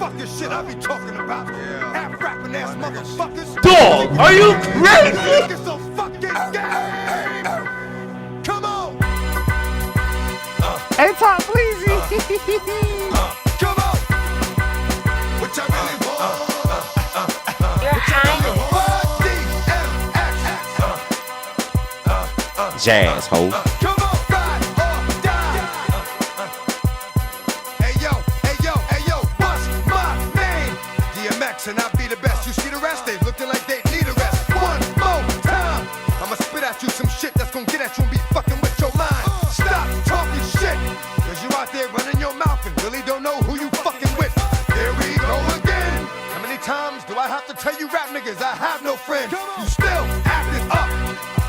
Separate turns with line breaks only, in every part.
fucking shit I be talking about. Half rapping ass motherfuckers.
Dog, are you crazy?
So fucking gay. Come on.
Hey, Top, please.
Come on. What y'all really want?
Your Highness.
Jazz, ho.
Come on, ride or die. Hey yo, what's my name? DMX and I be the best. You see the rest? They looking like they need a rest. One more time. I'ma spit at you some shit that's gonna get at you and be fucking with your mind. Stop talking shit, cause you out there running your mouth and really don't know who you fucking with. Here we go again. How many times do I have to tell you rap niggas I have no friends? You still acting up.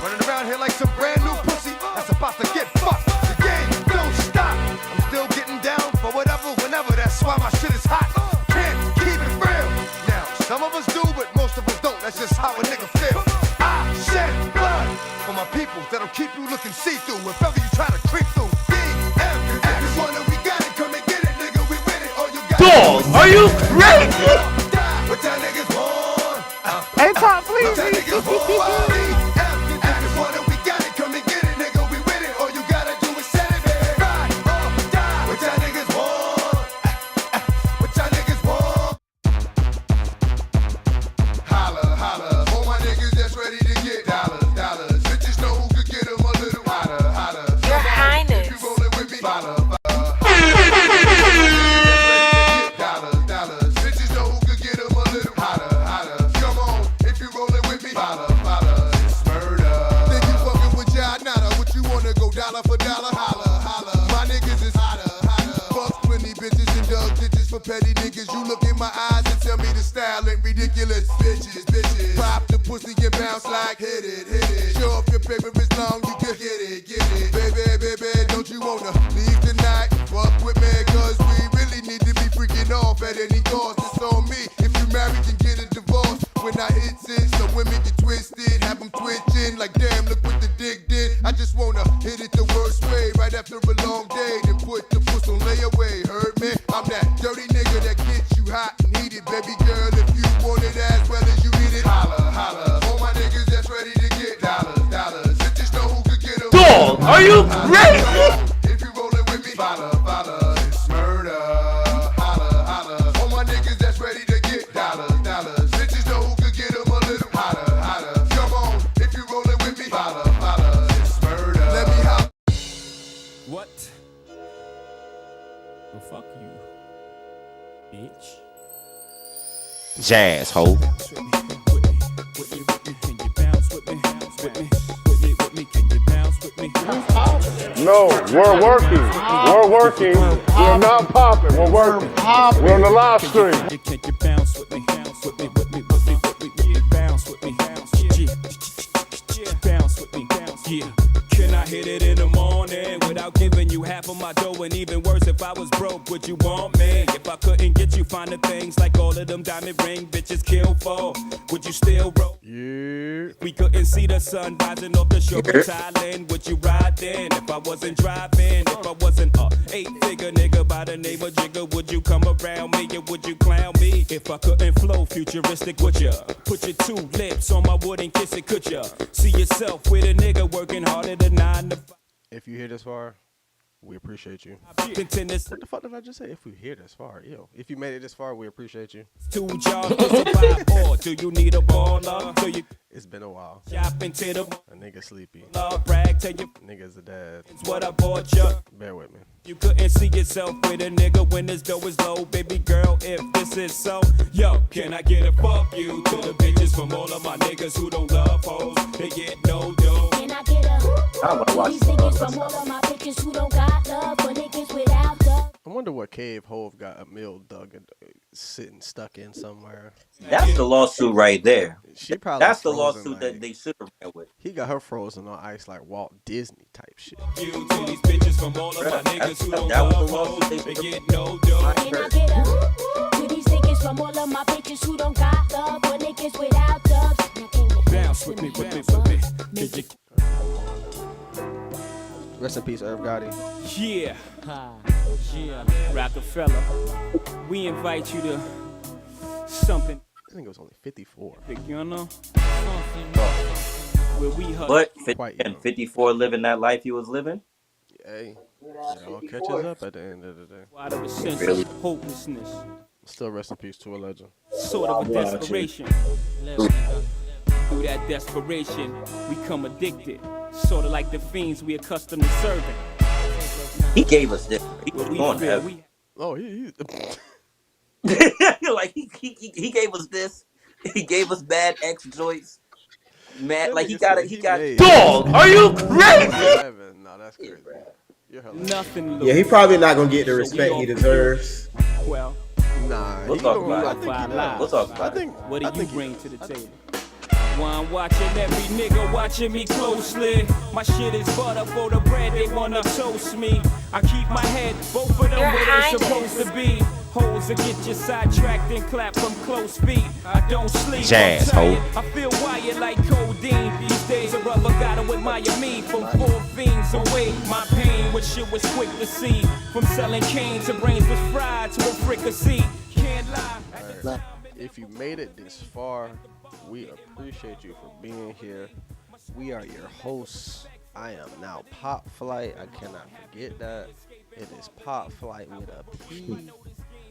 Running around here like some brand new pussy that's about to get fucked. The game don't stop. I'm still getting down for whatever, whenever. That's why my shit is hot. Can't keep it real. Now, some of us do, but most of us don't. That's just how a nigga feel. I shed blood for my people that'll keep you looking see-through if ever you try to creep through. Everyone that we got it, come and get it, nigga. We with it. All you got
Dog, are you crazy?
what y'all niggas want?
Hey, Top, please.
What y'all niggas want? Everyone that we got it, come and get it, nigga. We with it. All you gotta do is set it, baby. Ride or die. What y'all niggas want? What y'all niggas want? Holla, holla. All my niggas that's ready to get dollars, dollars. Bitches know who could get them a little hotter, hotter.
Your Highness.
If you rollin' with me, follow. Dollars, dollars. Bitches know who could get them a little hotter, hotter. Come on, if you rollin' with me, follow. It's murder. Think you fucking with y'all, nada. What you wanna go dollar for dollar? Holla, holla. My niggas is hotter, hotter. Fuck plenty bitches and dug ditches for petty niggas. You look in my eyes and tell me the style ain't ridiculous. Bitches, bitches. Pop the pussy and bounce like hit it, hit it. Show off your paper is long, you can get it, get it. Baby, baby, don't you wanna leave tonight? Fuck with me, cause we really need to be freaking off at any cost. It's on me. If you married, then get a divorce. When I hit it, some women get twisted, have them twitching like damn, look what the dick did. I just wanna hit it the worst way, right after a long day, then put the puss on layaway. Heard me? I'm that dirty nigga that gets you hot and heated, baby girl. If you want it as well as you need it, holla, holla. All my niggas that's ready to get dollars, dollars. Bitches know who could get them.
Dog, are you crazy?
If you rollin' with me, follow, follow. It's murder. Holla, holla. All my niggas that's ready to get dollars, dollars. Bitches know who could get them a little hotter, hotter. Come on, if you rollin' with me, follow, follow. It's murder. Let me holler.
What? Well, fuck you, bitch.
Jazz, ho.
Can you bounce with me? With me, can you bounce with me?
No, we're working. We're working. We're not popping. We're working. We're on the live stream.
Can you bounce with me? Bounce with me. Bounce with me. Bounce with me. Yeah. Can I hit it in the morning without giving you half of my dough? And even worse, if I was broke, would you want me? If I couldn't get you finer things like all of them diamond ring bitches kill for, would you still roll?
Yeah.
We couldn't see the sun rising off the shore of Thailand. Would you ride then? If I wasn't driving, if I wasn't a 8-figure nigga by the name of Jigga, would you come around me or would you clown me? If I couldn't flow futuristic, would ya? Put your 2 lips on my wood and kiss it, could ya? See yourself with a nigga working harder than 9 to 5.
If you hear this far, we appreciate you.
What
the fuck did I just say? If we hear this far, yo. If you made it this far, we appreciate you.
2 jobs to survive, or do you need a baller? So you
It's been a while.
shop into the
A nigga sleepy.
brag, tell you
Nigga's a dad.
it's what I bought you.
Bear with me.
You couldn't see yourself with a nigga when his dough is low. Baby girl, if this is so, yo, can I get a fuck you to the bitches from all of my niggas who don't love hoes? They get no dough.
Can I get a these niggas from all of my bitches who don't got love for niggas without love?
I wonder what cave Hove got a mill dug and sitting stuck in somewhere.
That's the lawsuit right there.
She probably
That's the
frozen,
lawsuit that they should have ran with.
He got her frozen on ice like Walt Disney type shit.
You to these bitches from all of my niggas who don't
That was
love
the
hoes.
lawsuit
They
they
get no dough.
Can I get a to these niggas from all of my bitches who don't got love for niggas without love? Now can you
Bounce with me, with me, with me. Did you
Rest in peace, Irv Gotti.
Yeah. Rockefeller. We invite you to something.
I think it was only 54.
Big, you know? Where we hustle.
But
Quite young.
54 living that life he was living.
Hey, it all catches up at the end of the day.
Out of a sense
Really?
of hopelessness.
Still rest in peace to a legend.
Sort of a desperation. Through that desperation, we come addicted. Sort of like the fiends we accustomed to serving.
He gave us this. He was
But we
going to
feel
heaven.
we
Oh, he
Like he gave us this. He gave us bad X joints. Mad, like he got it. He got
made
Dog, are you crazy?
heaven. No, that's crazy. You're hilarious.
nothing.
Yeah, he probably not gonna get the
So we
respect
all
he
feel-
deserves.
Well,
Nah,
We'll
he
talk
gonna-
about
I
it.
think he
We'll
does.
talk about
I think.
what do
I
you
think he
bring
does.
to the table? While I'm watching every nigga watching me closely. My shit is butter for the bread, they wanna toast me. I keep my head, both of them where they supposed to be. Hoes that get you sidetracked and clap from close feet. I don't sleep,
Jazz,
I'm tired.
ho.
I feel wired like codeine. These days a rubber gotta admire me. From 4 fiends away, my pain, which shit was quick to see. From selling cane to brains was fried to a fricassee. Can't lie.
If you made it this far, we appreciate you for being here. We are your hosts. I am now Pop Flight. I cannot forget that. It is Pop Flight with a P.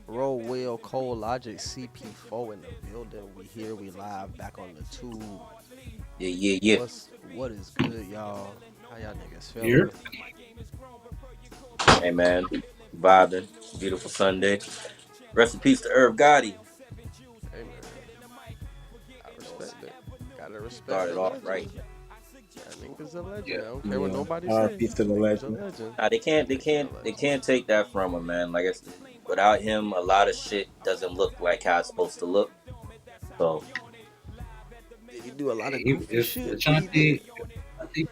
Roll Will, ColeLogic, CP4 in the building. We here, we live, back on the tube.
Yeah.
What is good, y'all? How y'all niggas feeling?
Here.
Hey man, vibing. Beautiful Sunday. Rest in peace to Irv Gotti.
Hey man, I respect it. Gotta respect.
Started
the
off
legend.
right.
That nigga's a legend.
Yeah.
I don't care what nobody
R.I.P.
says.
to the
Nigga's a
legend.
legend.
Nah, they can't take that from him, man. Like it's, without him, a lot of shit doesn't look like how it's supposed to look. So
Did he do a lot of
If
goofy shit?
Ashanti, I think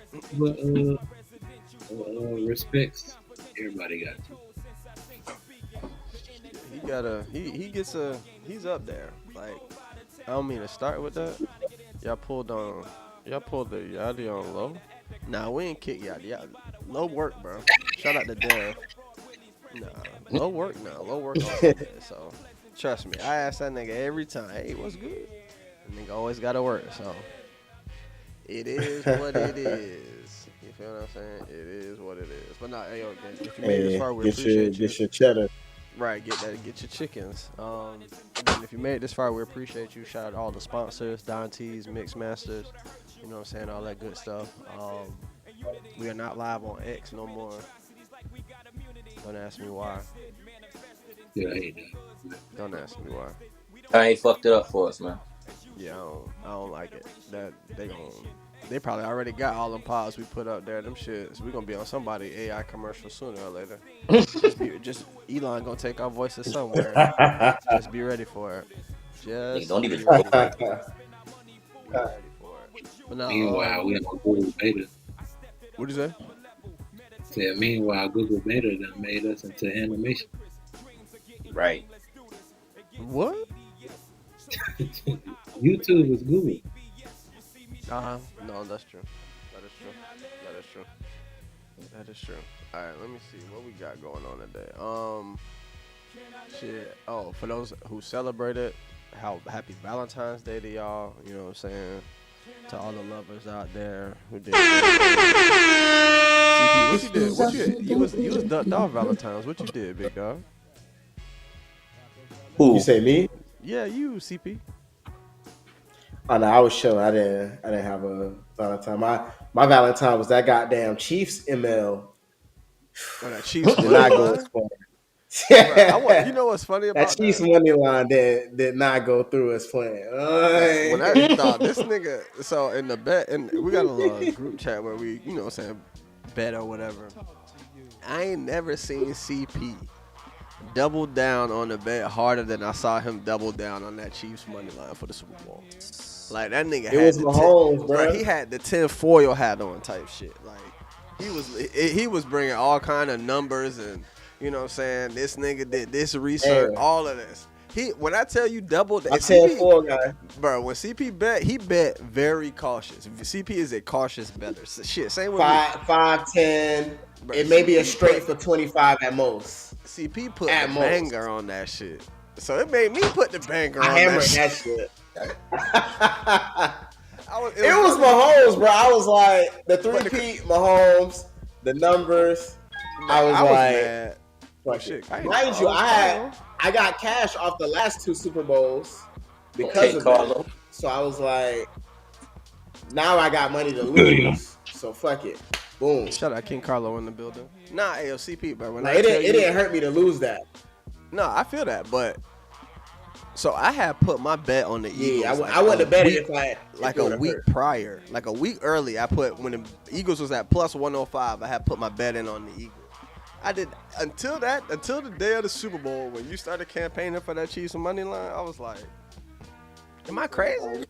respects everybody got to.
He's up there. Like, I don't mean to start with that. Y'all pulled the Yachty on low. Nah, we ain't kick Yachty. Low work, bro. Shout out to Dev. Nah, low work now. Low work on that. So trust me, I ask that nigga every time, hey, what's good? The nigga always gotta work, so it is what it is. You feel what I'm saying? It is what it is. But nah, hey, yo, if you made it this far, we appreciate you.
Get your cheddar.
Right, get your chickens. Again, if you made it this far, we appreciate you. Shout out to all the sponsors, Don T's, Mix Masters, you know what I'm saying, all that good stuff. We are not live on X no more. Don't ask me why.
Yeah, I hate that.
Don't ask me why.
I ain't fucked it up for us, man.
Yeah, I don't like it. That they probably already got all them pods we put up there. Them shits. We gonna be on somebody AI commercial sooner or later. just Elon gonna take our voices somewhere. Just be ready for it. Just
Don't even
be ready for it. Be ready for it. But now,
Meanwhile, we have a Google Beta.
what'd you say?
Said, meanwhile, Google Beta done made us into animation.
Right.
What?
YouTube is Google.
No, that's true. That is true. That is true. That is true. All right, let me see what we got going on today. Shit. Oh, for those who celebrated, happy Valentine's Day to y'all. You know what I'm saying? To all the lovers out there who did. CP, what you did? What you was ducked off Valentine's. What you did, big dog?
Who?
You say me?
Yeah, you, CP.
Oh no, I was chilling. I didn't have a Valentine. My Valentine was that goddamn Chiefs ML.
Oh, that Chiefs
Did not go as planned.
Bruh, you know what's funny about
that Chiefs money line did not go through as planned.
When I thought this nigga, so in the bet, and we got a little group chat where we, you know what I'm saying, bet or whatever. I ain't never seen CP double down on the bet harder than I saw him double down on that Chiefs money line for the Super Bowl. Like, that nigga
It was Mahomes, bro.
He had the 10 foil hat on type shit. Like, he was bringing all kind of numbers and, you know what I'm saying, this nigga did this research, all of this. When I tell you double,
I said four guy.
Bro, when CP bet, he bet very cautious. CP is a cautious better. Shit, same with
5, 10, It may be a straight for 25 at most.
CP put
At
the
most.
banger on that shit. So it made me put the banger on
I hammered
that
that
shit.
shit.
It
was Mahomes, bro. I was like, the three-peat Mahomes, the numbers. I was like,
mad.
Fuck
Shit,
it. Mind you, I got cash off the last 2 Super Bowls because of
Carlow.
that. So I was like, now I got money to lose. So fuck it. Boom.
Shout out King Carlow in the building. Nah, AOCP, bro. When
Like, it didn't hurt me to lose that.
No, I feel that, but so I had put my bet on the Eagles.
Yeah, I wouldn't have bet it if
a week prior, like a week early. I put when the Eagles was at plus 105. I had put my bet in on the Eagles. I did until the day of the Super Bowl when you started campaigning for that Chiefs money line. I was like, am I crazy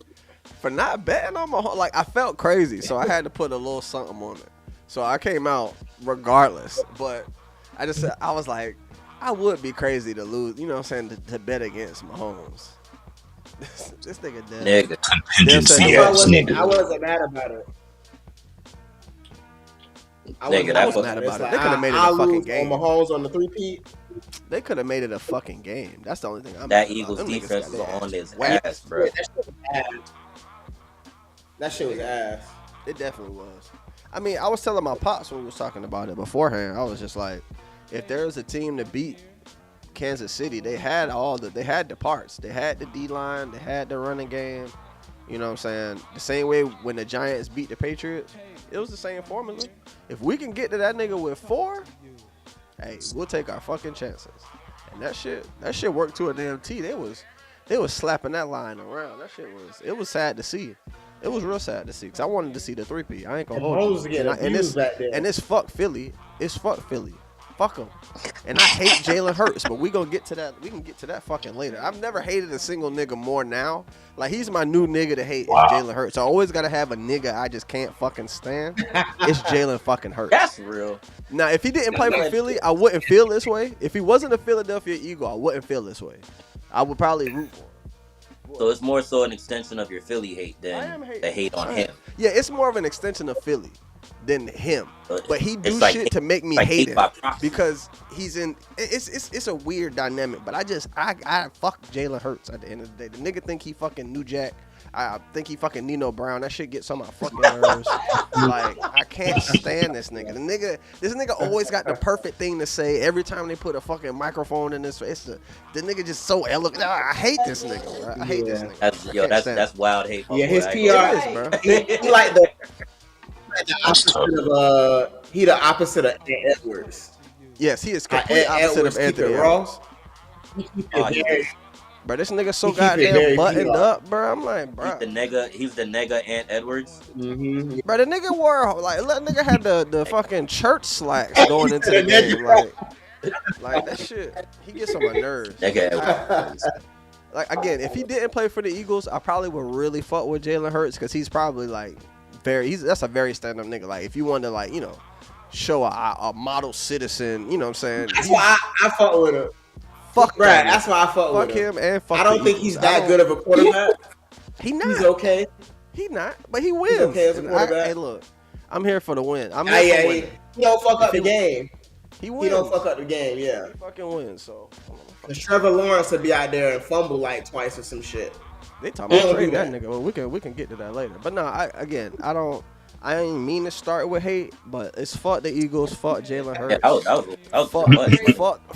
for not betting on my like? I felt crazy, so I had to put a little something on it. So I came out regardless, but I was like, I would be crazy to lose, you know what I'm saying, to bet against Mahomes. This nigga dead.
Nigga.
I wasn't mad about it. I was mad about it.
They could have made it a fucking game.
On Mahomes on the 3-peat.
They could have made it a fucking game. That's the only thing I'm
That Eagles defense was on his ass, bro.
That shit was ass.
It definitely was. I mean, I was telling my pops when we was talking about it beforehand. I was just like, if there was a team to beat Kansas City, they had the parts. They had the D-line, they had the running game. You know what I'm saying? The same way when the Giants beat the Patriots, it was the same formula. If we can get to that nigga with 4, hey, we'll take our fucking chances. And that shit worked to a damn T. They was slapping that line around. It was sad to see. It was real sad to see because I wanted to see the 3P. I ain't gonna hold you. And it's fuck Philly. It's fuck Philly. Fuck them. And I hate Jalen Hurts, but we gonna get to that. We can get to that fucking later. I've never hated a single nigga more now. Like he's my new nigga to hate. Wow. Is Jalen Hurts. I always gotta have a nigga I just can't fucking stand. It's Jalen fucking Hurts.
That's real.
Now if he didn't play for Philly, I wouldn't feel this way. If he wasn't a Philadelphia Eagle, I wouldn't feel this way. I would probably root for him.
So it's more so an extension of your Philly hate than the hate on him.
Yeah, it's more of an extension of Philly than him. But he do
like
shit to make me hate him because he's in. It's a weird dynamic. But I fuck Jalen Hurts at the end of the day. The nigga think he fucking New Jack. I think he fucking Nino Brown. That shit gets on my fucking nerves. Like I can't stand this nigga. This nigga always got the perfect thing to say every time they put a fucking microphone in his face. The nigga just so eloquent. I hate this nigga. Bro. I hate this nigga.
That's wild hate.
Yeah, his PR is, bro. He like the opposite of he the opposite of Ant Edwards.
Yes, he is complete opposite of Anthony Ross. Bro, this nigga so goddamn buttoned up, bro. I'm like, bro.
He's the nigga Ant Edwards.
Mm-hmm.
Bro, the nigga wore that nigga had the fucking church slacks going into the game, like that shit. He gets on my nerves. Like again, if he didn't play for the Eagles, I probably would really fuck with Jalen Hurts because he's probably like that's a very stand up nigga. Like if you want to like show a model citizen, you know what I'm saying?
That's why I fuck with him.
Fuck
right, that's why I fuck with him.
And fuck
I don't think he's that good of a quarterback.
He not.
He's okay.
He not, but he wins.
He's okay as a quarterback.
Hey, look, I'm here for the win. I'm here for winning.
He don't fuck up the game.
He wins.
He don't fuck up the game, yeah.
He fucking wins, so.
Because Trevor Lawrence would be out there and fumble like twice or some shit.
They talking about trading that nigga. Well, we can get to that later. But no, I ain't mean to start with hate, but it's fuck the Eagles, fuck Jalen Hurts.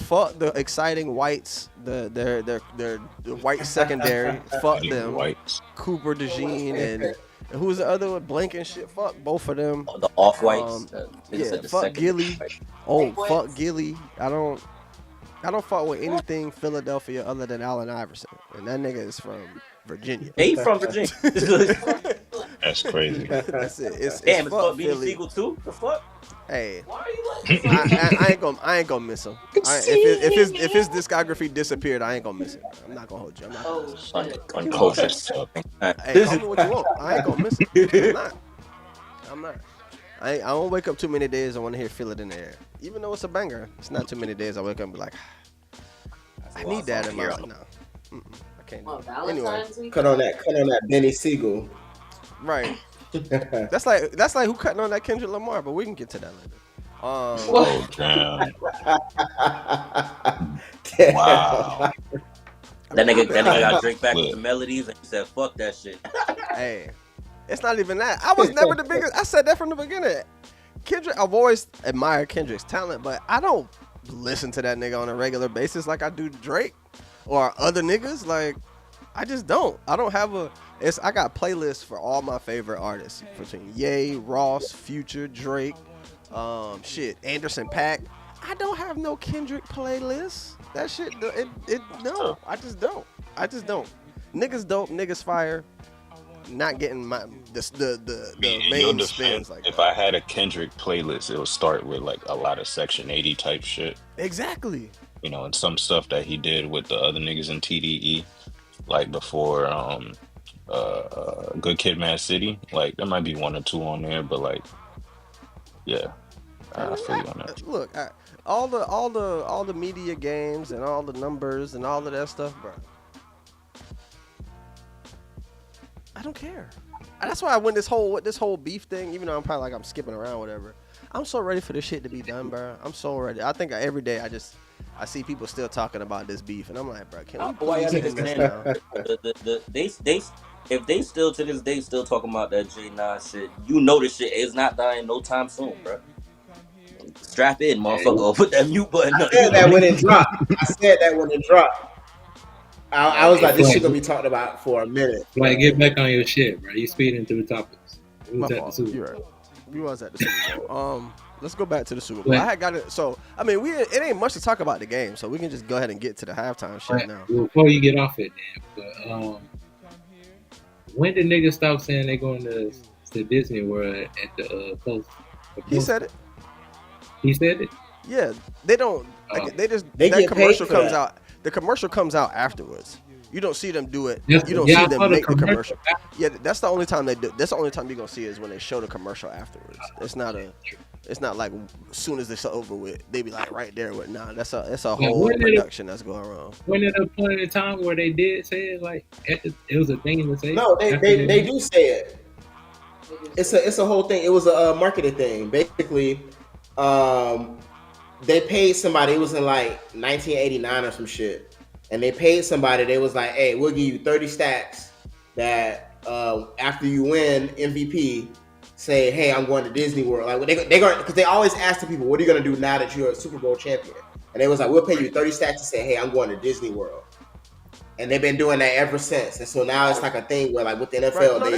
Fuck the exciting whites, their white secondary. Fuck them. Cooper DeJean and who's the other one? Blank and shit. Fuck both of them.
The off whites.
Fuck Gilly. Fuck Gilly. I don't fuck with anything Philadelphia other than Allen Iverson, and that nigga is from Virginia.
He from Virginia.
That's crazy.
That's it. It's
fuck Beanie Siegel too. The fuck?
Hey, I ain't gonna miss him. If his discography disappeared, I ain't gonna miss it. I'm not gonna hold you. I'm not. Hey, call me what you want. I ain't gonna miss it. I'm not. I don't wake up too many days I want to hear Feel It in the Air. Even though it's a banger, it's not too many days I wake up and be like, I need that in my life. No, I can't do it. Anyway,
cut on that Benny Siegel.
Right. That's like who cutting on that Kendrick Lamar, but we can get to that later.
Oh, damn.
Damn.
Wow.
That nigga got Drake back
Flip.
with the melodies, and he said, "Fuck that shit."
Hey, it's not even that. I was never the biggest. I said that from the beginning. Kendrick, I've always admired Kendrick's talent, but I don't listen to that nigga on a regular basis like I do Drake or other niggas. Like, I just don't. I don't have I got playlists for all my favorite artists between Ye, Ross, Future, Drake, Anderson .Paak. I don't have no Kendrick playlist. That shit, no. I just don't. Niggas dope. Niggas fire. Not getting the main spins like
if
that.
I had a Kendrick playlist, it would start with like a lot of Section 80 type shit.
Exactly.
You know, and some stuff that he did with the other niggas in TDE, like before Good Kid, Mad City. Like there might be one or two on there, but like, yeah, I feel you on that.
Look, all the media games and all the numbers and all of that stuff, bro. I don't care. And that's why when this whole beef thing, even though I'm probably like I'm skipping around, whatever. I'm so ready for this shit to be done, bro. I'm so ready. I think every day I see people still talking about this beef, and I'm like, bro, can we please end this now?
If they still to this day still talking about that J9 shit, you know this shit is not dying no time soon, bro. Strap in, motherfucker, or put that mute button
I
on.
said that when it dropped. I was like, this shit gonna be talked about for a minute.
Like, get back on your shit, bro. You speeding through the topics.
My fault. You're right. You was at the Super Bowl. Let's go back to the Super Bowl. I had got it. So I mean, it ain't much to talk about the game, so we can just go ahead and get to the halftime shit now.
Before you get off it, then, but when did niggas stop saying they going to Disney World at the post?
He said it.
He said it.
Yeah, they don't. They
that
commercial comes out. The commercial comes out afterwards. You don't see them do it. You don't see them make the commercial. Yeah, that's the only time they do. That's the only time you're gonna see it is when they show the commercial afterwards. It's not like as soon as it's over with, they be like right there with. Nah, that's a whole production that's going on.
When at a point in time where they did say it, like it was a thing to say.
No, they do say it. It's a whole thing. It was a marketing thing. Basically, they paid somebody. It was in like 1989 or some shit, and they paid somebody. They was like, "Hey, we'll give you 30 stacks that after you win MVP, say, hey, I'm going to Disney World." Like they going because they always ask the people, "What are you gonna do now that you're a Super Bowl champion?" And they was like, "We'll pay you 30 stacks to say, hey, I'm going to Disney World." And they've been doing that ever since. And so now it's like a thing where like with the NFL,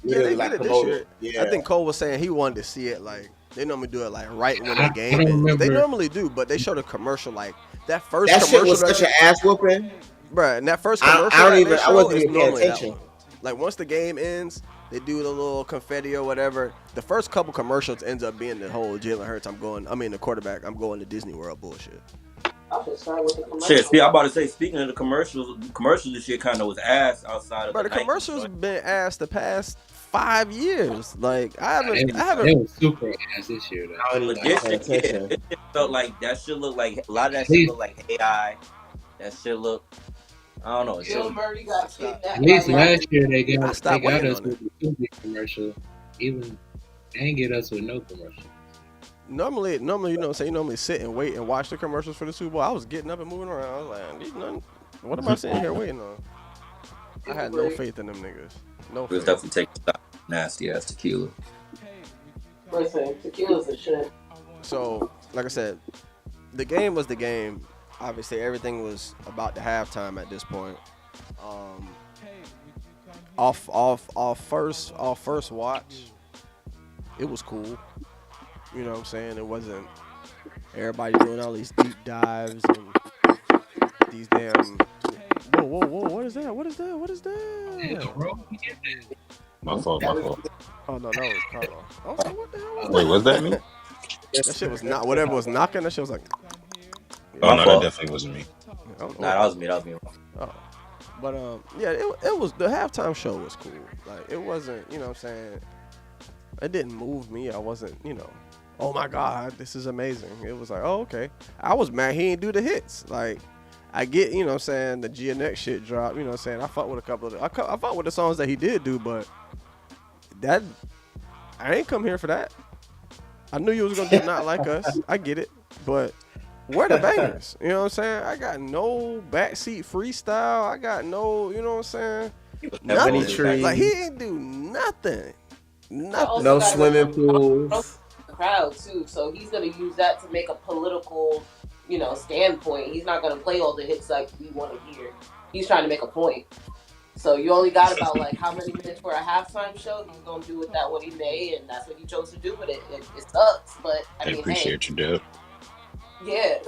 they like promote it. Yeah.
I think Cole was saying he wanted to see it like. They normally do it like right when the game ends. They normally do, but they show the commercial like that first
that
commercial.
Shit was such an ass whooping,
bro. And that first commercial I wasn't even paying attention. Like once the game ends, they do the little confetti or whatever. The first couple commercials ends up being the whole Jalen Hurts. The quarterback. I'm going to Disney World bullshit.
Shit, I'm about to say. Speaking of the commercials, this shit kind of was ass outside of.
But the commercials been ass the past 5 years. Like I haven't.
It was super ass this year though.
It felt like that shit looked like a lot of that shit looked like AI. That shit look. I don't know.
At least last year they got us with the Tubi commercial. Even they ain't get us with no commercial.
Normally, you know what I'm saying? You normally sit and wait and watch the commercials for the Super Bowl. I was getting up and moving around. I was like, these nothing. What am I sitting here waiting on? I had no faith in them niggas. No faith.
It was definitely taking nasty ass tequila.
Listen, tequila's a shit.
So, like I said, the game was the game. Obviously, everything was about the halftime at this point. Off first watch, it was cool. You know what I'm saying? It wasn't everybody doing all these deep dives and these damn. Whoa! What is that?
My fault.
Oh no, that was Carlow. I was like, what the hell was that?
Wait, what's that mean?
That shit was not whatever was knocking. That shit was like.
Oh no, that definitely wasn't me.
Nah, that was me.
Oh. But yeah, it was the halftime show was cool. Like it wasn't, you know what I'm saying? It didn't move me. I wasn't, oh my God, this is amazing. It was like, oh, okay. I was mad he didn't do the hits. Like I get, you know what I'm saying, the GNX shit dropped, you know what I'm saying? I fought with a couple of I fought with the songs that he did do, but that I ain't come here for that. I knew you was gonna do Not Like Us. I get it, but where the bangers? You know what I'm saying? I got no backseat freestyle. I got no, you know what I'm saying?
Nothing.
Nothing. Like he ain't do nothing. Nothing.
No swimming pools.
Crowd too, so he's gonna use that to make a political, standpoint. He's not gonna play all the hits like we want to hear. He's trying to make a point. So you only got about like how many minutes for a halftime show? He's gonna do with that what he made, and that's what he chose to do with it. It sucks, but I
appreciate you, dude.
Yeah,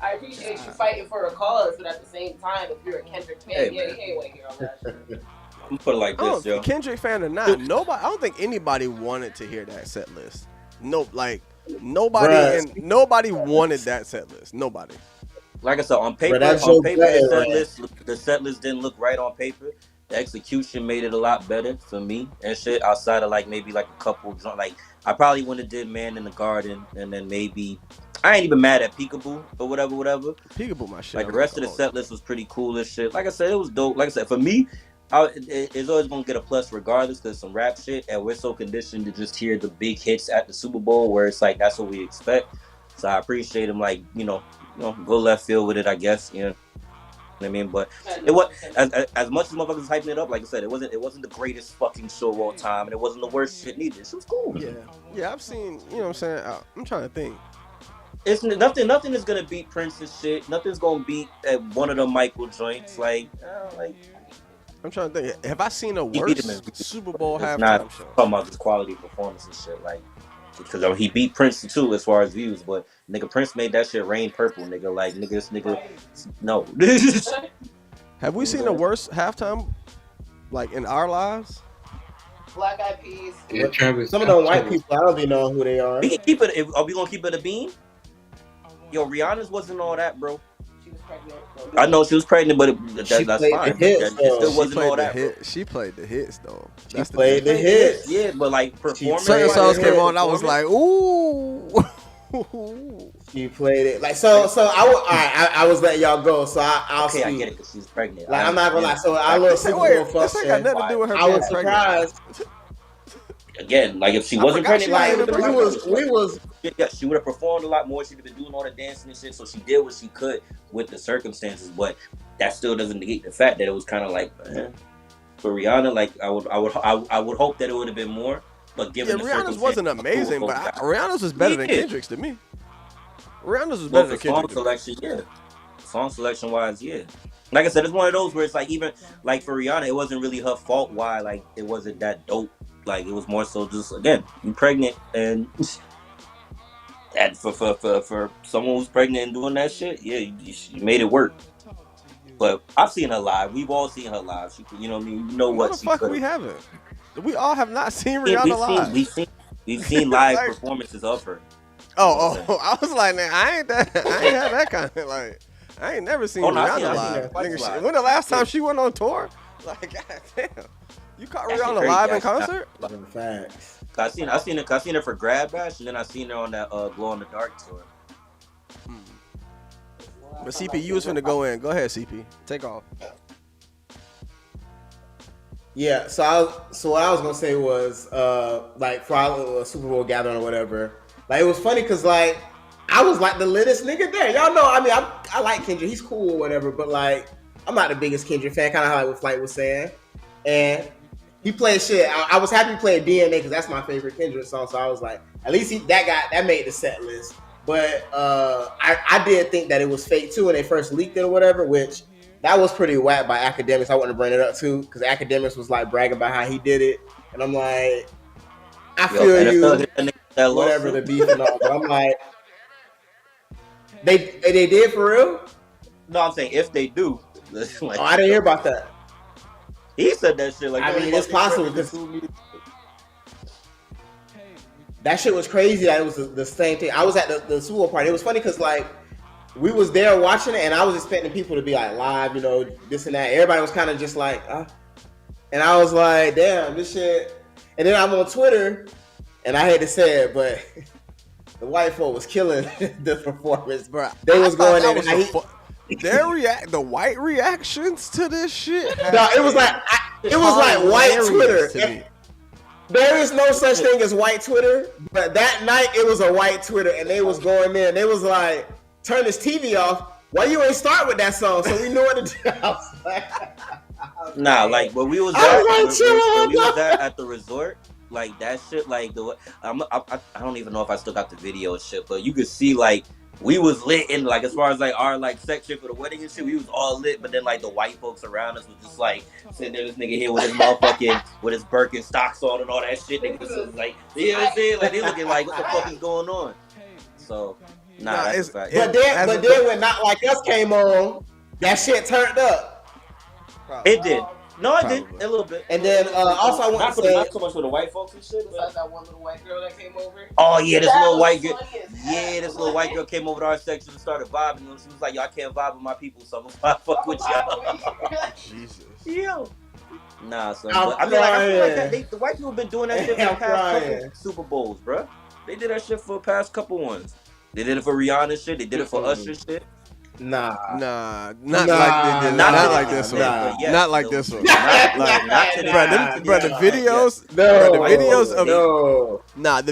I appreciate you fighting for a cause, but at the same time, if you're a Kendrick fan, you ain't want to hear all that shit.
I'm gonna put it like this, yo.
Kendrick fan or not, nobody. I don't think anybody wanted to hear that set list. Nobody wanted that set list. Nobody.
Like I said, on paper, the set list didn't look right on paper. The execution made it a lot better for me and shit. Outside of maybe a couple, I probably wouldn't have did Man in the Garden, and then maybe I ain't even mad at Peekaboo or whatever.
Peekaboo, my shit.
The rest of the set list was pretty cool as shit. Like I said, it was dope. Like I said, for me, it's always gonna get a plus regardless, because some rap shit, and we're so conditioned to just hear the big hits at the Super Bowl, where it's that's what we expect. So I appreciate him, go left field with it, I guess. You know what I mean? But it was as much as motherfuckers hyping it up. Like I said, it wasn't the greatest fucking show of all time, and it wasn't the worst shit neither. It was cool.
Yeah. I've seen. You know what I'm saying? I'm trying to think.
It's nothing is gonna beat Prince's shit. Nothing's gonna beat one of the Michael joints.
I'm trying to think. Have I seen a worse Super Bowl halftime
not
show?
Talking about this quality performance and shit, because he beat Prince too as far as views, but nigga Prince made that shit rain purple, nigga. No.
Have we seen a worse halftime, in our lives?
Black Eyed Peas.
Yeah,
some of them white people, I don't even know who they are.
We can keep it. Are we gonna keep it a bean? Yo, Rihanna's wasn't all that, bro.
She was pregnant.
I know she was pregnant, but that's fine.
Hits,
it still wasn't all that.
She played the hits though.
She played the hits.
Yeah, but performance.
Certain songs came on, I was like, ooh.
She played it I was letting y'all go, so I'll
okay,
speak.
I get it because she's pregnant.
I'm not gonna lie. So I love Super Bowl function.
Got nothing to do with her.
I was surprised.
Again, if she wasn't pregnant, she would have performed a lot more. She'd have been doing all the dancing and shit. So she did what she could with the circumstances, but that still doesn't negate the fact that it was kind of for Rihanna. I would hope that it would have been more. But given the
Rihanna's wasn't amazing, but Rihanna's was better than Kendrick's to me. Rihanna's was better than Kendrick's.
Song selection wise, yeah. Like I said, it's one of those where it's even for Rihanna, it wasn't really her fault why it wasn't that dope. It was more so just, again, you pregnant, and for someone who's pregnant and doing that shit, yeah, you made it work. But I've seen her live. We've all seen her live. You know what I mean? You know what she could.
We haven't. We all have not seen Rihanna live.
We've seen live performances of her.
I was like, man, I ain't had that kind of I ain't never seen Rihanna live. When the last time she went on tour? God damn. You caught Rihanna live in concert?
Facts.
I seen her for Grab Bash, and then I seen her on that Glow in the Dark tour.
But CP, you was finna go in. Go ahead, CP. Take off.
Yeah, so what I was gonna say was for our Super Bowl gathering or whatever. It was funny because I was the littest nigga there. Y'all know, I mean, I like Kendrick. He's cool or whatever, but I'm not the biggest Kendrick fan. Kind of how Flight was saying, and he played shit. I was happy he played DNA because that's my favorite Kendrick song. So I was like, at least that made the set list. But I did think that it was fake too when they first leaked it or whatever, which that was pretty whack by Academics. I wanted to bring it up too because Academics was bragging about how he did it, and I'm like, I feel you, whatever the beef and all. But I'm like, they did for real?
No, I'm saying if they do.
I didn't hear about that.
He said that shit.
I mean, it's possible because that shit was crazy. That it was the same thing. I was at the Super Bowl party. It was funny because we was there watching it, and I was expecting people to be live, this and that. Everybody was kind of just and I was like, damn, this shit. And then I'm on Twitter, and I hate to say it, but the white folk was killing the performance.
Bro,
they was going in.
The white reactions to this shit.
No, it was white Twitter. There is no such thing as white Twitter, but that night it was a white Twitter, and they was going there, and they was like, "Turn this TV off. Why you ain't start with that song?" So we knew what to do. I was like,
Nah, like where we was
I
at,
was like,
where we was at the resort, like that shit, like I don't even know if I still got the video and shit, but you could see like we was lit in like as far as like our like section for the wedding and shit, we was all lit, but then like the white folks around us was just like sitting there, this nigga here with his motherfucking with his Birkenstocks on and all that shit. Niggas was like, you know what I'm saying? Like they looking like, what the fuck is going on? So that's a fact.
But then when Not Like Us came on, that shit turned up.
It did. No, it did a little bit.
And then also I want to say
not so much for the white folks and shit.
Like that one little white girl that came over.
Oh yeah, this little white girl. Yeah, this little white girl came over to our section and started vibing. And she was like, "Yo, I can't vibe with my people, so I'm gonna fuck with y'all."
Jesus.
Yo. Nah, son. But, I mean, like, I feel like that, the white people been doing that shit for the past couple Super Bowls, bro. They did that shit for the past couple ones. They did it for Rihanna shit. They did it for Usher shit.
Not like they did. Not like this one. Not like this one. Bro, the videos. The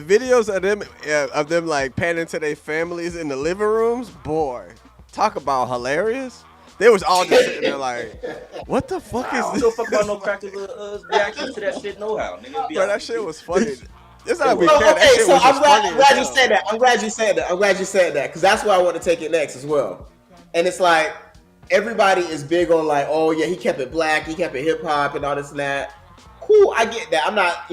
videos of them like panning to their families in the living rooms. Boy, talk about hilarious. They was all just sitting there like, what the fuck is this?
Don't fuck about no practical reactions to that shit, no how. Nigga,
bro, that shit was funny. It's not
okay, so I'm glad you said that. I'm glad you said that because that's where I want to take it next as well. And it's like everybody is big on like, oh yeah, he kept it black, he kept it hip hop and all this and that. Cool, I get that. I'm not,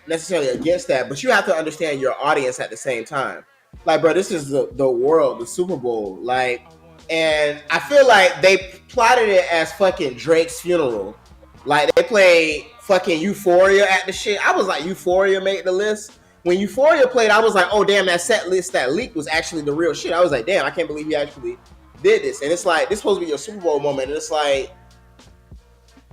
necessarily against that, but you have to understand your audience at the same time. Like, bro, this is the world, the Super Bowl, like, and I feel like they plotted it as fucking Drake's funeral. Like they played fucking Euphoria at the shit. I was like, Euphoria made the list. When Euphoria played, I was like, oh damn, that set list that leaked was actually the real shit. I was like, damn, I can't believe he actually did this. And it's like, this supposed to be your Super Bowl moment. And it's like,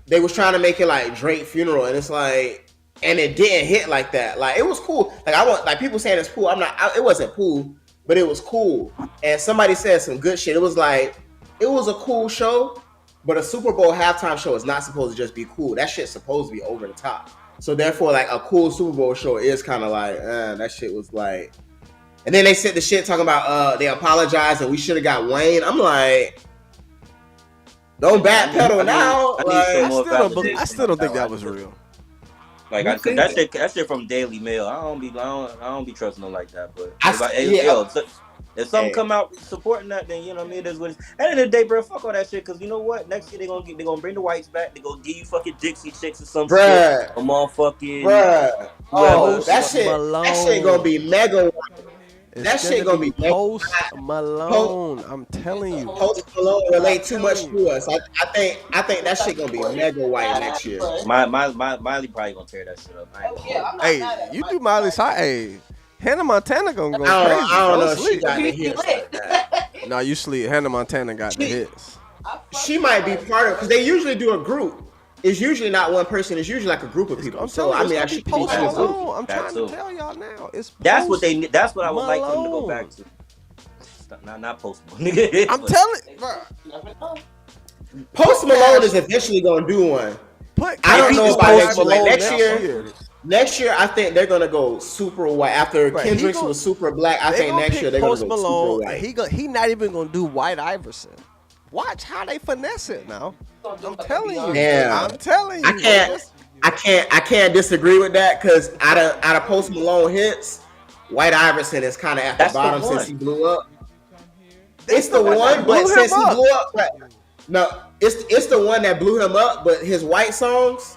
they was trying to make it like Drake funeral. And it's like, and it didn't hit like that. Like, it was cool. Like, people saying it's cool. It wasn't cool, but it was cool. And somebody said some good shit. It was like, it was a cool show, but a Super Bowl halftime show is not supposed to just be cool. That shit's supposed to be over the top. So therefore, like, a cool Super Bowl show is kind of like, that shit was like. And then they said the shit talking about they apologized and we should have got Wayne. I'm like, don't backpedal now.
I still don't think that was real.
Like that shit from Daily Mail. I don't be trusting them like that. But if something come out supporting that, then you know what I mean. It is what it's. At the end of the day, bro, fuck all that shit. Cause you know what? Next year they gonna bring the whites back. They gonna give you fucking Dixie chicks or some shit. A motherfucking.
That shit gonna be mega. That shit gonna be
Post Malone. I'm telling you,
Post Malone relate too much to us. I think that shit gonna be mega white next year.
Miley probably gonna tear that shit up.
Hey, you do Miley's high. Hey, Hannah Montana gonna go crazy.
I don't know if she got the hits like that.
No, you sleep. Hannah Montana got the hits.
She might be part of because they usually do a group. It's usually not one person. It's usually like a group of people. So I mean, actually,
Post Malone. I'm trying to tell y'all now.
That's what I would like them to go back to. Not Post Malone.
I'm telling, bro.
Post Malone is eventually gonna do one. I don't know about next year. Next year, I think they're gonna go super white. After Kendrick's was super black, I think next year they're gonna go super white.
He not even gonna do White Iverson. Watch how they finesse it now. I'm telling you.
Yeah.
I'm telling you.
I can't disagree with that because out of Post Malone hits, White Iverson is kind of at the bottom since he blew up. It's the one, but since he blew up, no, it's the one that blew him up. But his white songs,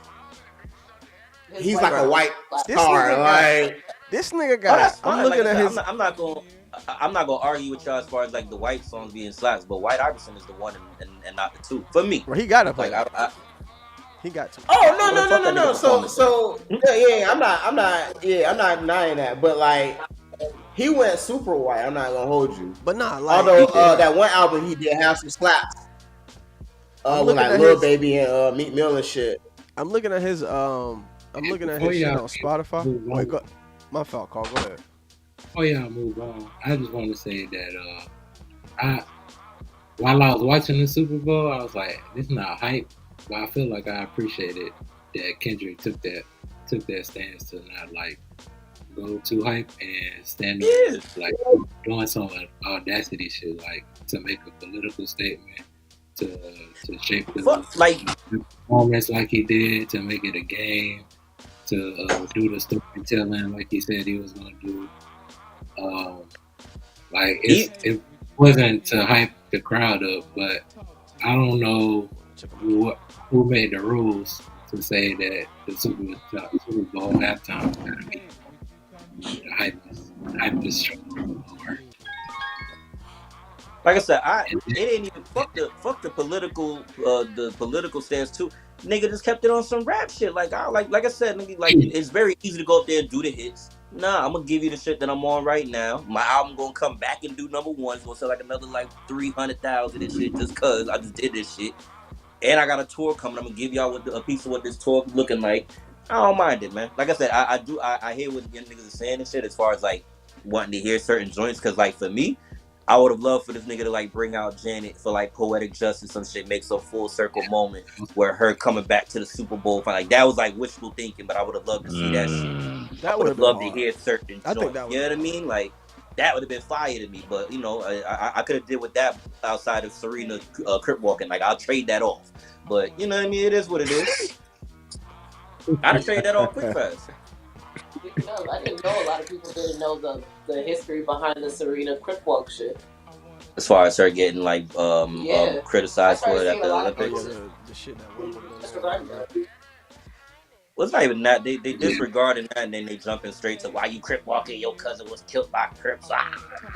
he's like a white star. Like
this nigga got.
I'm looking at his. I'm not gonna argue with y'all as far as like the white songs being slaps, but White Iverson is the one and not the two for me.
Well, he got to play. He got to.
Oh no. So yeah, I'm not denying that, but like he went super white. I'm not gonna hold you,
but not like.
Although that one album he did have some slaps. With like Lil Baby and Meek Mill and shit.
I'm looking at his shit on Spotify. Wait, go. My fault, Carl. Go ahead.
Oh yeah, I'll move on. I just want to say that while I was watching the Super Bowl, I was like, this is not hype, but I feel like I appreciated that Kendrick took that took that stance to not like go too hype and stand
Yeah.
up like doing some audacity shit, like to make a political statement, to shape
like
the performance like he did, to make it a game, to do the storytelling like he said he was gonna do. Like it wasn't to hype the crowd up, but I don't know who made the rules to say that the Super Bowl halftime gotta be the hype is strong.
Like I said, it ain't even fuck the political stance too. Nigga just kept it on some rap shit. Like I said, nigga, like it's very easy to go up there and do the hits. Nah, I'm gonna give you the shit that I'm on right now. My album gonna come back and do number one. It's gonna sell like another like 300,000 and shit just cause I just did this shit. And I got a tour coming. I'm gonna give y'all a piece of what this tour looking like. I don't mind it, man. Like I said, I hear what young niggas are saying and shit as far as like wanting to hear certain joints. Cause like for me, I would have loved for this nigga to like bring out Janet for like Poetic Justice, some shit, make some full circle moment where her coming back to the Super Bowl. Like that was like wishful thinking, but I would have loved to see that shit.
That
I would have loved to
hard.
hear certain
I think
joints.
that
You know what I mean? Like that would have been fire to me. But you know, I could have did with that outside of Serena crip walking. Like I'll trade that off. But you know what I mean? It is what it is. I'd trade that off quick fast.
I didn't know a lot of people didn't know the history behind the Serena crip walk shit.
As far as her getting like criticized for it at the Olympics.
The shit that went
Well, it's not even that. They disregarding that and then they jumping straight to why you crip walking. Your cousin was killed by Crips. Like,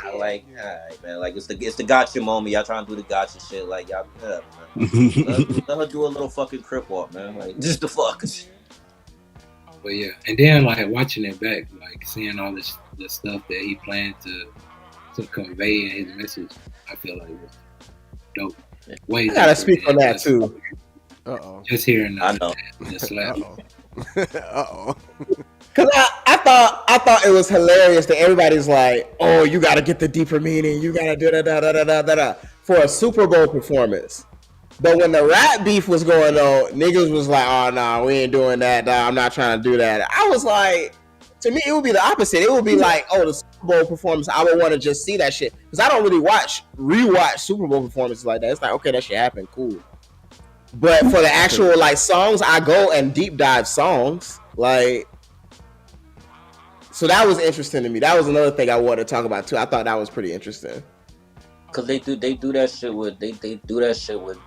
alright, man. Like it's the gotcha moment. Y'all trying to do the gotcha shit. Like y'all, man. let her do a little fucking crip walk, man. Like just the fuck.
But yeah, and then like watching it back, like seeing all the stuff that he planned to convey in his message, I feel like it's dope.
I gotta speak on that too.
Just hearing that,
I know.
Just like,
Cause I thought it was hilarious that everybody's like, oh, you gotta get the deeper meaning, you gotta do da for a Super Bowl performance. But when the rap beef was going on, niggas was like, oh no, we ain't doing that. Nah, I'm not trying to do that. I was like, to me, it would be the opposite. It would be like, oh, the Super Bowl performance, I would want to just see that shit. Because I don't really rewatch Super Bowl performances like that. It's like, okay, that shit happened, cool. But for the actual like songs, I go and deep dive songs. Like, so that was interesting to me. That was another thing I wanted to talk about too. I thought that was pretty interesting.
Cause they do that shit with they do that shit with,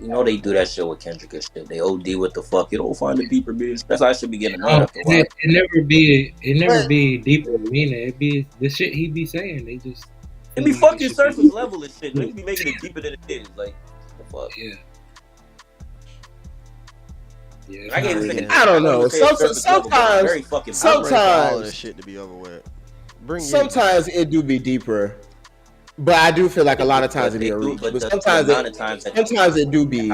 you know, they do that shit with Kendrick and shit. They OD with the fuck. You don't find the deeper meaning. That's how I should be getting annoyed after a while.
It never be deeper meaning. It be the shit he be saying. They just
it be fucking surface level and shit. They be making it deeper than it is. Like the fuck.
Yeah.
I
don't know. Sometimes
all this shit to be over with.
Sometimes it do be deeper, but I do feel like a lot of times it be a reach. But sometimes it do be.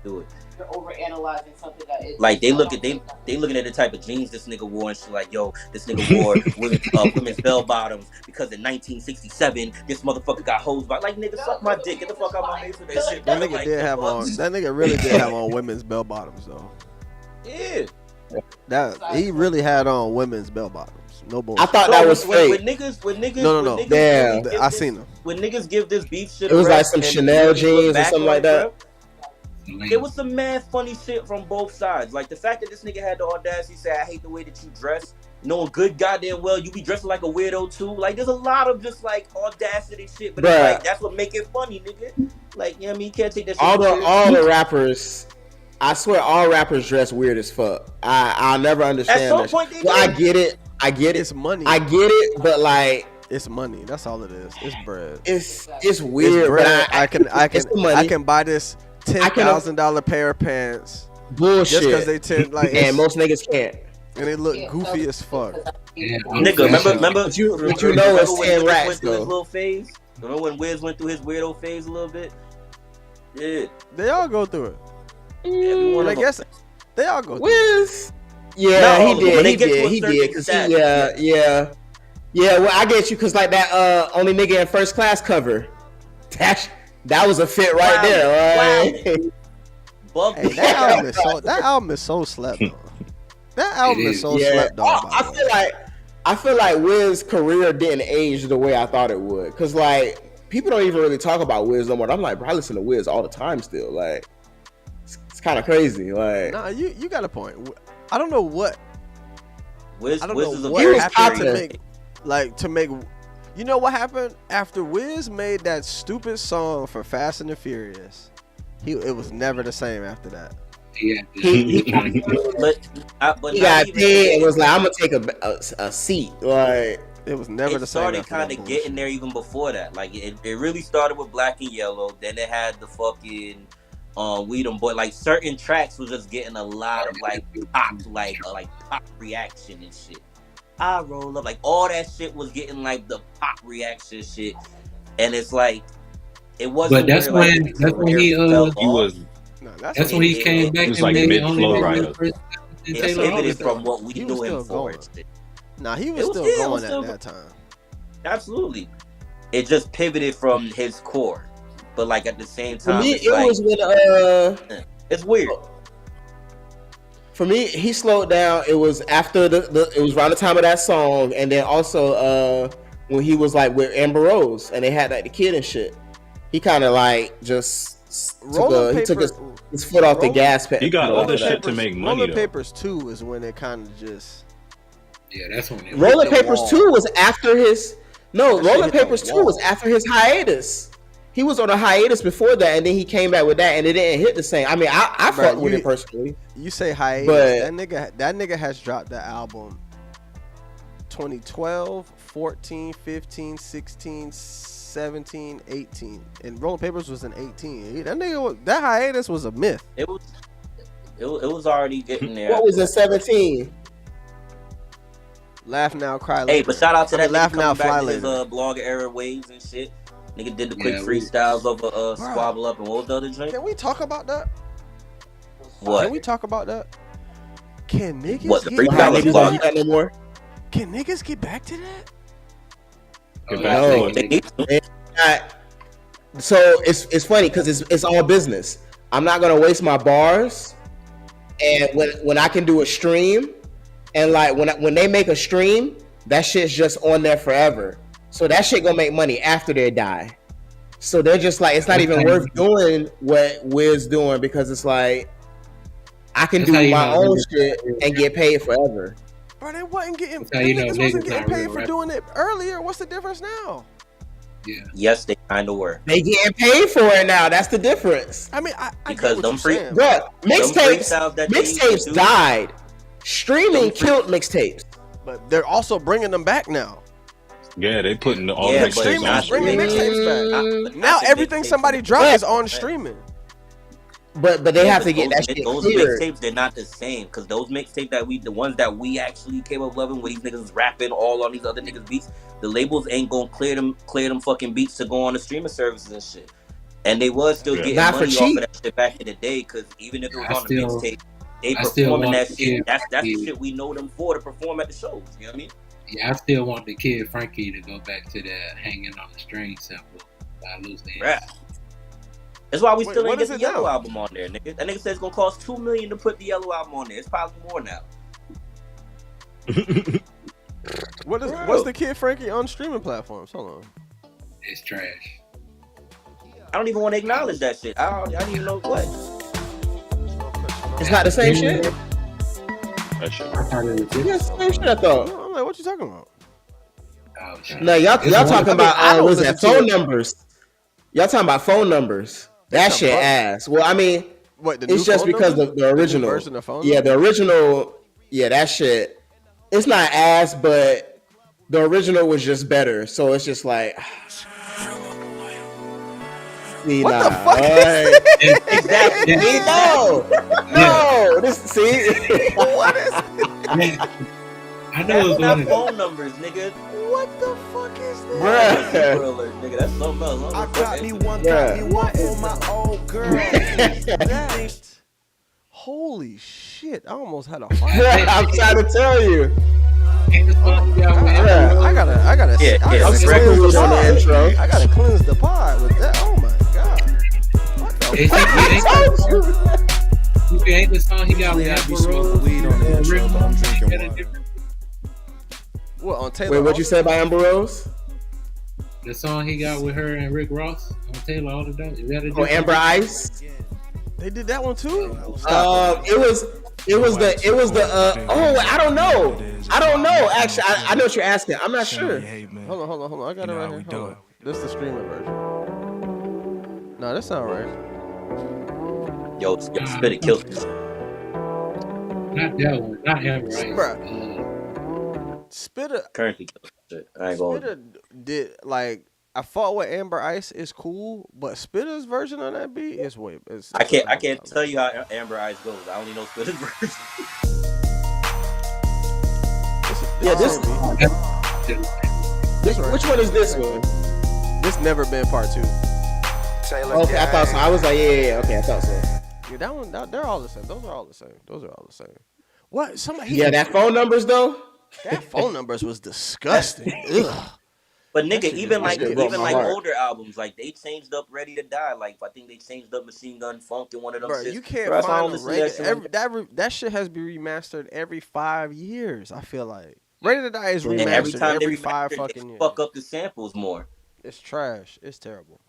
Do it.
You're overanalyzing something that is
like they looking at the type of jeans this nigga wore and shit. Like, yo, this nigga wore women's bell bottoms because in 1967 this motherfucker got hosed by. Like, nigga, suck my dick. Get the fuck out my face with that shit.
That nigga did have on. That nigga really did have on women's bell bottoms though.
Yeah.
That he really had on women's bell bottoms. No bullshit.
I thought that was fake.
When niggas.
No.
Damn.
I seen them.
When niggas give this beef shit,
it was like some Chanel jeans or something like that.
There was some mad funny shit from both sides. Like the fact that this nigga had the audacity to say, I hate the way that you dress, knowing good goddamn well you be dressing like a weirdo too. Like there's a lot of just like audacity shit, but it's like that's what make it funny, nigga. Like, you know what I mean? You can't take that shit.
All the rappers, I swear all rappers dress weird as fuck. I'll never understand
at some
that.
Point,
well, I get it.
It's money.
I get it, but like
it's money. That's all it is. It's bread.
It's weird.
It's bread.
But
I can buy this $10,000 pair of pants.
Bullshit.
Just because they tend like,
and most niggas can't.
And they look goofy as fuck.
Nigga, remember?
But you know it's 10 racks
went through his little phase. Remember when Wiz went through his weirdo phase a little bit? Yeah.
They all go through it. I guess they all go through
Wiz. Yeah, he did. Cause yeah. Well, I get you. Cause like that only nigga in first class cover. That was a fit right there. Right?
Hey, that album is so slept on. That album is so slept on.
I feel like Wiz's career didn't age the way I thought it would. Cause like people don't even really talk about Wiz no more. I'm like, bro, I listen to Wiz all the time still. Like it's kind of crazy. Like
nah, you got a point. I don't know what.
Wiz
I don't
is
know
a
what
very
happened
scary-
to make. You know what happened after Wiz made that stupid song for Fast and the Furious? It was never the same after that.
Yeah,
but
he got paid and was like, I'm gonna take a seat. Like
it was never the same.
It started kind of getting there even before that. Like it really started with Black and Yellow. Then it had the fucking We Them Boy. Like certain tracks was just getting a lot of like pop, like pop reaction and shit. I roll up, like all that shit was getting like the pop reaction shit, and it's like it wasn't.
But that's when he
was.
No, that's when he came back.
He was like mid flow rider.
It pivoted from what we knew him for.
Nah, he was still going at that time.
Absolutely, it just pivoted from his core, but like at the same time,
for me,
it was
when
it's weird.
For me, he slowed down. It was after it was around the time of that song, and then also when he was like with Amber Rose, and they had like the kid and shit. He kind of like just took his foot off the gas pedal.
He got other shit to make money.
Rolling Papers 2 is when it kind of just.
Yeah, that's when.
Rolling Papers 2 was after his. No, Rolling Papers 2 was after his hiatus. He was on a hiatus before that, and then he came back with that, and it didn't hit the same. I mean, I fucked with it personally.
You say hiatus, that nigga has dropped the album 2012, 14, 15, 16, 17, 18, and Rolling Papers was in 18. That hiatus was a myth.
It was already getting there.
What was in 17?
Laugh Now, Cry Later.
Hey, but shout out to that
Laugh
nigga
Now,
coming back
Fly
to his
Later.
blogger era waves and shit. Nigga did the quick freestyles over Squabble Up and what was the other drink?
Can we talk about that?
What?
Can we talk about that? Can niggas
the
get
freestyle
back to
blog?
that?
No more.
Can niggas get back to that?
So it's funny because it's all business. I'm not gonna waste my bars, and when I can do a stream, and like when they make a stream, that shit's just on there forever. So that shit gonna make money after they die. So they're just like, it's not even worth doing what Wiz doing because it's like I can do my own shit and get paid forever.
Bro, they wasn't getting paid for doing it earlier. What's the difference now?
Yeah.
Yes, they kind of were.
They getting paid for it now. That's the difference.
I mean, I
because them
mixtapes died. Streaming killed mixtapes.
But they're also bringing them back now.
Yeah, they putting all
the
mixtapes on
bringing mixtapes back. Now everything somebody drops is on streaming.
But they have to get that shit
those
cleared.
mixtapes, they're not the same because those mixtapes the ones that we actually came up loving, where these niggas rapping all on these other niggas beats, the labels ain't gonna clear them fucking beats to go on the streaming services and shit. And they was still getting money off of that shit back in the day because even if it was on the mixtape, they performing that shit. That's the shit we know them for, to perform at the shows. You know what I mean?
Yeah, I still want the Kid Frankie to go back to that hanging on the string sample by Loose Ends.
Right. That's why we still ain't get the Yellow album on there, nigga. That nigga said it's gonna cost $2 million to put the Yellow album on there. It's probably more now.
What's the Kid Frankie on streaming platforms? Hold on.
It's trash.
I don't even want to acknowledge that shit. I don't even know what.
It's not the same shit.
That shit.
Yeah, same shit I thought.
I'm like, what you talking about?
Oh, shit.
No, y'all talking about what's that? Phone numbers. Y'all talking about phone numbers. That shit ass. Well, I mean, it's just because the original
version of phone.
Yeah, the original. Yeah, that shit. It's not ass, but the original was just better. So it's just like.
What the fuck is this?
Exactly. No. This
What is it?
I know it's
not phone numbers, nigga.
What the fuck is this?
Bruh. Nigga, that's something else.
I got me one for my old girl.
Holy shit! I almost had a fight.
I'm trying to tell you.
I gotta cleanse the pod with that. Oh my god! What the fuck?
You hate the song he got with
Usually I be
Amber
smoking
Rose.
weed on the intro, but I'm drinking
Got a
water.
different-
What on Taylor?
Wait, what you
Hawkins?
said by Amber Rose?
The song he got with her and Rick Ross on Taylor all the time. Is that a
Oh,
different?
Amber Ice.
They did that one too.
It was the. Oh, I don't know. Actually, I know what you're asking. I'm not sure.
Hold on. I got it right here. Hold on. This is the streaming version. No, that's not right.
Yo, Spit It killed me.
Not that one. Not Amber Ice.
Bruh. Spitter
Currently killing shit. I ain't going.
Spitter did like I fought with Amber Ice is cool, but Spitter's version on that beat is way.
I can't tell you how Amber Ice goes. I only know Spitter's version.
Which one is this one?
This Never Been Part 2.
Okay, I thought so. I was like, yeah. Okay, I thought so.
Yeah, that one. They're all the same. Those are all the same. What? Somebody?
Yeah, that phone numbers though.
That phone numbers was disgusting. Ugh.
But nigga, even like
heart.
older albums, like they changed up Ready to Die. Like I think they changed up Machine Gun Funk in one of them.
Bro,
shits.
you can't
Bro, that's why I
find
don't
a
listen to that shit.
that shit has to be remastered every 5 years. I feel like Ready to Die is remastered
And every time
every
they
5
remaster,
fucking
they
years.
fuck up the samples more.
It's trash. It's terrible.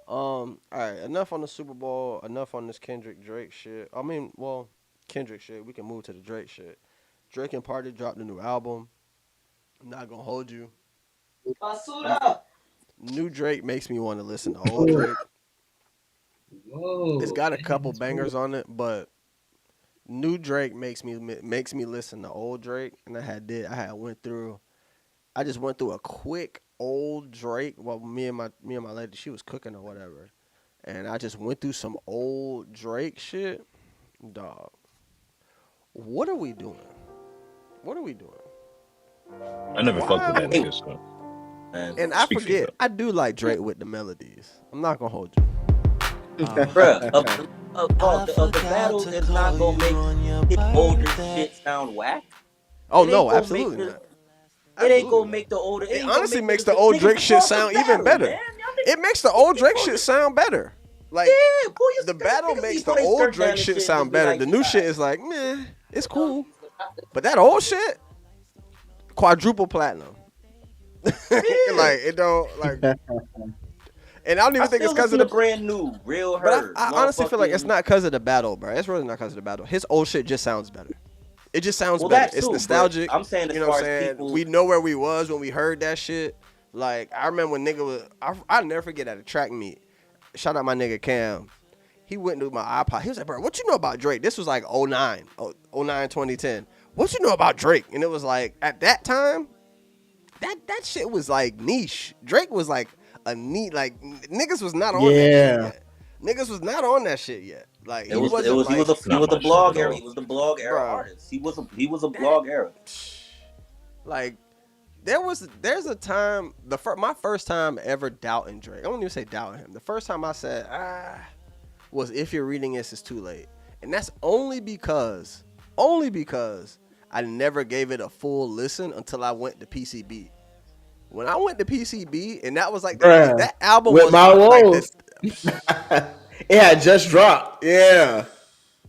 All right. Enough on the Super Bowl. Enough on this Kendrick Drake shit. I mean, well, Kendrick shit. We can move to the Drake shit. Drake and Party dropped a new album. I'm not gonna hold you. New Drake makes me want to listen to old Drake.
Whoa.
It's got a couple bangers on it, but new Drake makes me listen to old Drake. And I just went through a quick old Drake. Well, me and my lady, she was cooking or whatever, and I just went through some old Drake shit. Dog, what are we doing?
I never fucked with that nigga, so.
And I forget, I do like Drake with the melodies. I'm not gonna hold you.
Bruh, of the battles is not gonna make his older shit sound whack.
Oh no, absolutely not.
It ain't gonna make the older.
It honestly makes the old Drake shit sound even better. It makes the old Drake shit sound better. Like the battle makes the old Drake shit sound better. The new shit is like, meh, it's cool. But that old shit, quadruple platinum. Like it don't like. And I don't even think it's because of the
brand new, real
But
Herb.
I honestly feel like it's not because of the battle, bro. It's really not because of the battle. His old shit just sounds better. It just sounds better. It's nostalgic.
I'm saying,
you know what I'm saying?
People...
We know where we was when we heard that shit. Like I remember when nigga was. I'll never forget at a track meet. Shout out my nigga Cam. He went to my iPod. He was like, bro, what you know about Drake? This was like 09, 2010. What you know about Drake? And it was like at that time, that shit was like niche. Drake was like a neat, like niggas was not on that shit yet. Niggas was not on that shit yet. Like
he was the blog era. He was the blog era artist. He was a blog era.
Like there's a time my first time ever doubting Drake. I won't even say doubting him. The first time I said was If You're Reading This It's Too Late, and that's only because I never gave it a full listen until I went to PCB. When I went to PCB, and that was like that album
with
was
my
like
woes. It had just dropped. Yeah.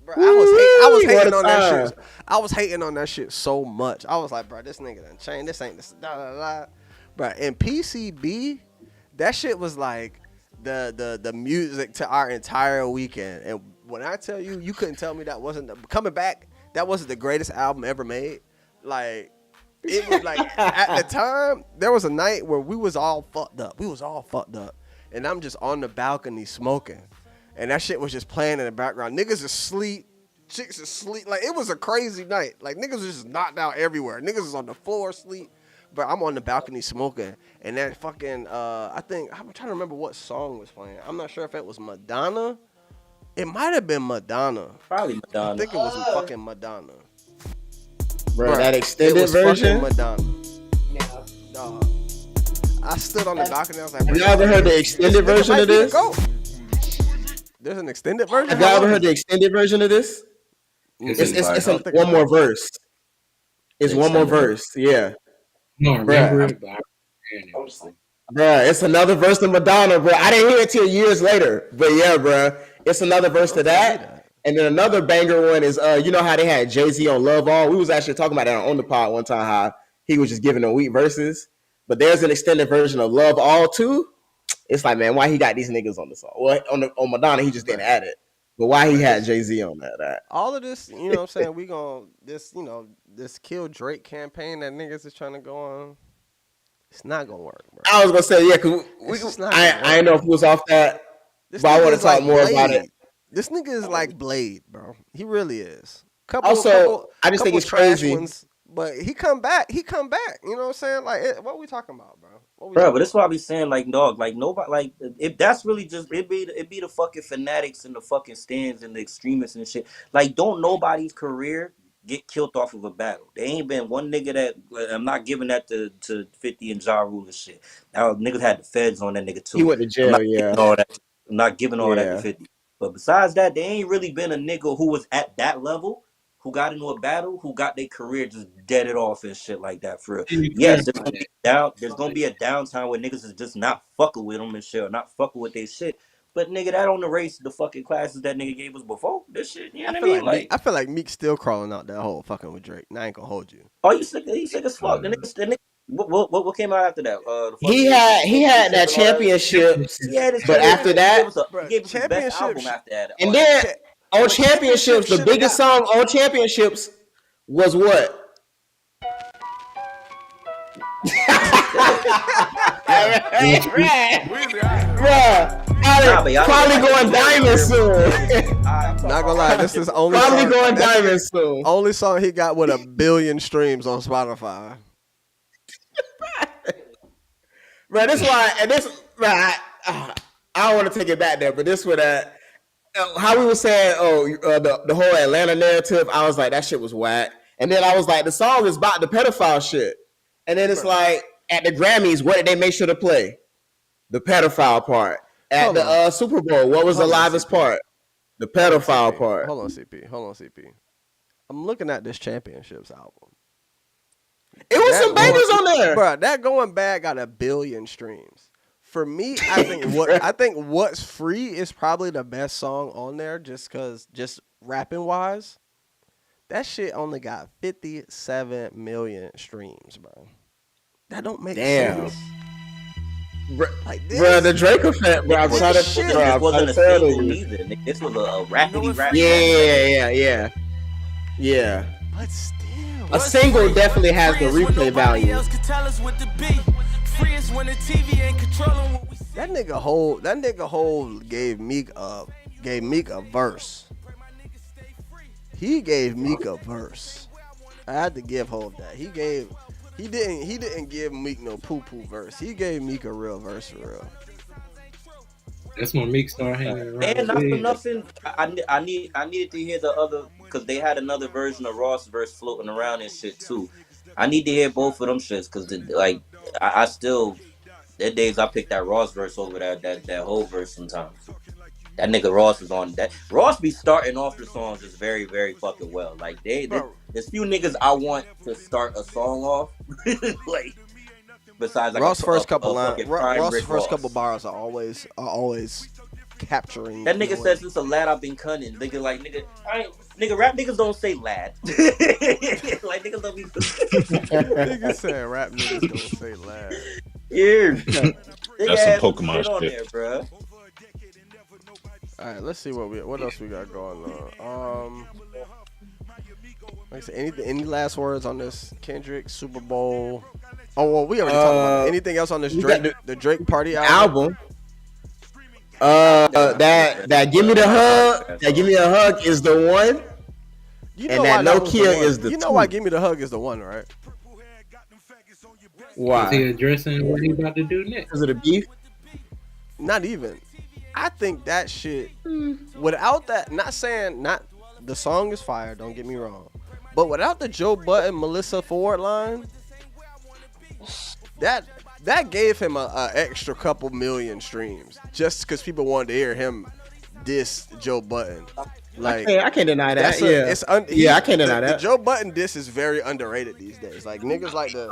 Bro, I was hating on that shit. I was hating on that shit so much. I was like, bro, this nigga done changed. This ain't this. Da, da, da. Bro, in PCB, that shit was like the music to our entire weekend. And when I tell you, you couldn't tell me that wasn't coming back. That wasn't the greatest album ever made. Like it was like at the time there was a night where we was all fucked up. And I'm just on the balcony smoking. And that shit was just playing in the background. Niggas asleep. Chicks asleep. Like, it was a crazy night. Like, niggas was just knocked out everywhere. Niggas was on the floor asleep. But I'm on the balcony smoking. And that fucking, I'm trying to remember what song was playing. I'm not sure if it was Madonna. It might have been Madonna.
Probably Madonna.
I think it was fucking Madonna.
Bro, that extended version?
Madonna. Yeah. Dog. I stood on the balcony. I was like,
have y'all ever heard the extended version of this?
There's an extended version?
Have y'all ever heard the extended version of this? It's one more verse. It's one more verse. Yeah.
No, remember it, but
Bruh, it's another verse to Madonna, bro. I didn't hear it till years later. But yeah, bro. It's another verse to that. And then another banger one is you know how they had Jay-Z on Love All? We was actually talking about that on the pod one time, how he was just giving them weak verses. But there's an extended version of Love All too. It's like, man, why he got these niggas on the song? Well, on Madonna, he just didn't add it. But why he had Jay-Z on that?
All of this, you know what I'm saying? We gonna this Kill Drake campaign that niggas is trying to go on. It's not gonna work, bro.
I was gonna say, yeah, because I know if it was off that, but I want to talk more about it.
This nigga is like Blade, bro. He really is.
I just think it's crazy.
Ones, but he come back. You know what I'm saying? Like, what are we talking about, bro?
Bro, but that's why I be saying, like, dog, like, nobody, like, if that's really just, it be the fucking fanatics and the fucking stands and the extremists and shit. Like, don't nobody's career get killed off of a battle. There ain't been one nigga that, I'm not giving that to 50 and Ja Rule and shit. Now, niggas had the feds on that nigga, too.
He went to jail,
I'm not giving all that to 50. But besides that, there ain't really been a nigga who was at that level, who got into a battle, who got their career just deaded off and shit like that, for real. Yes, there's gonna be a downtime where niggas is just not fucking with them and shit, or not fucking with their shit. But nigga, that don't erase the fucking classes that nigga gave us before this shit. You know what I mean?
I feel like Meek's still crawling out that hole fucking with Drake. And I ain't gonna hold you.
Oh, you sick as fuck. The nigga, what came out after that?
He had that championship, but after that,
he gave us his best album after that.
And then on championships, the biggest song on championships was what? Probably going diamond soon.
Not gonna lie, this is only
probably going diamond soon.
Only song he got with 1 billion streams on Spotify.
Bro, this why, and this, I don't want to take it back there, but this would how we were saying, the whole Atlanta narrative, I was like, that shit was whack. And then I was like, the song is about the pedophile shit. And then it's like, at the Grammys, what did they make sure to play? The pedophile part. At the Super Bowl, what was the livest part? The pedophile part.
Hold on, CP. I'm looking at this Championships album.
It was some bangers on there.
Bro, that Going Bad got 1 billion streams. For me, I think What's Free is probably the best song on there, just rapping wise. That shit only got 57 million streams, bro. That don't make sense.
Bro, the Drake effect, bro.
This wasn't a single either. This was a rapidy rap.
Yeah.
But still,
a single definitely has the replay value.
That nigga Hov gave Meek a verse. He gave Meek a verse. I had to give Hov that. He didn't give Meek no poo-poo verse. He gave Meek a real verse for real.
That's when Meek started hanging around.
And not for nothing, I needed to hear the other, because they had another version of Ross verse floating around and shit too. I need to hear both of them shits, because like I still, there days I picked that Ross verse over that whole verse sometimes. That nigga Ross is on that. Ross be starting off the songs just very, very fucking well. Like there's few niggas I want to start a song off. Like besides like
Ross' first couple bars are always capturing.
That nigga says since a lad I've been cunning. Nigga, rap niggas don't say lad. Like niggas don't be.
Niggas saying rap niggas don't say lad.
Yeah.
That's some Pokemon shit.
There, bro.
All right, let's see what else we got going on. Like I said, any last words on this Kendrick Super Bowl? Oh well, we already talked about it. Anything else on this Drake the Drake party album?
That Give Me the Hug. That Give Me a Hug is the one. And that Nokia is the two.
You know why Give Me the Hug is the one, right?
Why?
Is he addressing what he about to do next?
Because of the beef?
Not even. I think that shit, without that, not the song is fire, don't get me wrong, but without the Joe Budden, Melissa Ford line, that gave him a extra couple million streams just because people wanted to hear him diss Joe Budden. Like
I can't deny that. I can't deny that.
The Joe Budden diss is very underrated these days. Like niggas like the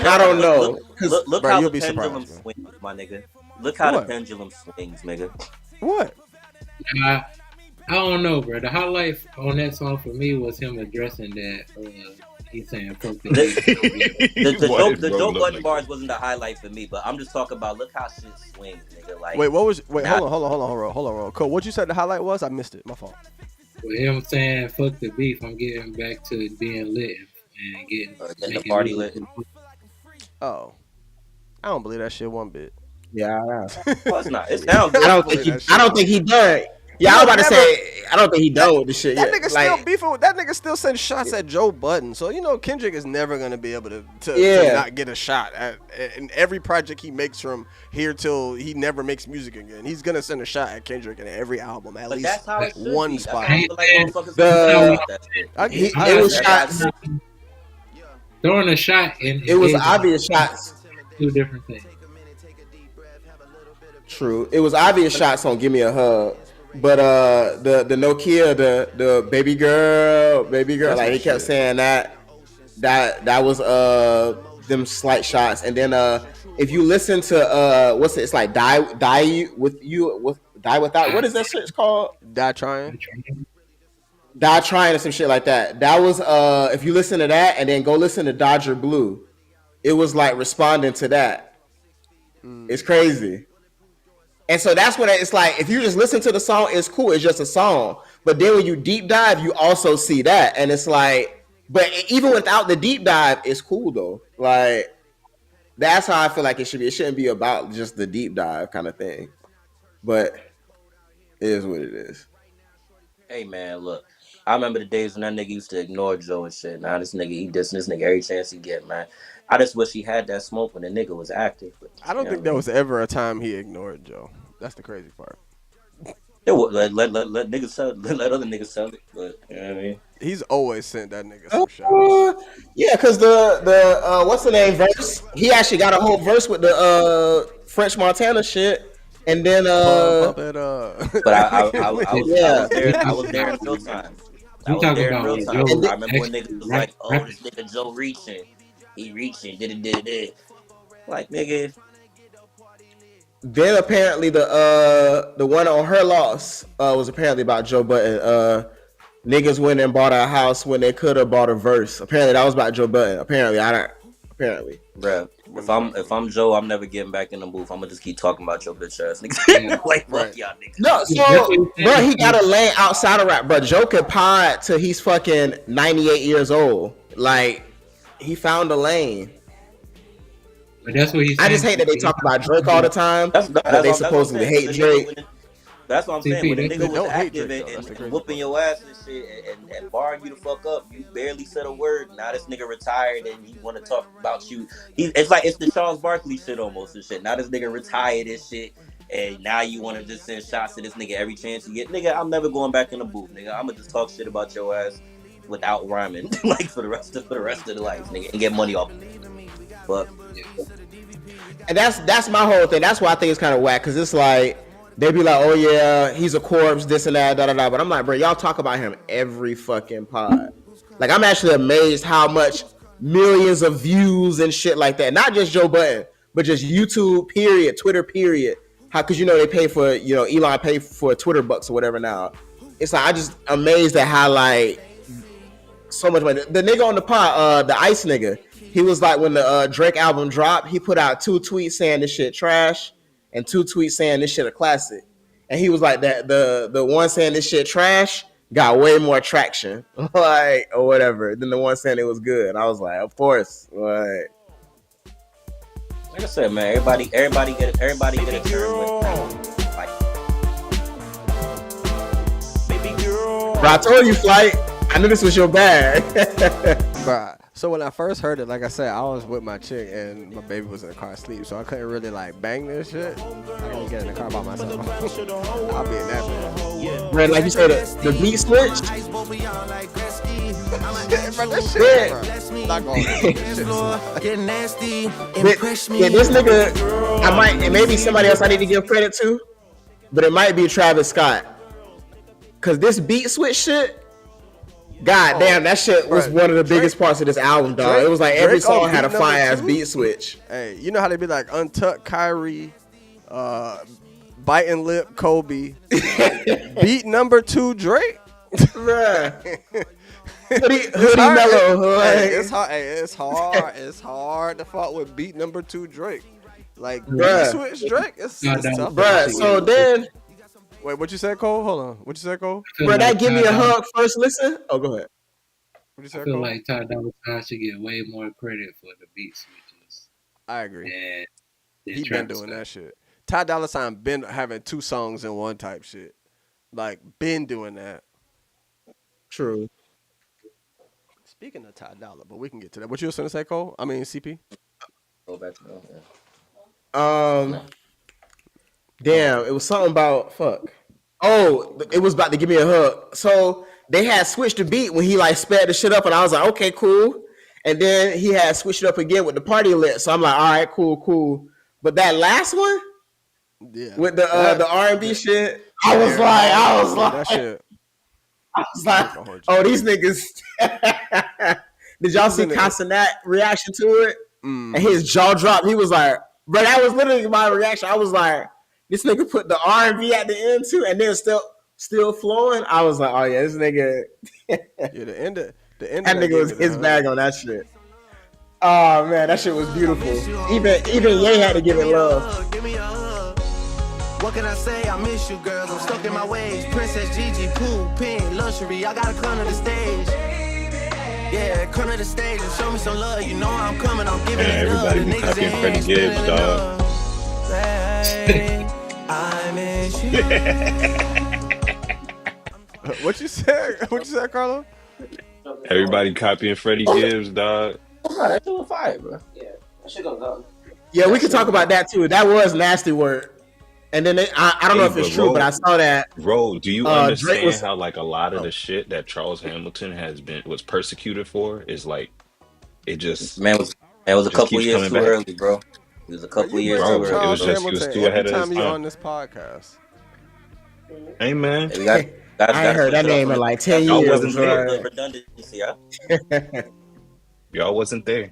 I don't know.
Look how the pendulum swings, my nigga. Look how the pendulum swings, nigga.
What?
I don't know, bro. The highlight on that song for me was him addressing that. He's saying fuck the
The Joe Budden bars wasn't the highlight for me, but I'm just talking about look how shit swings, nigga. Like,
wait, hold on. Cole, what you said the highlight was? I missed it. My fault.
With him saying fuck the beef, I'm getting back to being lit and getting
the party lit.
Oh, I don't believe that shit one bit.
Yeah,
well, it's not. It sounds good.
I don't think he done. Yeah, I was about to say, I don't think he done with the shit
that
yet.
Nigga still beefing with that nigga. Still sending shots at Joe Budden. So Kendrick is never gonna be able to not get a shot at in every project he makes from here till he never makes music again. He's gonna send a shot at Kendrick in every album, at least
that's how it
one
be.
spot.
It
was shots.
Throwing a shot and
it was obvious shots.
Two different things.
True, it was obvious shots on "Give Me a Hug." But the Nokia, the baby girl, like he kept saying that was them slight shots. And then if you listen to it's like die without, what is that shit called?
Die trying
or some shit like that. That was if you listen to that and then go listen to Dodger Blue, it was like responding to that. It's crazy. And so that's when it's like, if you just listen to the song, it's cool. It's just a song. But then when you deep dive, you also see that. And it's like, but even without the deep dive, it's cool though. Like, that's how I feel like it should be. It shouldn't be about just the deep dive kind of thing. But it is what it is.
Hey man, look. I remember the days when that nigga used to ignore Joe and shit. Now this nigga, he dissing this nigga every chance he get, man. I just wish he had that smoke when the nigga was active. But,
I don't think there was ever a time he ignored Joe. That's the crazy part.
It would let niggas sell it. Let other niggas sell it. But you know what I mean?
He's always sent that nigga some shots.
Yeah, because the what's the name verse? He actually got a whole verse with the French Montana shit. And then
but I was there in real time. I was there in real time. I remember when niggas was like, "Oh, this nigga Joe reaching, he reaching, did it." Like nigga.
Then apparently the one on Her Loss was apparently about Joe Budden. Niggas went and bought a house when they could have bought a verse. Apparently that was about Joe Budden. Apparently.
Bruh, if I'm Joe, I'm never getting back in the booth. I'm gonna just keep talking about your bitch ass niggas. Like fuck y'all niggas.
No, so bro, he got a lane outside of rap, bro. Joe could pod till he's fucking 98 years old. Like he found a lane.
But that's what he's.
I just hate that they talk about Drake all the time. They supposedly hate Drake.
That's what I'm saying. When the nigga was active and whooping your ass and shit and barring you the fuck up, you barely said a word. Now this nigga retired and he want to talk about you. It's like it's the Charles Barkley shit almost and shit. Now this nigga retired and shit, and now you want to just send shots to this nigga every chance you get. Nigga, I'm never going back in the booth, nigga. I'm gonna just talk shit about your ass without rhyming, like for the rest of the life, nigga, and get money off. But
and that's my whole thing. That's why I think it's kind of whack, because it's like. They be like, oh yeah, he's a corpse, this and that, da-da-da. But I'm like, bro, y'all talk about him every fucking pod. Like, I'm actually amazed how much millions of views and shit like that. Not just Joe Budden, but just YouTube, period, Twitter, period. How, because, they pay for, Elon pay for Twitter bucks or whatever now. It's like, I just amazed at how, like, so much money. The nigga on the pod, the Ice nigga, he was like, when the Drake album dropped, he put out 2 tweets saying this shit trash. And 2 tweets saying this shit a classic. And he was like that the one saying this shit trash got way more traction, like, or whatever, than the one saying it was good. And I was like, of course. Like
I said, man, everybody get a turn with like, baby girl.
Bro, I told you, Flight. I knew this was your bag.
Bruh. So when I first heard it, like I said, I was with my chick and my baby was in the car asleep, so I couldn't really like bang this shit. I couldn't get in the car by myself. I'll be in that bitch.
Bro, like you said, the beat switch.
Bro, this shit, bro. Not going
get nasty. Yeah, this nigga, I might, and maybe somebody else I need to give credit to, but it might be Travis Scott. Cause this beat switch shit. God damn, that shit was one of the biggest parts of this album, dog. It was like every song had a fire ass beat switch.
Hey, you know how they be like Untucked, Kyrie, biting lip Kobe, beat number 2 Drake.
Bruh. Hoodie
hard.
Mellow.
It's hard. It's hard. It's hard to fuck with beat number 2 Drake. Like beat switch Drake. It's tough.
Bruh. So then,
wait, what you said, Cole? Hold on. What you said, Cole?
Bruh, that give me a hug first listen. Oh, go ahead.
What you said,
I feel
Cole?
like Ty Dolla $ign should get way more credit for the beat switches.
I agree.
And
he been doing that shit. Ty Dolla $ign been having 2 songs in one type shit. Like been doing that.
True.
Speaking of Ty Dolla, but we can get to that. What you was gonna say, Cole? I mean CP.
Go back to that.
Damn, it was something about fuck. Oh, it was about to give me a hug. So they had switched the beat when he like sped the shit up, and I was like, okay, cool. And then he had switched it up again with the party lit. So I'm like, all right, cool. But that last one, with the R&B shit, I was like,
that shit.
I was like, oh, these niggas. Did y'all see Casanat reaction to it? And his jaw dropped. He was like, bro, that was literally my reaction. I was like, this nigga put the R&B at the end too, and then still flowing. I was like, oh yeah, this nigga.
The end.
That nigga was his bag on that shit. Oh man, that shit was beautiful. Even Ye had to give it love.
Give me a hug. What can I say? I miss you, girls. I'm stuck in my ways. Princess Gigi, pool, pin, luxury. I gotta come to the stage. Yeah, come to the stage and show me some love. You know I'm coming. I'm giving it love.
Everybody be copying Freddie Gibbs, dog.
I miss you.
What you said? What you said, Carlo?
Everybody copying Freddie Gibbs, dog.
Oh, that shit was fire, bro.
Yeah, that shit gonna go.
Yeah, we can talk about that too. That was nasty work. And then I don't know if it's true, but I saw that.
Ro, do you understand
was,
how like a lot of the shit that Charles Hamilton was persecuted for is like it just
man was a couple years too early, bro. It was a couple years too early.
It was too ahead of his time.
You on this podcast.
Hey man,
I ain't heard that name in like 10 years.
Y'all wasn't there.
The redundancy,
Y'all wasn't there.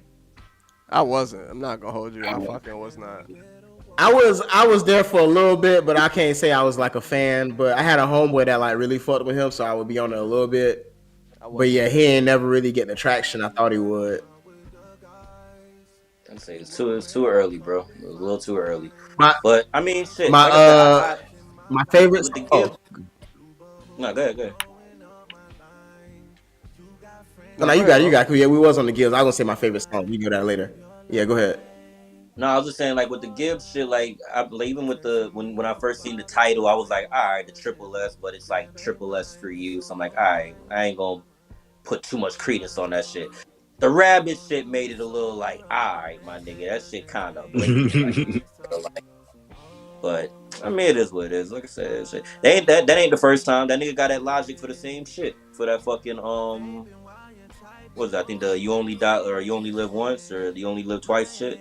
I wasn't. I'm not gonna hold you. I fucking was not.
I was there for a little bit, but I can't say I was like a fan. But I had a homeboy that like really fucked with him, so I would be on it a little bit. But yeah, he ain't never really getting the traction I thought he would.
I'd say it's too early, bro. It was a little too early.
But
I mean, shit.
My my favorite.
No, go ahead.
No, you got it. Yeah, we was on the Gibbs. I was gonna say my favorite song. We do that later. Yeah, go ahead.
No, I was just saying, like with the Gibbs shit, like even with the when I first seen the title, I was like, all right, the Triple S, but it's like Triple S for you. So I'm like, all right, I ain't gonna put too much credence on that shit. The Rabbit shit made it a little like, all right, my nigga, that shit kind of blatant. But I mean, it is what it is. Like I said, shit. That ain't the first time that nigga got that Logic for the same shit for that fucking what was that? I think the You Only Die or You Only Live Once or You Only Live Twice shit.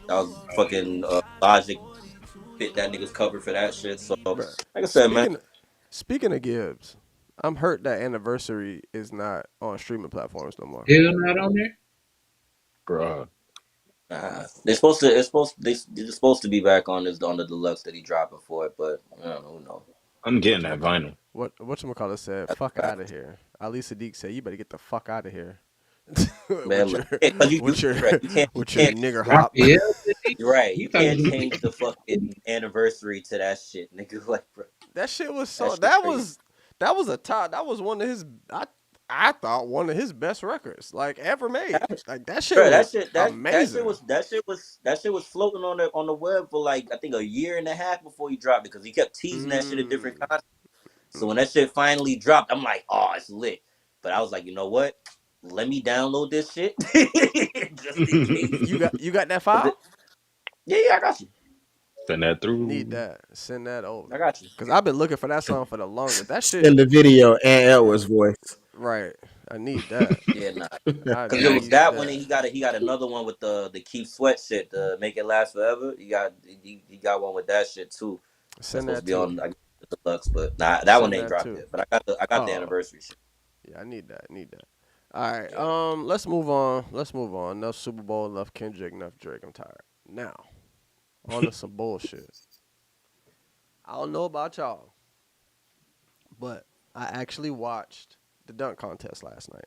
That was fucking Logic fit that nigga's cover for that shit. So like I said,
Speaking of Gibbs, I'm hurt that Anniversary is not on streaming platforms no more.
Still not on there,
bro.
They're supposed to be back on the deluxe that he dropping for it, but I don't know. Who knows?
I'm getting that vinyl.
Whatchamacallit said, fuck out of here. Ali Sadiq said, you better get the fuck out of here.
Man,
with your nigger hop.
Yeah, you're right. You can't change the fucking Anniversary to that shit, nigga. Like, bro,
that shit was so. That was a top. That was one of his. I thought one of his best records like ever made. Like that shit.
Bro,
was amazing.
That shit was floating on the web for like I think a year and a half before he dropped it because he kept teasing that shit at different times. So when that shit finally dropped, I'm like, oh, it's lit. But I was like, you know what? Let me download this shit. Just in case.
You got that file?
Yeah, I got you.
Send that through.
Need that. Send that over.
I got you.
Cause I've been looking for that song for the longest. That shit.
In the video and Edward's voice.
Right. I need that.
Yeah, nah. Because it was that one, and he got another one with the Keith Sweat shit, the Make It Last Forever. He got one with that shit too.
Send
that
to
be on the deluxe, but that one ain't dropped yet. But I got the Anniversary shit.
Yeah, I need that. All right. Yeah. Let's move on. Enough Super Bowl, enough Kendrick, enough Drake. I'm tired. Now, on to some bullshit. I don't know about y'all, but I actually watched the dunk contest last night.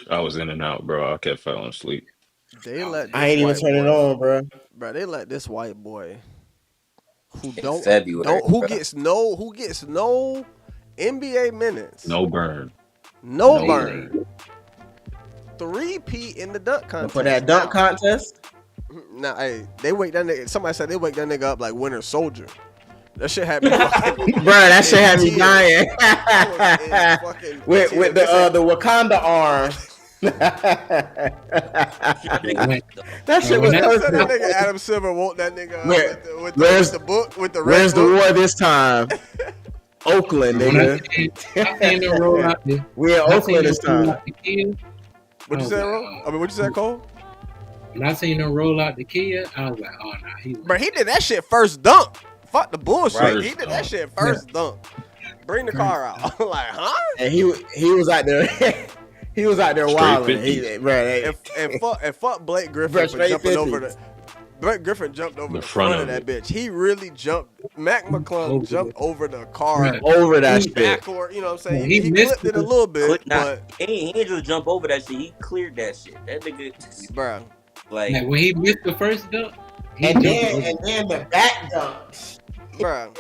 I was in and out, bro. I kept falling asleep.
They let
I
this
ain't even
white
turn it
boy,
on, bro.
They let this white boy who
In
don't
February,
who
bro.
gets no NBA minutes,
No burn.
no
No
burn,
burn.
3-peat in the dunk contest.
For that dunk contest,
Now, hey, they wake that nigga. Somebody said they wake that nigga up like Winter Soldier. That shit had me fucking.
bro, that shit had me
tears.
dying.
I was in fucking
with
tears.
the Wakanda arm. That shit was
That
perfect.
nigga Adam Silver woke that nigga up with the book with the red
Where's the
book.
war this time? Oakland, nigga.
I seen them roll out the.
We in Oakland this time.
What you say, Ro? I mean, what you say, Cole?
When I seen him roll out the Kia, I was like, oh nah,
Bro, he did that shit first dunk. Fuck the bullshit.
Right.
He did that shit first dunk. Bring the car out. Like, huh?
And he was out there. He was out there wilding.
And fuck Blake Griffin
Bro,
for
straight
jumping
50s.
over the. Blake Griffin jumped over the front of that bitch. He really jumped. Mac McClung jumped over the car.
Over that shit.
Backward, you know what I'm saying?
He
He
missed
clipped it a little bit, but
He ain't just jump over that shit. He cleared that shit. That nigga,
bro,
like
when he missed the first dunk,
and then the back dunks.
bro.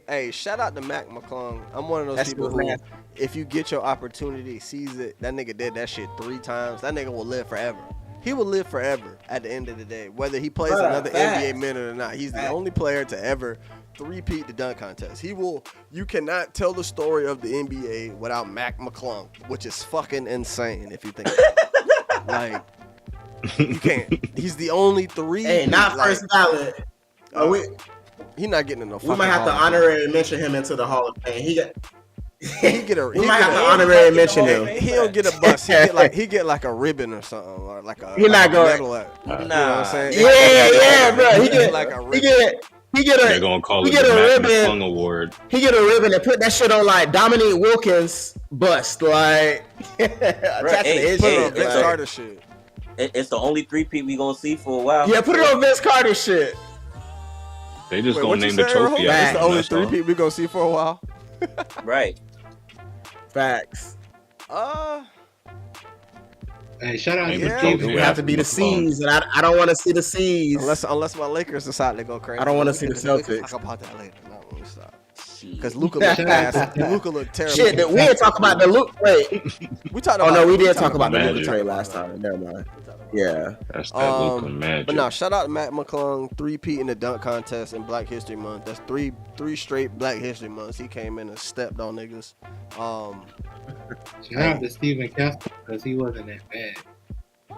Hey, shout out to Mac McClung. I'm one of those
That's
people
what
who,
man.
if you get your opportunity, seize it. That nigga did that shit 3 times. That nigga will live forever. He will live forever at the end of the day, whether he plays another NBA minute or not. He's the only player to ever 3-peat the dunk contest. He will. You cannot tell the story of the NBA without Mac McClung, which is fucking insane if you think about it. Like, you can't. He's the only 3.
Hey, not first ballot.
He's not getting in no.
We might have to honorary mention him into the Hall of Fame.
We
might have to honorary mention him.
He'll get a bus. He get like a ribbon or something, or like a.
You're not going.
You know what I'm saying?
Yeah, bro. He get
like a ribbon.
He get a.
They're gonna call
he
it
get
the
a
Mac
ribbon.
McClung Award.
He get a ribbon and put that shit on like Dominique Wilkins bust, like attaching to his
Put it
shit.
on Vince
like.
Carter shit.
it's the only 3-peat we gonna see for a while.
Yeah, put it on Vince Carter shit.
They just
Wait,
gonna
what you
name the
say,
trophy
Ro? It's
after
the
him,
only
that's all.
3-peat we gonna see for a while.
Right.
Facts.
Hey, shout out
Name
to
the
Yeah.
trophy
It would have to
after
be the
McClung.
C's, and I don't want to see the C's.
Unless my Lakers decide to go crazy.
I don't wanna
We
see
can-
the
we can
Celtics.
Talk about that later. No, let me stop.
Shit.
Because Luka looked ass. Luka looked terrible.
Shit, that we didn't talk about the Luke. Wait.
We talked
Oh
about.
no, we
we
did
talked
talk about the
Magic.
Luka trade last time. Never mind. Yeah.
That's that Luka magic.
But no, shout out to Matt McClung, 3-peat in the dunk contest in Black History Month. That's three straight Black History Months. He came in and stepped on niggas.
Shout out to Stephen Castle because he wasn't that bad.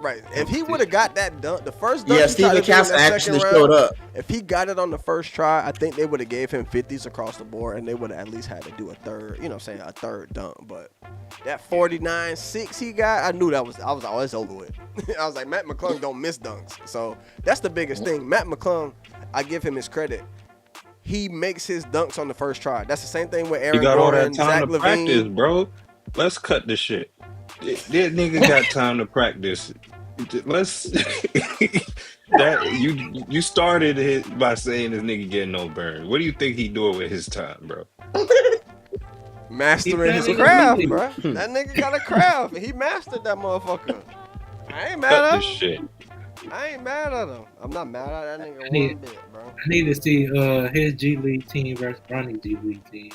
Right. If he would have got that dunk, the first dunk,
Yeah,
he tried
Stephen
to do in
Castle
that
actually
second
showed
round,
up.
If he got it on the first try, I think they would have gave him 50s across the board, and they would have at least had to do a third. You know, what I'm saying a third dunk. But that 49-6 he got, I knew I was always over with. I was like, Matt McClung don't miss dunks, so that's the biggest thing. Matt McClung, I give him his credit. He makes his dunks on the first try. That's the same thing with Aaron
You got all
Gordon,
that time
Zach
to
LaVine.
practice, bro. Let's cut this shit. That nigga got time to practice. Let's that you started it by saying this nigga getting no burn. What do you think he doing with his time, bro?
Mastering his craft, bro. That nigga got a craft. He mastered that motherfucker. I ain't mad
Cut
at
this
him.
shit.
I ain't mad at him. I'm not mad at that nigga
need-
one bit, bro.
I need to see his G League team versus Bronny's G League team.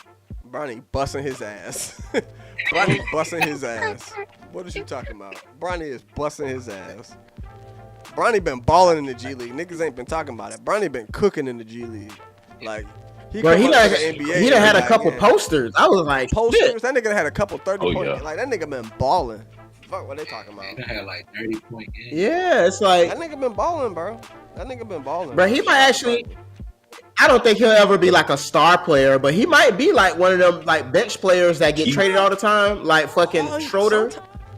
Bronny busting his ass. Bronny busting his ass. What is you talking about? Bronny is busting his ass. Bronny been balling in the G League. Niggas ain't been talking about it. Bronny been cooking in the G League. Like,
Bro, he
come
done
up to the NBA
he done had a
every
couple
night,
posters. I was like,
posters.
shit.
That nigga had a couple 30
Oh,
point.
yeah.
Like, that nigga been balling. Fuck what they talking about.
He had like 30-point games.
Yeah, it's like,
That nigga been balling, bro. That nigga been balling.
bro, he might actually. I don't think he'll ever be like a star player, but he might be like one of them like bench players that get traded all the time, like fucking Schroeder.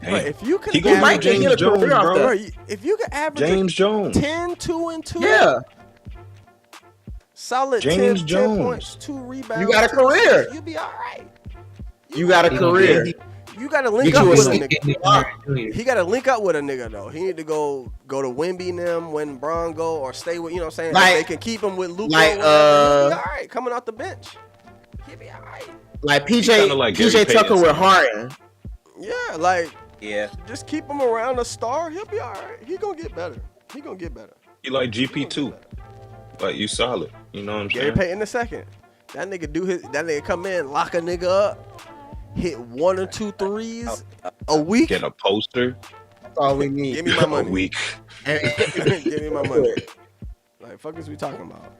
Bro, if you could
He gonna
might
be
get
James
a career
Jones,
off
bro.
that.
bro, if you could average
James Jones.
10, 2, and 2.
Yeah,
Solid
James
10
Jones.
points, 2 rebounds.
You got a
2
career.
assists, you be all right.
you got a
He gonna
career.
be-
You gotta link
Get
up
you a
with a
stick.
nigga. He gotta link up with a nigga though. He need to go to Wemby and them when Bron go, or stay with, you know what I'm saying?
Like-
If they can keep him with Luka.
like,
He'll be all right coming off the bench. He'll be all right.
Like
He kinda like Gary
PJ Tucker
Payton.
with Harden.
Yeah, like
Yeah.
just keep him around a star. He'll be all right. He gonna get better.
You like GP2. Like, you solid. You know what I'm
Gary
saying?
Payton the second. That nigga come in, lock a nigga up, hit 1 or 2 threes a week.
Get a poster
That's all we need.
Give me my
a
money.
week.
Give me my money. Like, fuck is we talking about?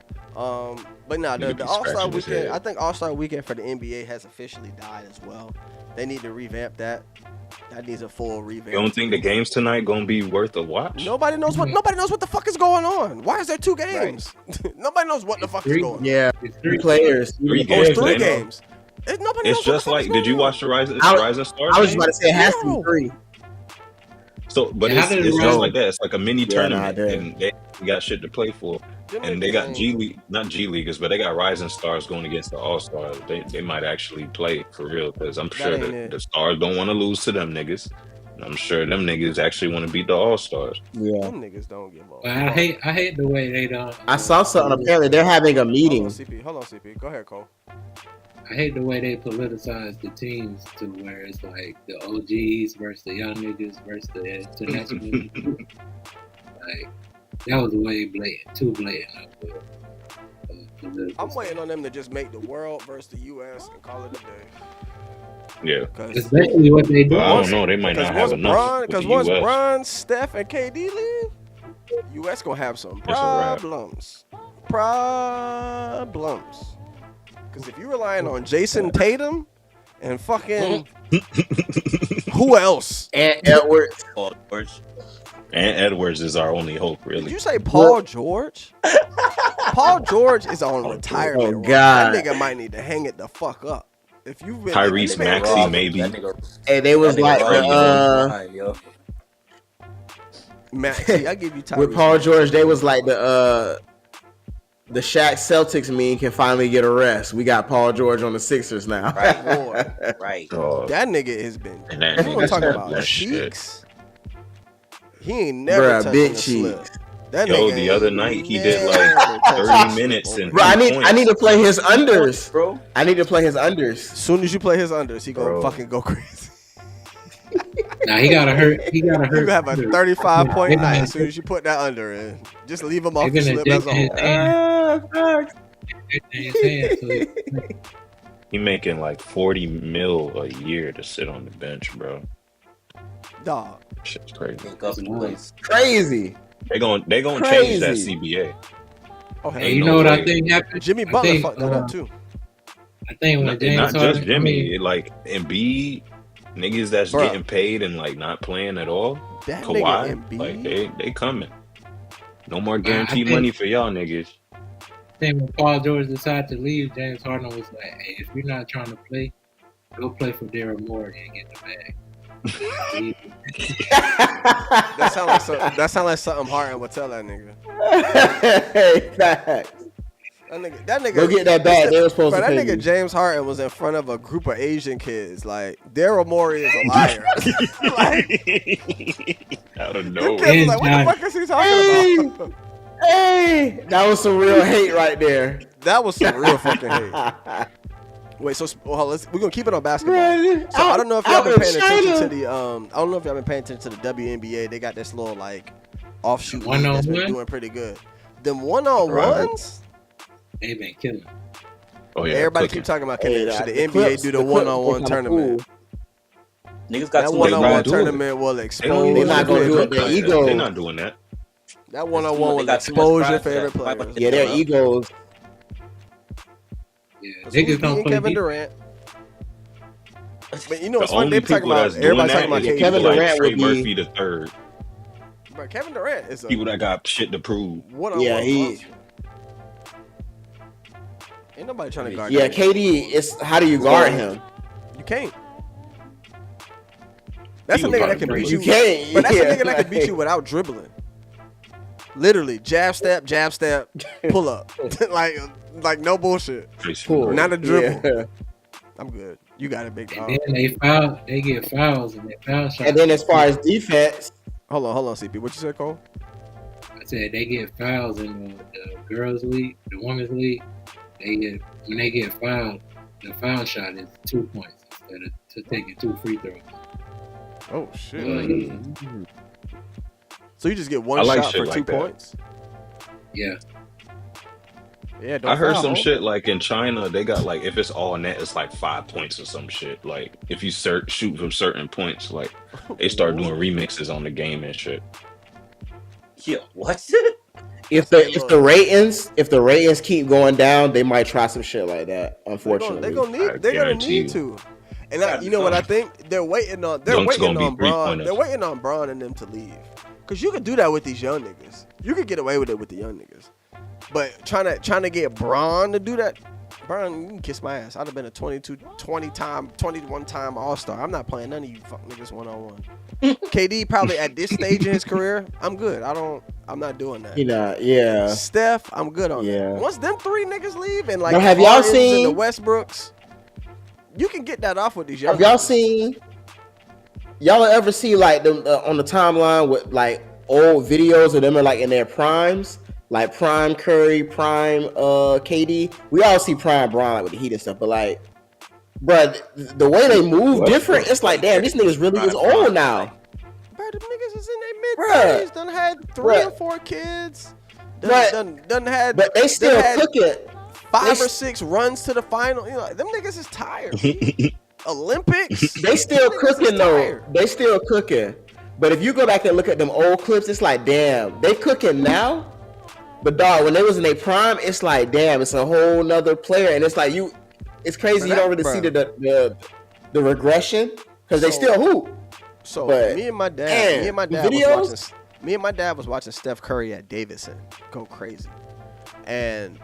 But nah,
Nigga
the
be
All-Star
scratching his
weekend,
head.
I think All-Star weekend for the NBA has officially died as well. They need to revamp that. That needs a full revamp.
You don't think the games tonight gonna be worth a watch?
Nobody knows what the fuck is going on. Why is there 2 games? Nobody knows what the fuck is going on.
Yeah, 3 players.
3
Oh,
games.
it's 3
they know.
games. Nobody knows
It's
what the
just
fuck
like,
is
did you
going
watch the Rising
I
Stars?
was just about to say it has to be
No.
3.
So, but
Yeah,
it's
how did it
just
roll?
like that. It's like a mini
Yeah, nah,
tournament,
I did.
and they got shit to play for.
Them
And they got
niggas
not G Leaguers, but they got Rising Stars going against the All Stars. They might actually play for real, because I'm sure
ain't
that
it.
the Stars don't want to lose to them niggas. And I'm sure them niggas actually want to beat the All Stars.
Yeah.
Them niggas don't give up.
But I hate the way they don't.
I saw something. Apparently, they're having a meeting.
Hold on, CP. Go ahead, Cole.
I hate the way they politicize the teams to where it's like the OGs versus the young niggas versus the international. Like, that was way blatant, too blatant.
I'm waiting on them to just make the world versus the U.S. and call it a day.
Yeah.
That's basically what they do.
But I don't know. They might not have enough.
Because
with the
once
US.
Bron, Steph, and KD leave, U.S. gonna have some
It's a wrap.
problems. Because if you're relying on Jason Tatum and fucking who else?
And Edwards.
Paul George.
And Edwards is our only hope,
Did
really.
you say Paul George? Paul George is on retirement.
Oh,
roll.
God.
That nigga might need to hang it the fuck up. If you've been
Tyrese Maxey, maybe.
Hey, they was like
Maxey, I give you Tyrese.
with Paul George, they was like the Shaq Celtics meme can finally get a rest. We got Paul George on the Sixers now.
Right.
Boy,
Right.
Oh,
that nigga has been.
and that
You want to
nigga's
talk
got
about
that shit.
cheeks? He ain't never
Bruh,
touching
big
the slip.
cheeks.
That
Yo,
nigga
the
ain't
other night he did
never
like
touching
30
the
minutes
slip.
and
Bro, I
3
need
points.
to play his unders.
Bro.
I need to play his unders.
As soon as you play his unders, he gonna
Bro.
fucking go crazy.
Now he gotta hurt. He gotta
You
hurt.
have a
under.
35-point
They
night
been-
as soon as you put that under in. Just leave him off
they
the
been
slip as a
addicted
whole.
to his hand, so he-
He making like 40 mil a year to sit on the bench, bro.
Dog.
Shit's crazy.
Think up in place.
Crazy.
They gonna change that
Crazy.
CBA.
Oh,
Hey,
hell
you
no
know what I
way.
think happened?
Jimmy
I
Butler
think,
fucked that up too.
I think when
Not
James
just
Harden,
Jimmy, like Embiid, niggas that's
Bruh.
getting paid and like not playing at all.
That
Kawhi,
nigga Embiid.
like they coming. No more guaranteed
think-
money for y'all niggas.
I think when Paul George decided to leave, James Harden was like, "Hey, if you're not trying to play, go play for Daryl Morey and get the bag."
That sound like something Harden would tell that nigga.
Facts.
That nigga.
Go get that bag. They were supposed
Bro,
to
that
pay
nigga
you.
James Harden was in front of a group of Asian kids. Like Daryl Morey is a liar.
Out of
Them
nowhere.
kids was like, what the fuck is he talking about?
Hey, that was some real hate right there.
That was some real fucking hate. Wait, so we're gonna keep it on basketball.
Right.
So I don't know if y'all
Out
been
in
paying attention
China.
to the I don't know if y'all been paying attention to the WNBA. They got this little like offshoot league
One-on-one?
that's been doing pretty good. Them one-on-ones,
They been killing.
Oh yeah,
everybody
cooking.
keep talking about
Hey,
should the
the
NBA
Clips-
do
the
the
Clips
one-on-one
look kinda
tournament.
Niggas got
That
too
one-on-one
much
do it.
tournament will expose
They
They not gonna do it.
your
Their ego.
They're not doing that.
That one-on-one
They
will
got too much
expose your
pride for
favorite
that.
players.
Yeah, their egos.
Yeah,
Who's
niggas don't
beating
play
Kevin
deep.
Durant? But you know
The
what's funny?
only
They be talking
people
about
that's doing
everybody
that
talking about
is
KD.
people
Kevin
like
Durant
Trey
would be-
Murphy the third.
But Kevin Durant is a
People that got shit to prove.
one-on-one
Yeah, he-
monster. Ain't nobody trying to guard.
Yeah,
him.
KD. It's how do you guard him?
You can't. That's a
He
nigga
was
that can
about to
beat
break.
you.
You can't.
But that's
yeah,
a nigga that can beat
like-
you without dribbling. Literally, jab step, pull up. like no bullshit.
Basically.
Pull.
Not a dribble.
Yeah.
I'm good. You got it, big dog.
And then they get fouls and they foul shots.
And then as far as defense,
hold on, CP. What you said, Cole?
I said they get fouls in the girls' league, the women's league. When they get fouled, the foul shot is 2 points instead of taking 2 free throws.
Oh shit! So you just get one
like
shot for 2 points?
Yeah.
Yeah,
I heard some shit like in China, they got like if it's all net, it's like 5 points or some shit. Like if you shoot from certain points, like they start doing remixes on the game and shit.
Yeah, what?
if the ratings keep going down, they might try some shit like that. Unfortunately,
they're gonna need to. And you know what I think? They're waiting on Braun. They're waiting on Braun and them to leave. Cause you could do that with these young niggas. You could get away with it with the young niggas. But trying to get Braun to do that, Braun, you can kiss my ass. I'd have been a 21-time All-Star. I'm not playing none of you fuck niggas one-on-one. KD probably at this stage in his career, I'm good. I'm not doing that.
Yeah.
Steph, I'm good on that. Once them 3 niggas leave and like
now, have y'all seen
the Westbrooks, you can get that off with these young.
Have y'all seen? Y'all ever see like them on the timeline with like old videos of them are like in their primes? Like prime Curry, prime KD. We all see prime Braun like with the Heat and stuff, but like, bro, the way they move different. It's like, damn, these niggas really is old now.
Bro, the niggas is in their mid-30s. Done had 3 or 4 kids. Done had.
But they still cooking.
5 or 6 runs to the final. You know, them niggas is tired. Olympics.
They still cooking though. They still cooking. But if you go back and look at them old clips, it's like, damn, they cooking now. But dog, when they was in their prime, it's like, damn, it's a whole nother player, and it's like it's crazy. You don't really see the regression because they still hoop.
So
but,
me and my dad was watching Steph Curry at Davidson go crazy, and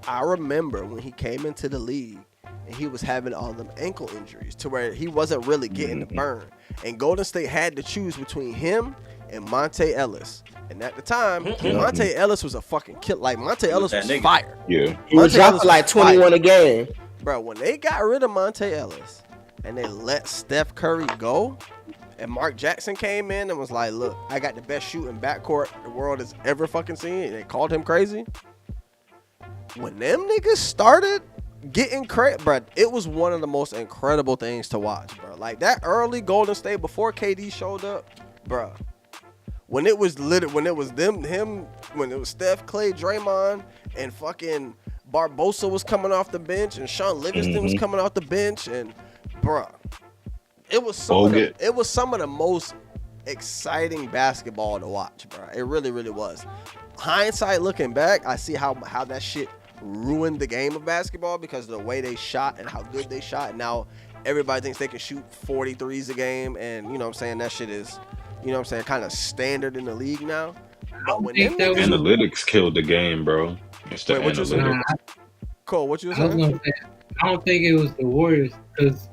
I remember when he came into the league and he was having all them ankle injuries to where he wasn't really getting the burn, and Golden State had to choose between him and Monte Ellis. And at the time, Monte Ellis was a fucking killer. Like, Monte Ellis was fire.
Yeah.
He was dropping like 21 a game.
Bro, when they got rid of Monte Ellis and they let Steph Curry go, and Mark Jackson came in and was like, look, I got the best shooting backcourt the world has ever fucking seen, and they called him crazy. When them niggas started getting crazy, bro, it was one of the most incredible things to watch, bro. Like, that early Golden State before KD showed up, bro. When it was Steph, Clay, Draymond, and fucking Barbosa was coming off the bench, and Sean Livingston was coming off the bench, and bruh, it was some of the most exciting basketball to watch, bruh. It really, really was. Hindsight looking back, I see how that shit ruined the game of basketball because of the way they shot and how good they shot. And now everybody thinks they can shoot 43s a game, and you know what I'm saying, that shit is, you know what I'm saying, kind of standard in the league now. But when
analytics killed the game, bro.
Wait, what you saying? Cole, what you saying?
I don't think it was the Warriors because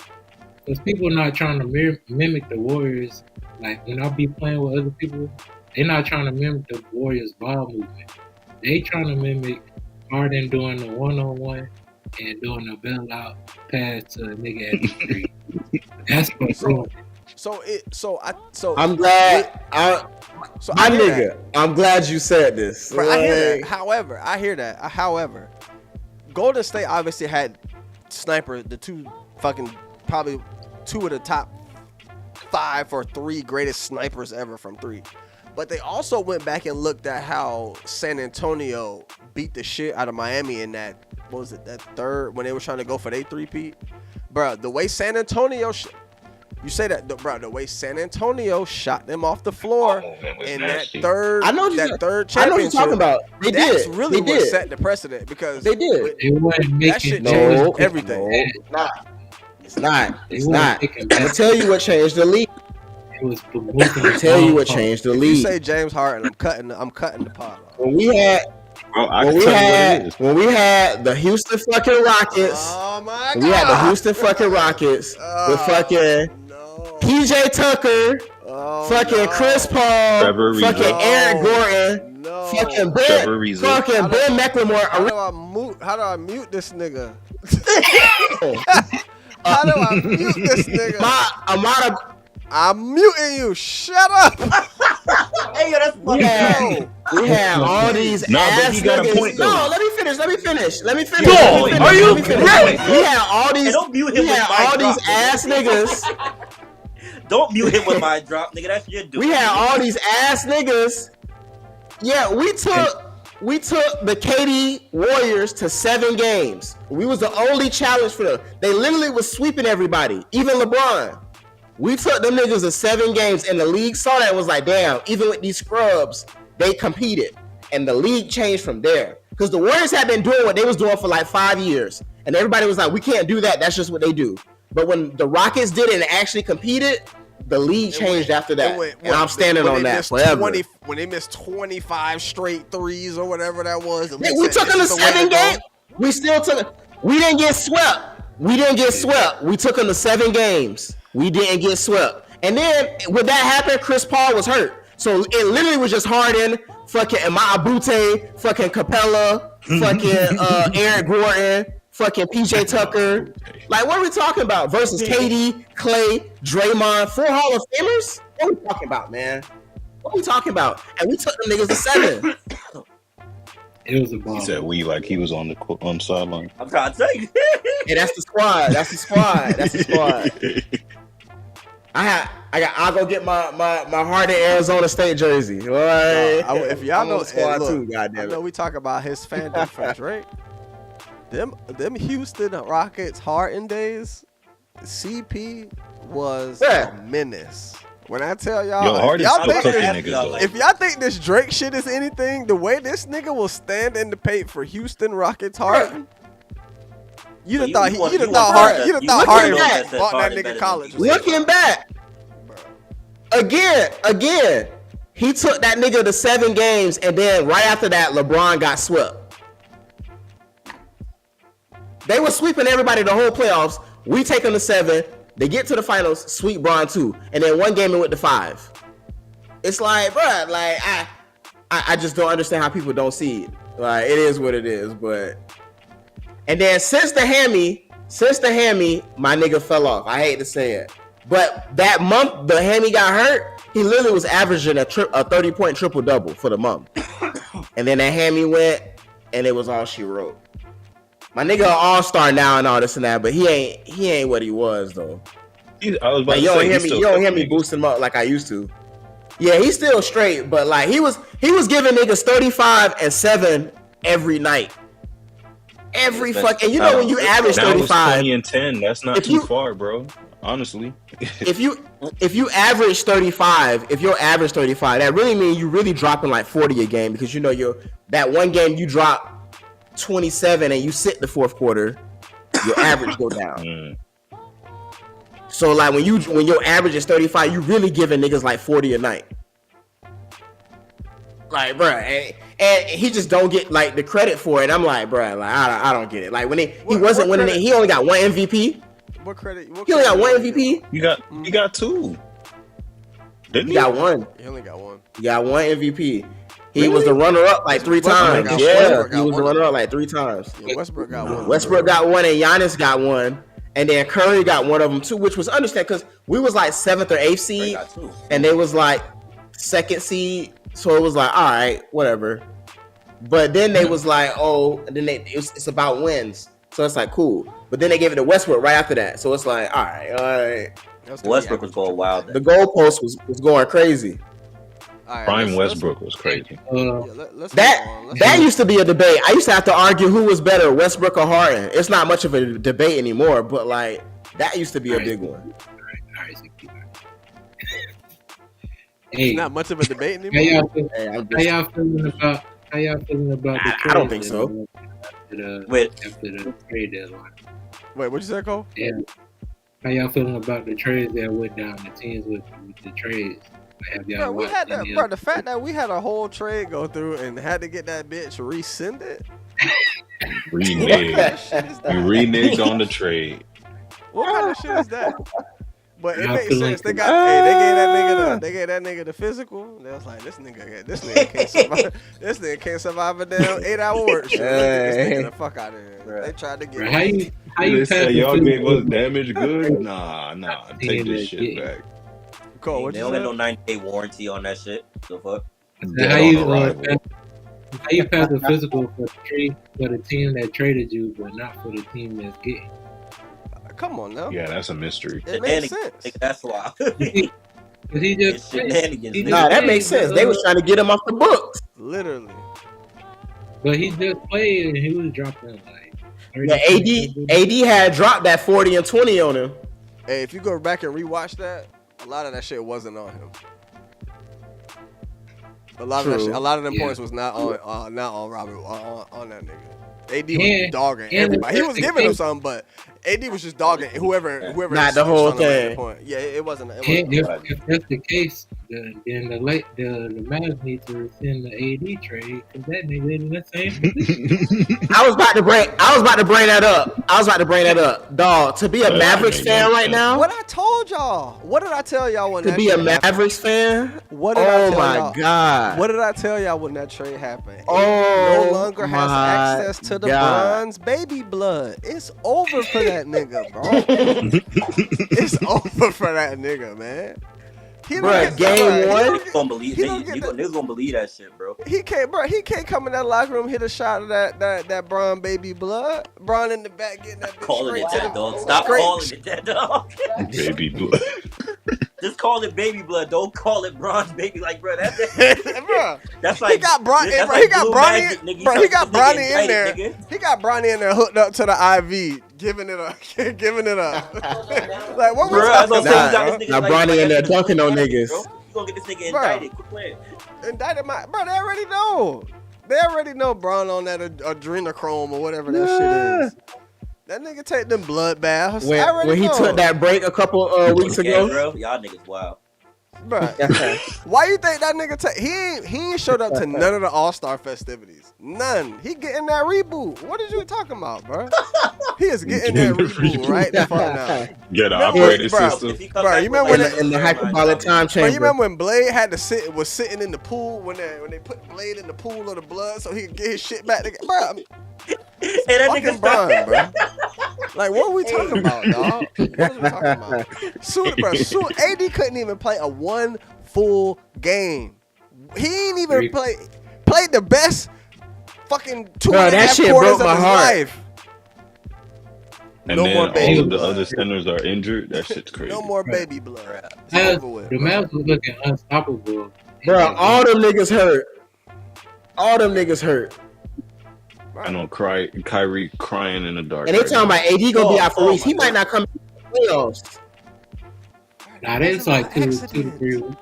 people not trying to mimic the Warriors. Like, when I be playing with other people, they're not trying to mimic the Warriors' ball movement. They trying to mimic Harden doing the one-on-one and doing the bailout pass to a nigga at the street. That's what's wrong.
I'm glad. I'm glad you said this.
Bro, I hear that. However, Golden State obviously had sniper, probably two of the top 5 or 3 greatest snipers ever from 3. But they also went back and looked at how San Antonio beat the shit out of Miami in that, what was it, that third, when they were trying to go for their 3-peat? Bro, the way San Antonio... You say that, bro, the way San Antonio shot them off the floor in that third championship.
I know what you're talking about.
That's really what set the precedent because
they did.
That shit changed everything.
No, it's not. I'm gonna tell you what changed the league.
I'm
gonna tell you what changed the league.
You say James Harden, I'm cutting the pot off.
When we had the Houston fucking Rockets.
Oh my God.
We had the Houston fucking Rockets with fucking PJ Tucker, fucking Chris Paul, fucking Eric Gordon, fucking Ben McLemore.
How do I mute this nigga? How do I mute this nigga? I'm muting you. Shut up.
Hey, yo, that's
We had all these ass
he got a
niggas.
point, though.
No, let me finish.
Dog,
are you
crazy?
We had all these.
Don't mute him
We
with
had
my
all
drop,
these
nigga.
ass niggas.
Don't mute him with my drop, nigga. That's your dude.
We had all these ass niggas. Yeah, we took the KD Warriors to 7 games. We was the only challenge for them. They literally was sweeping everybody, even LeBron. We took them niggas to 7 games, and the league saw that and was like, damn, even with these scrubs, they competed. And the league changed from there. Because the Warriors had been doing what they was doing for like 5 years. And everybody was like, we can't do that. That's just what they do. But when the Rockets did it and actually competed, the league changed after that. And I'm standing on that forever.
When they missed 25 straight threes or whatever that was.
We took them to 7 games. We still took. We didn't get swept. We took them to 7 games. We didn't get swept. And then when that happened, Chris Paul was hurt. So it literally was just Harden, fucking Emma Abute, fucking Capella, fucking Eric Gordon, fucking PJ Tucker. Like, what are we talking about? Versus KD, Clay, Draymond, 4 Hall of Famers? What are we talking about, man? What are we talking about? And we took them niggas to 7.
It was a bomb.
He said we like he was on the sideline.
I'm trying to tell you.
Yeah, that's the squad. I'll go get my Harden Arizona State jersey.
If y'all know,
squad
look,
too, goddamn
I
it.
know we talk about his fandom for Drake. Them Houston Rockets Harden days, CP was a menace. When I tell y'all,
Yo, Harden still cooking niggas, though.
if y'all think this Drake shit is anything, the way this nigga will stand in the paint for Houston Rockets Harden, you'd have thought Harden bought that nigga college.
Looking back, again, he took that nigga to 7 games, and then right after that, LeBron got swept. They were sweeping everybody the whole playoffs. We take them to 7. They get to the finals, sweep Bron 2, and then 1 game in with the 5. It's like, bruh, like I just don't understand how people don't see it. Like, it is what it is, but. And then since the hammy, my nigga fell off. I hate to say it, but that month the hammy got hurt. He literally was averaging a 30-point triple double for the month, and then that hammy went, and it was all she wrote. My nigga an all-star now and all this and that, but he ain't what he was though.
I was about
like,
to
you
say,
don't hear me boosting him up like I used to. Yeah, he's still straight, but like he was giving niggas 35 and 7 every night. Every fucking, you know, when you average 35,
20 and 10, that's not too far, bro. Honestly,
if you average 35, that really means you really dropping like 40 a game, because you know that one game you drop 27 and you sit the fourth quarter, your average go down. So like when your average is 35, you really giving niggas like 40 a night. Like, bruh, and he just don't get like the credit for it. I'm like, bruh, like I don't get it. Like when he wasn't winning it, he only got 1 MVP.
What credit?
He only got 1 MVP.
You got 2. Didn't
he? Got 1.
He only got 1.
He got 1 MVP. He was the runner-up like 3 times. Yeah, he was the runner-up like 3 times.
Yeah, Westbrook got 1.
Westbrook got 1, and Giannis got 1, and then Curry got 1 of them too, which was understandable because we was like 7th or 8th seed, and they was like 2nd seed. So it was like, all right, whatever. But then they was like, oh, and then it's about wins. So it's like, cool. But then they gave it to Westbrook right after that. So it's like, all right.
Westbrook was going wild.
The goalpost was going crazy.
Right,
Prime Westbrook was crazy.
That used to be a debate. I used to have to argue who was better, Westbrook or Harden. It's not much of a debate anymore, but like that used to be a big one.
Hey,
it's not much of a debate anymore.
How y'all feeling about the
I don't think so.
After the trade deadline.
Wait, what you said, Cole?
Yeah. How y'all feeling about the trades that went down, the teams with the trades? Have y'all
we had that, bro. The fact that we had a whole trade go through and had to get that bitch rescinded.
Reneged. You reneged on the trade.
What kind of shit is that? But it
I
makes
feel
sense.
like-
They gave that nigga the physical. They was like, this nigga can't survive. This nigga can't survive a damn 8-hour work shift. Let's get this nigga the fuck out of here. They tried to get
Bro, how you
They
pass
say
the
y'all gave us
physical?
damage good? Nah. Take this shit back.
Cole, what
They
you
don't
said?
have no 90-day warranty on that shit. The fuck?
Dead
How
on
you
arrival.
how you pass the physical for the team that traded you, but not for the team that's getting?
Come on now.
Yeah, that's a mystery.
It makes sense.
Nigga, that's why.
Because he just
shenanigans,
he
nigga.
Nah, that
played
makes sense.
the,
They was trying to get him off the books.
Literally.
But he just played and he was dropping like 30
Yeah, AD had dropped that 40 and 20 on him.
Hey, if you go back and rewatch that, a lot of that shit wasn't on him. A lot of that shit, a lot of them points was not on Robert on that nigga. AD was dogging everybody. He was giving him something, but AD was just dogging whoever.
Not the whole
was trying to make
thing.
the point. Yeah, it wasn't.
If that's the case, then the Mavs need to rescind the AD trade because that nigga in the same position.
I was about to bring that up. Dog, to be a Mavericks fan right now.
What I told y'all. What did I tell y'all when
To
that
be a
trade happened?
Mavericks fan.
What did I tell
my
y'all?
God.
What did I tell y'all when that trade happened?
Oh
no longer has
my
access to the
God.
bronze baby blood. It's over for that nigga, bro. It's over for that nigga, man.
Bruh, game one.
Niggas gonna believe niggas gonna believe that shit, bro.
He can't come in that locker room, hit a shot of that Bron baby blood. Bron in the back getting that bitch
Calling it
straight
that,
to
dog.
the
Stop
straight-
calling it that, dog.
Baby blood.
Just call it baby blood. Don't call it bronze baby. Like, bro, that's like
he got Bron.
that's
Bro,
like
he got
Blue
Bronny.
Magic, nigga.
Bro, he got
This nigga
Bronny in
indicted,
there.
nigga.
He got Bronny in there hooked up to the IV, giving it up, giving it up. Like what we
Bro,
talking
that's what I'm saying.
about?
You got this
Now
nigga
Bronny in there
that's
dunking on
bro.
niggas.
You gonna get this nigga
Bro.
indicted? Quit playing.
Indicted bro. They already know. They already know Bron on that adrenochrome or whatever that shit is. That nigga take them blood baths. I already
When he
know.
took that break a couple weeks
Yeah,
ago.
bro. Y'all niggas wild.
Bruh. Why you think that nigga he ain't showed up to none of the All-Star festivities. None. He getting that reboot. What is you talking about, bro? He is getting that reboot right the fuck now.
Get an
Remember
operating
when-
system.
Bro, you remember when
In the hyperbolic time
Bro,
chamber.
you remember when Blade had to was sitting in the pool when they put Blade in the pool of the blood so he could get his shit back together? Bro,
Hey, that
fucking
nigga's
Bron, bro. Like, what are we talking about, dog? What are we talking about? Soon AD couldn't even play a one full game. He ain't even played the best fucking 2
Bro,
and a
that
half
shit
quarters
broke
of
my
his
heart.
life.
And
No
then
more
all
baby
of the
blood.
other centers are injured. That shit's crazy.
No more baby blood. It's
Mavs-
over with.
the Mavs was looking unstoppable.
Bro, all them niggas hurt. All them niggas hurt.
I know Kyrie crying in the dark.
And they
right
talking
now.
about AD gonna be out for weeks. He might not come in the playoffs.
Nah, that's like 2 to 3 weeks.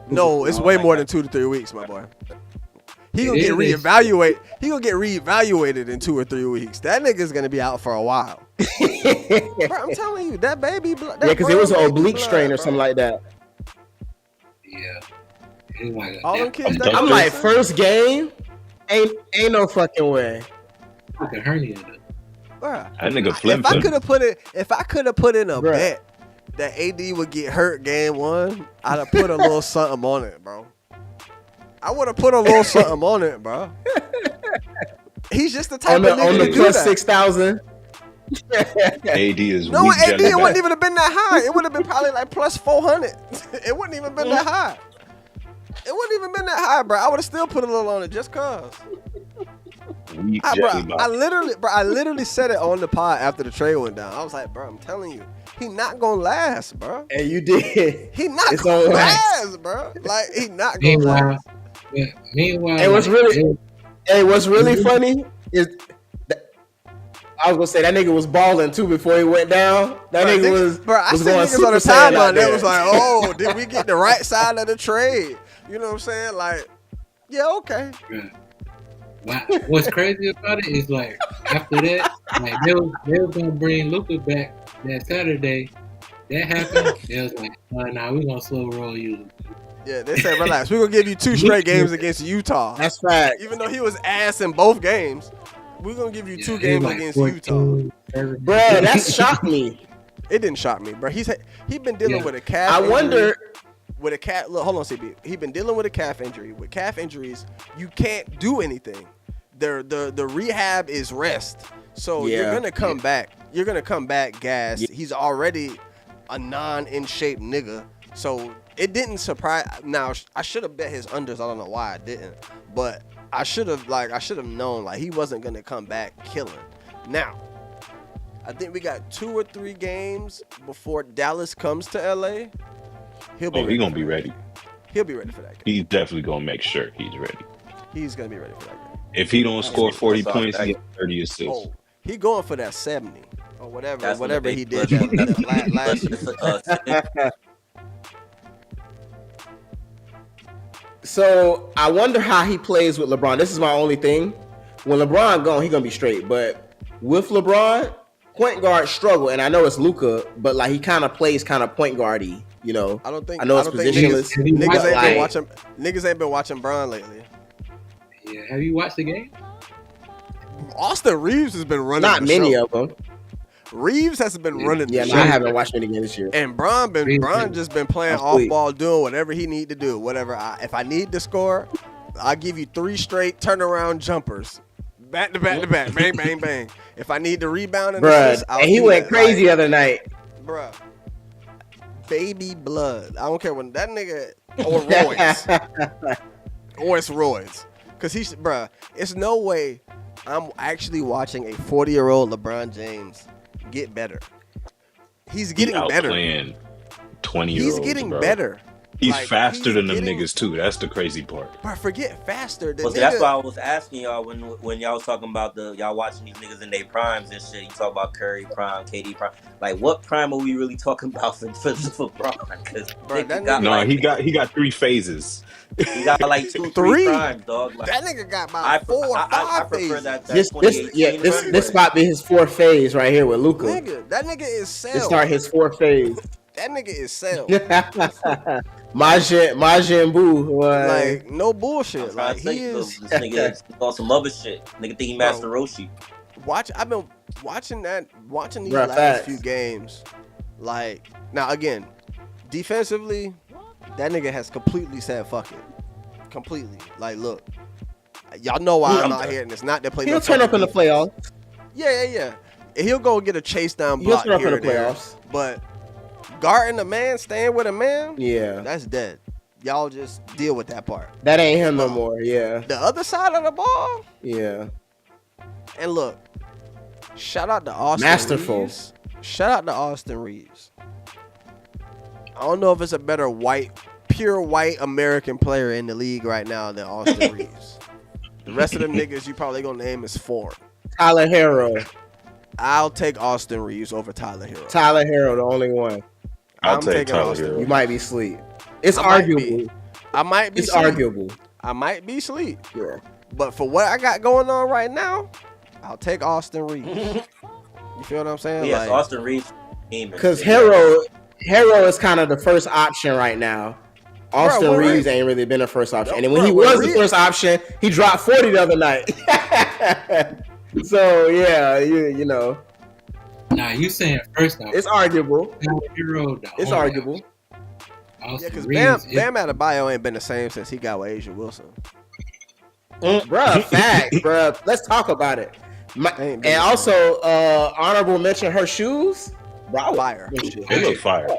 No, it's way more than 2 to 3 weeks, my boy. He gonna
It
get
is.
reevaluated. He gonna get reevaluated in 2 or 3 weeks. That nigga's gonna be out for a while. Bro, I'm telling you, that baby blood.
Yeah, because it was an oblique strain or something like that.
Yeah. It's like
All them kids.
I'm like, first game, ain't no fucking way.
like a hernia.
Bruh,
That nigga flim
if I
flim.
could have put in a
Bruh.
bet that AD would get hurt game 1, I'd have put a little something on it, bro. I would have put a little something on it, bro. He's just the type
On
of nigga
the
to do
plus
that.
6,000.
AD is
No,
weak
AD,
jelly
it wouldn't
back.
even have been that high. It would have been probably like plus 400. It wouldn't even been that high. It wouldn't even been that high, bro. I would have still put a little on it just cause.
Weak
Bro,
jelly back.
I literally said it on the pod after the trade went down. I was like, bro, I'm telling you, he not gonna last, bro.
And you did.
He not
It's
gonna
gonna
last, bro. Like he not gonna
Meanwhile,
last.
meanwhile,
Hey, what's
like,
really funny is I was gonna say that nigga was balling too before he went down. That
Bro,
nigga was
bro. I
was
seen
going
niggas on the
Super Saiyan out
timeline that
there.
was like, oh, did we get the right side of the trade? You know what I'm saying? Like, yeah, okay.
What's crazy about it is like after that, like they was gonna bring Luka back that Saturday. That happened. They was like, nah, we gonna slow roll you.
Yeah, they said relax. We're gonna give you 2 straight games against Utah.
That's right.
Even though he was ass in both games, we're gonna give you 2 games
like
against
14,
Utah.
17.
Bruh, that shocked me.
It didn't shock me, bro. He been dealing with a calf.
I
injury.
wonder.
With a calf, look, hold on, CB. He been dealing with a calf injury. With calf injuries, you can't do anything. The rehab is rest. So you're gonna come back. You're gonna come back gassed. Yeah. He's already a in shape nigga. So it didn't surprise. Now I should have bet his unders. I don't know why I didn't, but I should have known like he wasn't gonna come back killing. Now I think we got 2 or 3 games before Dallas comes to LA. He's
gonna be ready.
He'll be ready for that game.
He's definitely gonna make sure he's ready.
He's gonna be ready for that game.
If he don't score 40 points, he gets 30 assists.
Oh, he going for that 70 or whatever he did that last year.
So I wonder how he plays with LeBron. This is my only thing. When LeBron gone, he gonna be straight. But with LeBron, point guard struggle, and I know it's Luka, but like he kind of plays kind of point guardy. You know, I know it's positionless.
Niggas ain't been watching Bron lately.
Yeah, have you watched the game?
Austin Reeves has been running.
Not many of them.
Reeves has been running.
Yeah, I haven't watched any game this year.
And Bron just been playing off ball, doing whatever he need to do. If I need to score, I'll give you 3 straight turnaround jumpers, back to back to back, bang bang bang. If I need to rebound and assist,
and he went crazy the other night,
bruh. Baby blood. I don't care when that nigga or Royce or it's Royce, cause it's no way I'm actually watching a 40-year-old LeBron James get better. He's getting better.
20-year-olds.
He's getting better.
He's faster than them niggas too. That's the crazy part.
But forget faster.
That's why I was asking y'all when y'all was talking about y'all watching these niggas in their primes and shit. You talk about Curry prime, KD prime. Like, what prime are we really talking about for Bron? Because
he got 3 phases.
He got like 2, 3 primes, dog. Like,
that nigga got about 4 or 5
I prefer
phases.
This spot be his 4th phase right here with Luka.
That nigga is Cell.
This start his 4th phase.
That nigga is Cell.
Majin Buu.
Like, no bullshit. Like, he is.
This nigga is on some other shit. Nigga think he Master Roshi.
I've been watching these last few games. Like, now again, defensively, that nigga has completely said fuck it. Completely. Like, look, y'all know why I'm out here, and it's not to play.
He'll turn up in the playoffs.
Yeah. And he'll go get a chase down block
here
here
in the playoffs.
But guarding a man, staying with a man,
yeah,
that's dead. Y'all just deal with that part.
That ain't him no more. Yeah.
The other side of the ball.
Yeah.
And look, shout out to Austin Reeves. Shout out to Austin Reeves. I don't know if it's a better pure white American player in the league right now than Austin Reeves. The rest of them niggas you probably gonna name is foreign.
Tyler Hero.
I'll take Austin Reeves over Tyler Hero.
Tyler Hero, the only one.
I'm taking Tyler Hero.
You might be asleep. It's arguable.
I might be.
It's arguable.
I might be asleep.
Yeah.
But for what I got going on right now, I'll take Austin Reeves. You feel what I'm saying?
Yes, Austin Reeves.
Because Hero is kind of the first option right now. Austin Reeves ain't really been a first option. And when he was the first option, he dropped 40 the other night. So, yeah, you know.
Nah, you saying first option.
It's arguable.
It's
arguable.
Yeah, because Bam Adebayo ain't been the same since he got with Asia Wilson.
Bruh, fact, bruh. Let's talk about it. And also, honorable mention, her shoes. Bro,
fire.
They look fire.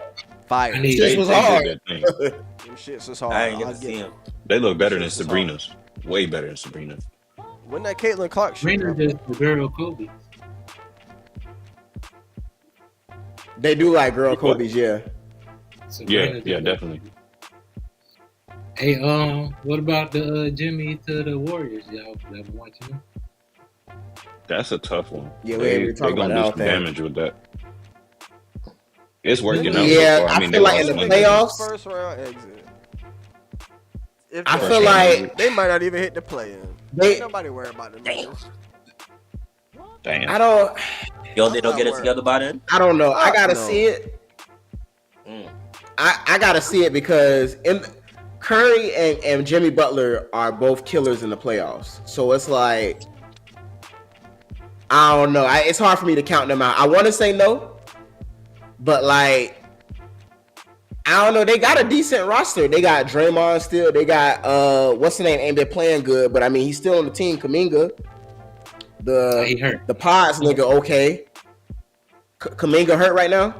Fire.
This was hard.
Them shits was hard.
I ain't get to see him.
They look better than Sabrina's. Way better than Sabrina's.
When that Caitlin Clark shit.
Sabrina just the girl Kobe.
They do like girl Kobe's, yeah.
Yeah, definitely.
Hey, what about the Jimmy to the Warriors? Y'all ever watching them?
That's a tough one.
Yeah,
they're gonna do some damage with that. It's working out.
Yeah,
so far.
I feel like in the playoffs,
first round exit.
I feel like
they might not even hit the play-in. Ain't nobody worry about them.
Damn.
I don't.
Yo, they don't get it together by then.
I don't know. I gotta see it. I gotta see it because Curry and Jimmy Butler are both killers in the playoffs. So it's like, I don't know. It's hard for me to count them out. I want to say no, But like, I don't know. They got a decent roster. They got Draymond still. They got what's the name? Ain't been playing good, but I mean he's still on the team. Kuminga, the Pods nigga, okay. Kuminga hurt right now.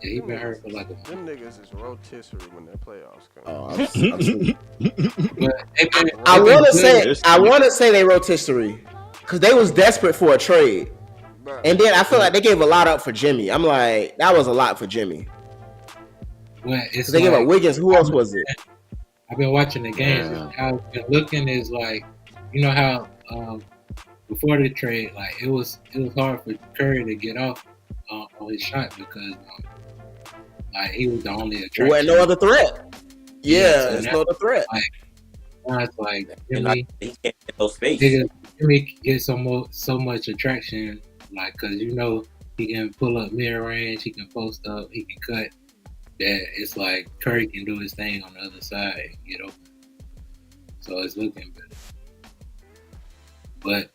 Yeah, he been hurt for like a month.
Them niggas is rotisserie when their playoffs come.
Oh, I want to say they rotisserie because they was desperate for a trade, and then I feel like they gave a lot up for Jimmy. I'm like, that was a lot for Jimmy.
Well, it's
they gave up Wiggins. Who else was it?
I've been watching the games. And how I've been looking is like, you know how before the trade, like it was hard for Curry to get off on his shot because like he was the only attraction.
Well, no other threat. Yeah, there's no other threat.
Like, now it's like Jimmy,
he can't get no space.
Jimmy gets so much attraction, like because you know he can pull up mid range, he can post up, he can cut. That it's like Curry can do his thing on the other side and get open. So it's looking better. But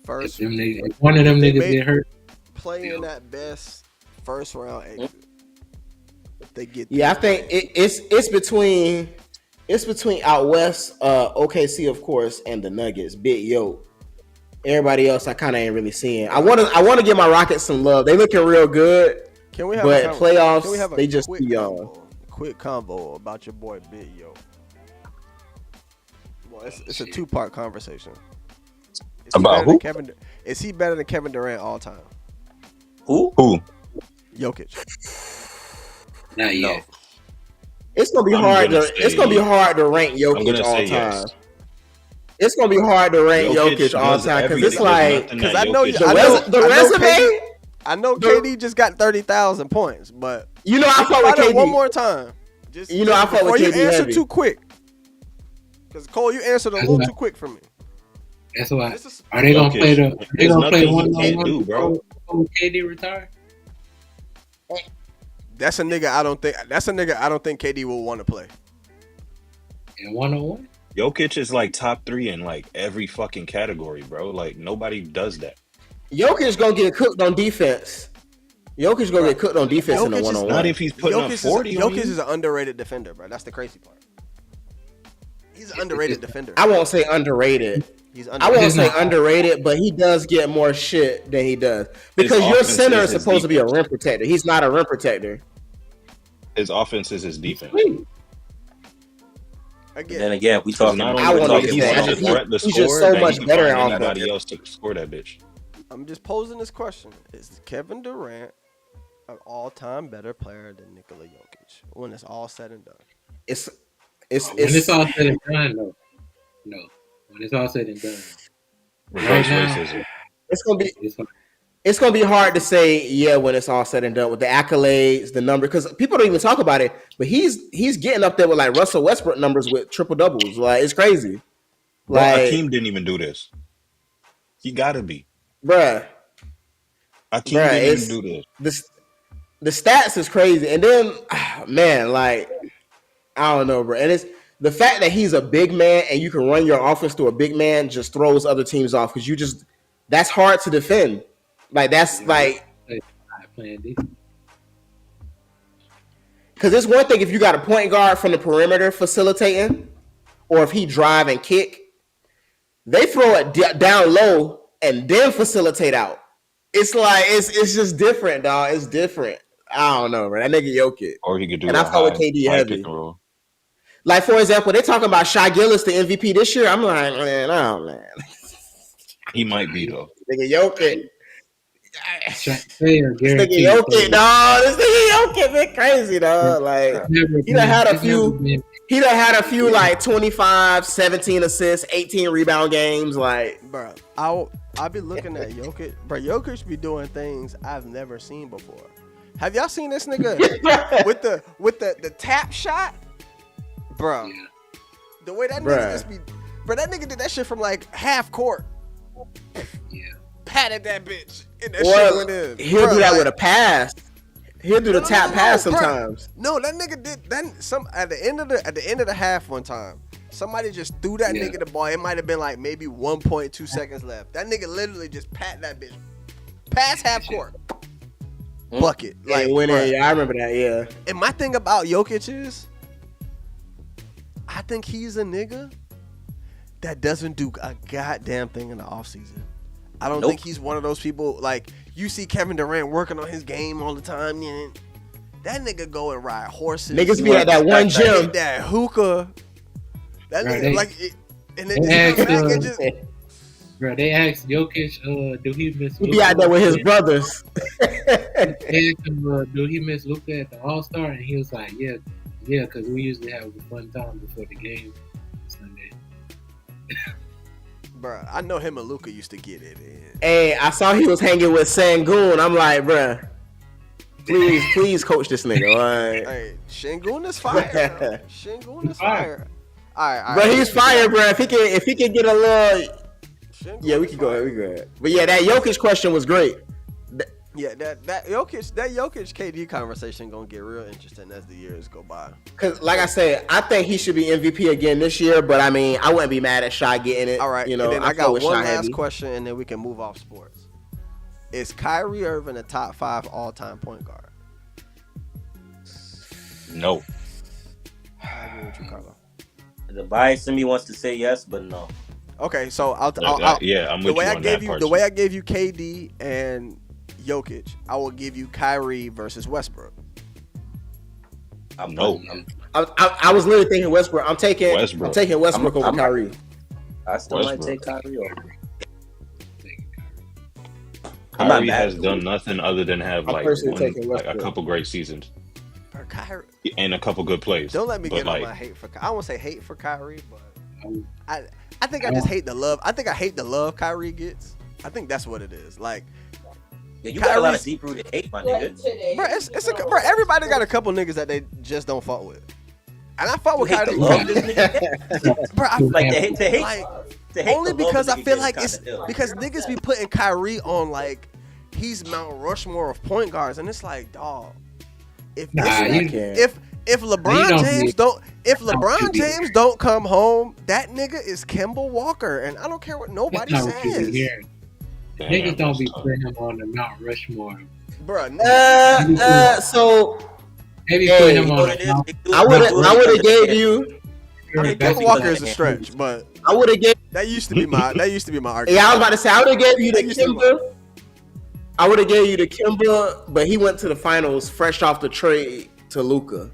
First,
if one of them niggas get hurt,
playing that best first round exit. If they get
I think it's between out west, OKC of course, and the Nuggets. Big Yo. Everybody else I kind of ain't really seeing. I want to give my Rockets some love. They looking real good.
Can we have
playoffs? They just too young.
Quick convo about your boy Big Yo. Well, it's a 2-part conversation.
About who?
Is he better than Kevin Durant all time?
Who?
Jokic.
Not yet.
It's gonna be hard to rank Jokic all time.
Yes.
It's gonna be hard to rank Jokic all time because it's like
I know
the resume.
I know KD just got 30,000 points, but
you know I fuck with KD
one more time.
I fuck with KD
you answer
heavy.
too quick. Because Cole, you answered a little too quick for me.
That's why. Are they gonna play the? They gonna play one on one
bro.
KD retire?
That's a nigga I don't think KD will want to play.
In 1-on-1?
Jokic is like top 3 in like every fucking category, bro. Like nobody does that.
Jokic gonna get cooked on defense. Jokic gonna get cooked on defense in a 1-on-1.
Not if he's putting up 40.
Jokic is an underrated defender, bro. That's the crazy part. He's an underrated defender.
I won't say underrated. I won't say underrated, but he does get more shit than he does because your center is supposed to be a rim protector. He's not a rim protector.
His offense is his defense.
Then again, we talking.
He's just so much better at offense.
Nobody else to score that bitch.
I'm just posing this question: is Kevin Durant an all-time better player than Nikola Jokic when it's all said and done?
When it's all said and done, no. When it's all said and done, right now,
it's gonna be hard to say when it's all said and done with the accolades, the number, because people don't even talk about it. But he's getting up there with like Russell Westbrook numbers with triple doubles. Like it's crazy.
Bro, Hakeem didn't even do this. He gotta be,
bruh.
Hakeem didn't even do this.
The stats is crazy, and then man, like I don't know, bro. And it's the fact that he's a big man and you can run your offense through a big man just throws other teams off because that's hard to defend. Like that's like because it's one thing if you got a point guard from the perimeter facilitating, or if he drive and kick, they throw it down low and then facilitate out. It's like it's just different, dog. It's different. I don't know, man. That nigga Jokic.
Or he could do.
And I thought with KD heavy. Like for example, they're talking about Shai Gilgeous, the MVP this year. I'm like, man.
He might be though.
Nigga Jokic.
This nigga
Jokic, dog. This nigga Jokic been crazy, dog. Like he done had a few like 25, 17 assists, 18 rebound games. Like,
bro, I'll be looking at Jokic. Bro, Jokic be doing things I've never seen before. Have y'all seen this nigga with the tap shot? Bro, the way that nigga just be, bro, that nigga did that shit from like half court.
Yeah,
patted that bitch, and that shit went in.
He'll do that with a pass. He'll do the tap pass sometimes.
No, that nigga did that. At the end of the half one time, somebody just threw that nigga the ball. It might have been like maybe 1.2 seconds left. That nigga literally just pat that bitch, past half court. bucket. Like,
winning. Yeah, I remember that. Yeah.
And my thing about Jokic is, I think he's a nigga that doesn't do a goddamn thing in the offseason. I don't think he's one of those people, like, you see Kevin Durant working on his game all the time, man. That nigga go and ride horses.
Niggas be at that one gym.
That hookah. That nigga, like, and then just...
Bro, they asked Jokic, do he miss
Luka? He be out there with his brothers.
They asked him, do he miss Luka at the All-Star? And he was like, yeah, because we usually have a fun time before the game Sunday.
Bro, I know him and Luka used to get it in.
Hey, I saw he was hanging with Sengun. I'm like, bro, please coach this nigga. Right?
Hey, Sengun is fire. Sengun is fire. All right.
Bro, he's fire, bro. If he can get a little... Yeah, we can go ahead. But yeah, that Jokic question was great.
Yeah, that Jokic KD conversation gonna get real interesting as the years go by.
Cause like I said, I think he should be MVP again this year. But I mean, I wouldn't be mad at Shy getting it.
All right,
you know.
And then I got one last question, and then we can move off sports. Is Kyrie Irving a top 5 all-time point guard?
No.
I agree with you, Carlo.
The bias in me wants to say yes, but no.
Okay, so I'm
with you on that part.
The way I gave you KD and Jokic, I will give you Kyrie versus Westbrook.
No.
I was literally thinking Westbrook. I'm taking Westbrook over Kyrie.
I still might take Kyrie over.
Kyrie has done nothing other than have like a couple great seasons.
Kyrie
and a couple good plays.
Don't let me get on my hate for Kyrie. I won't say hate for Kyrie, but I think I just hate the love. I think I hate the love Kyrie gets. I think that's what it is. Like,
yeah, you got a lot of deep-rooted hate, my nigga.
Bro, everybody got a couple niggas that they just don't fuck with. And I fuck with Kyrie. Bro, I
like to hate.
Like, only because I feel like it's because niggas be putting Kyrie on like he's Mount Rushmore of point guards, and it's like, dog. If LeBron James don't come home, that nigga is Kemba Walker, and I don't care what nobody says.
Niggas don't be putting him on the Mount Rushmore,
bro.
So
maybe putting him on.
I would have gave you.
I mean, Kemba Walker is a stretch, but
I would have gave.
That used to be my argument.
Yeah, I was about to say I would have gave you the Kemba. I would have gave you the Kemba, but he went to the finals fresh off the trade to Luka.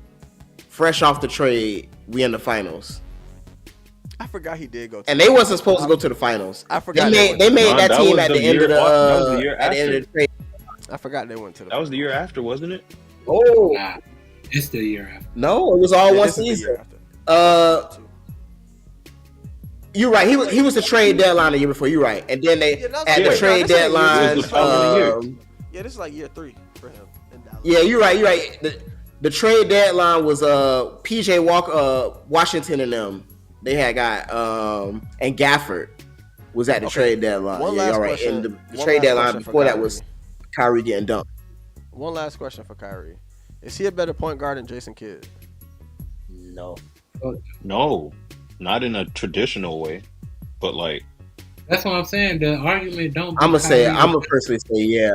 Fresh off the trade, we in the finals.
I forgot he did go.
And they wasn't supposed to go to the finals.
I forgot
they made that team at the end of the trade.
I forgot they went to the.
That was the year after, wasn't it?
Oh,
nah, it's the year after.
No, it was all one season. You're right. He was the trade deadline the year before. You're right. And then they at the trade deadline.
Yeah, this is like year 3 for him.
Yeah, you're right. You're right. The trade deadline was PJ Walker, Washington, and them. They had got and Gafford was at the trade deadline.
One last question.
And the trade deadline before that was Kyrie getting dumped.
One last question for Kyrie: is he a better point guard than Jason Kidd?
No.
No. Not in a traditional way, but like
that's what I'm saying. The argument don't.
I'm gonna personally say yeah.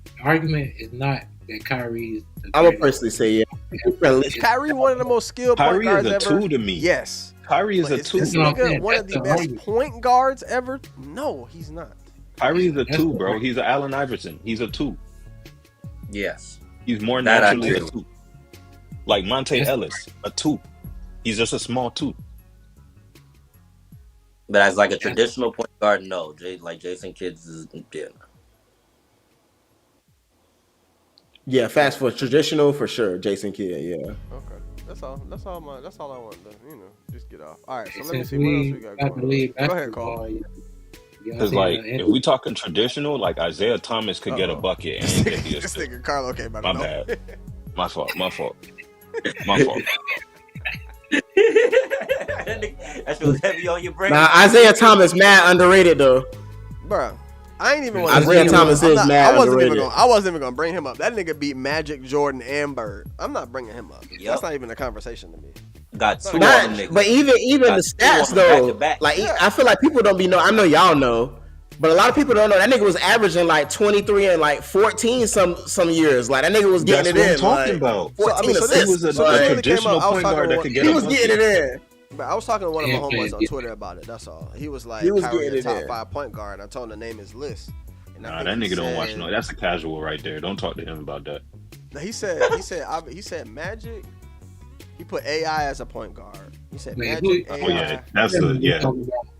The argument is not that Kyrie's.
I'm gonna personally say yeah.
Is Kyrie one of the most skilled point guards ever?
Kyrie is a 2 to me.
Yes.
Kyrie is a 2.
Is this nigga one of the best point guards ever? No, he's not.
Kyrie is a 2, bro. He's an Allen Iverson. He's a 2.
Yes.
He's more naturally a 2. Like Monte Ellis, a 2. He's just a small 2.
But as like a traditional point guard, no. Like Jason Kidd's is
Yeah, fast for traditional for sure. Jason Kidd, yeah.
Okay, that's all I wanted to just get off. All right, so let me see what else we got going on. Go ahead, Cole.
Because like if we talking traditional, like Isaiah Thomas could get a bucket and get the assist.
This nigga Carlow came out.
My bad. My fault.
That was heavy on your brain.
Nah, Isaiah Thomas mad underrated though.
Bro, I ain't even want
to bring him up.
I wasn't even gonna bring him up. That nigga beat Magic, Jordan, and Bird. I'm not bringing him up. Yep. That's not even a conversation to me.
Got 2
But even the stats though, like I feel like people don't be know. I know y'all know. But a lot of people don't know that nigga was averaging like 23 and like 14 some years. Like that nigga was getting
That's
it
what
in.
I'm talking about.
14
He was a traditional point guard that could get.
He was getting it in.
But I was talking to one of my homeboys on Twitter about it. That's all. He was like,
He was
Kyrie
getting
a top
it in.
5 point guard. I told him to name his list. And
Nah, that nigga don't watch no. That's a casual right there. Don't talk to him about that.
He said Magic. He put AI as a point guard. He said Magic. AI.
Oh yeah, that's a yeah.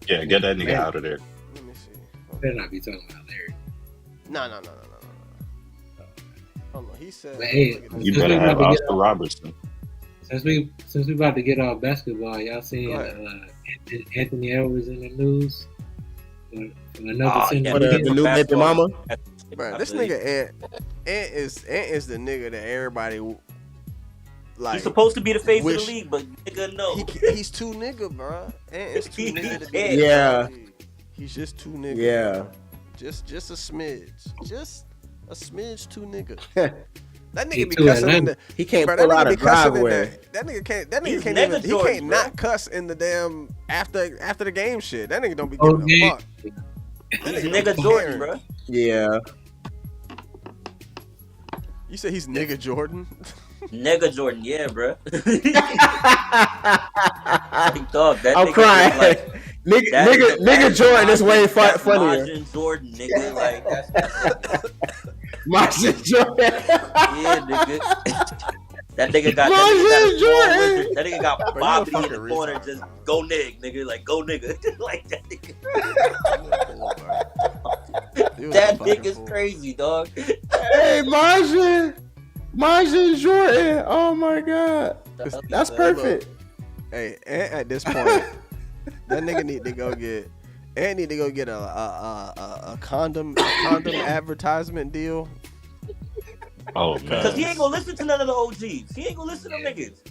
Get that nigga out of there.
Let me see.
Better not be talking about Larry.
No. Hold on. He said.
Hey,
you better have Oscar Robertson.
Since we about to get off basketball, y'all seen Anthony Edwards in the news for another
the new baby mama.
Bro, this nigga Ant is the nigga that everybody like.
He's supposed to be the face of the league, but nigga no.
He's too nigga, bro. Ant is too nigga.
Yeah.
He's just too nigga.
Yeah.
Just a smidge. Just a smidge too nigga. That
He
nigga be
too
cussing in
Atlanta.
the.
He can't
bro,
pull
that
out
nigga
a
be cussing in
driveway.
the. That nigga can't even. He
Jordan,
can't
bro.
not cuss in the damn after the game shit. That nigga don't be giving a fuck.
He's nigga Jordan, bro.
Yeah.
You said he's nigga Jordan?
Nigga Jordan, yeah, bro. Dog, that
I'm
nigga
crying.
is like,
Nigga Jordan is way funnier.
Majin Jordan, nigga, like that's
Majin Jordan.
yeah, nigga. That nigga got that nigga got Bobby in the corner, just go nigga, like go nigga, like that nigga. That nigga's crazy, dog.
Hey, Majin Jordan. Oh my god, that's perfect.
Hey, at this point, that nigga need to go get. And need to go get a condom advertisement deal.
Oh man,
because he ain't gonna listen to none of the OGs. He ain't gonna listen to them niggas.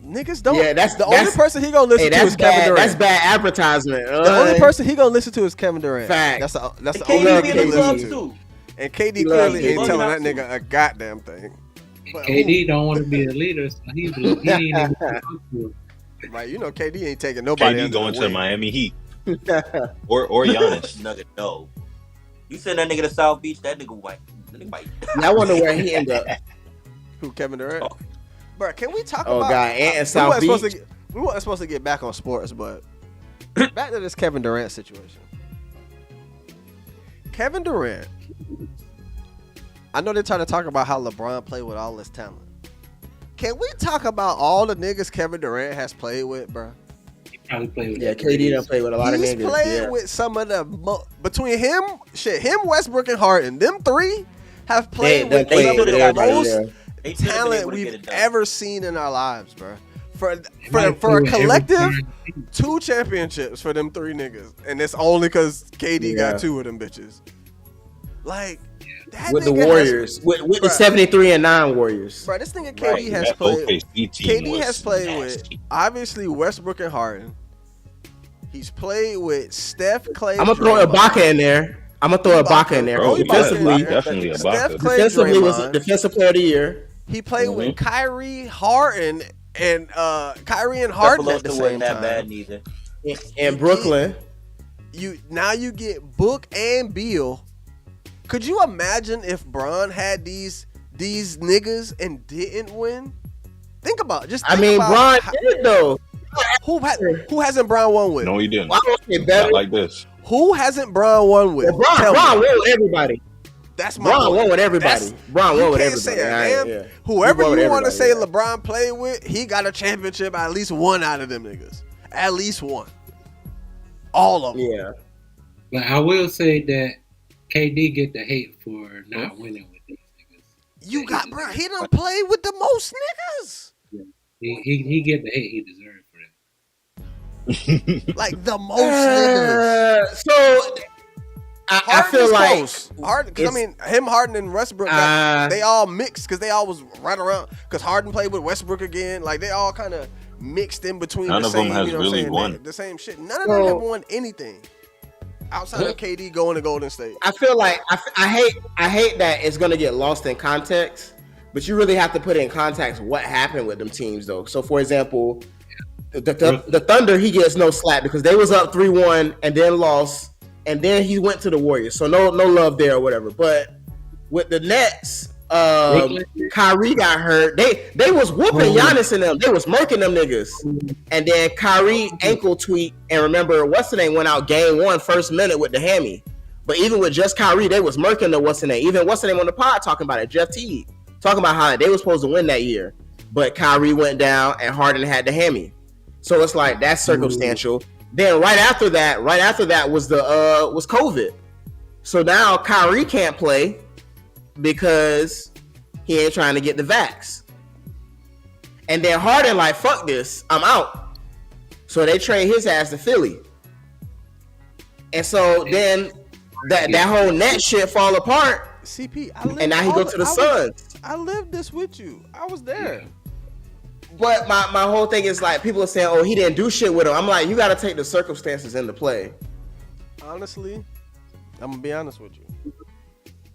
Niggas don't.
Yeah, that's
the only person he gonna listen to is Kevin Durant.
That's bad advertisement.
The only person he gonna listen to is Kevin Durant.
Fact.
That's the
KD
only
be
person
in
he
the club
listen to.
too.
And KD clearly ain't
bugging
telling
out
that nigga a goddamn thing. But
KD don't want to be a leader, so he ain't even
right, you know KD ain't taking nobody.
KD going to the Miami Heat or Giannis.
Nugget, no. You send that nigga to South Beach, that nigga white.
I wonder where he ended up.
Who, Kevin Durant? Oh. Bro, can we talk
about? Oh god, and South Beach.
We weren't supposed to get back on sports, but back to this Kevin Durant situation. Kevin Durant. I know they're trying to talk about how LeBron played with all this talent. Can we talk about all the niggas Kevin Durant has played with, bro?
He probably played with
KD done played with a lot of niggas.
He's played with some of the between him, Westbrook, and Harden. Them three have played with some of the most talent we've ever seen in our lives, bro. For a collective 2 championships for them 3 niggas, and it's only because KD got 2 of them bitches. Like that
with the Warriors, with the 73-9 Warriors.
Bro, this nigga KD has played. KD has played with obviously Westbrook and Harden. He's played with Steph, Clay.
I'm gonna throw Ibaka in there.
Bro,
defensively,
definitely Ibaka.
Steph, Clay,
defensively was
Draymond.
defensive player of the year.
He played with Kyrie, Harden, and Kyrie and Harden at the same time.
Bad neither.
In Brooklyn.
You get Book and Beal. Could you imagine if Bron had these niggas and didn't win? Think about it.
Bron did though.
Who hasn't Bron won with?
No, he didn't.
Why don't say better?
Not like this.
Who hasn't Bron won with?
Well, Bron won with everybody.
That's my
Bron won with everybody. Bron won with everybody.
Say whoever you want to say LeBron played with, he got a championship. At least one out of them niggas. At least one. All of them.
Yeah.
But I will say that KD get the hate for not winning with these niggas.
You got, bro. He done played with the most niggas.
Yeah. He get the hate he deserves for that.
Like the most niggas.
So I feel like
Harden, because him, Harden, and Westbrook, they all mixed because they all was right around. Because Harden played with Westbrook again, like they all kind of mixed in between.
None
the
of
same,
them has really won
the same shit. None of them have won anything outside of KD going to Golden State.
I feel like I hate that it's gonna get lost in context, but you really have to put in context what happened with them teams though. So for example, the Thunder, he gets no slack because they was up 3-1 and then lost. and then he went to the Warriors. So no love there or whatever. But with the Nets, Kyrie got hurt. They was whooping Giannis and them. They was murking them niggas. And then Kyrie ankle tweak. And remember, what's the name went out game 1, first minute with the hammy. But even with just Kyrie, they was murking the what's the name. Even what's the name on the pod talking about it. Jeff Teague talking about how they were supposed to win that year, but Kyrie went down and Harden had the hammy. So it's like that's circumstantial. Then right after that was was COVID. So now Kyrie can't play because he ain't trying to get the vax. And then Harden like, fuck this, I'm out. So they trade his ass to Philly. And so then that whole net shit fall apart.
CP,
and now he go to the Suns.
I lived this with you. I was there.
But my whole thing is like, people are saying, oh, he didn't do shit with him. I'm like, you got to take the circumstances into play.
Honestly, I'm gonna be honest with you.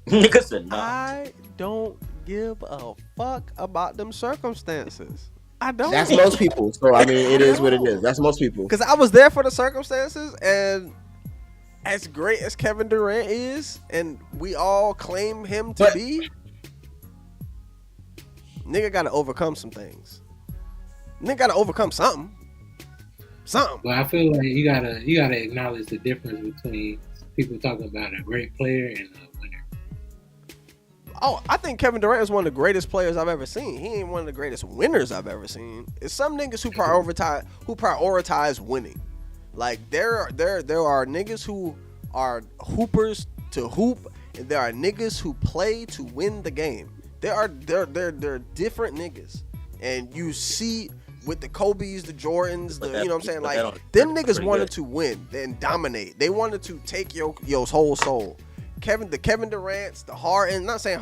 Niggas said no.
I don't give a fuck about them circumstances. I don't.
That's most people. So I mean, it is what it is. That's most people.
Because I was there for the circumstances, and as great as Kevin Durant is, and we all claim him to be, nigga got to overcome some things. Nigga got to overcome something.
But I feel like you gotta acknowledge the difference between people talking about a great player and a winner.
Oh, I think Kevin Durant is one of the greatest players I've ever seen. He ain't one of the greatest winners I've ever seen. It's some niggas who prioritize winning. Like there are niggas who are hoopers to hoop, and there are niggas who play to win the game. There are different niggas, and you see with the Kobe's, the Jordans, you know what I'm saying? Like them niggas wanted to win and dominate. They wanted to take your whole soul. The Kevin Durant's, the Hardens, not saying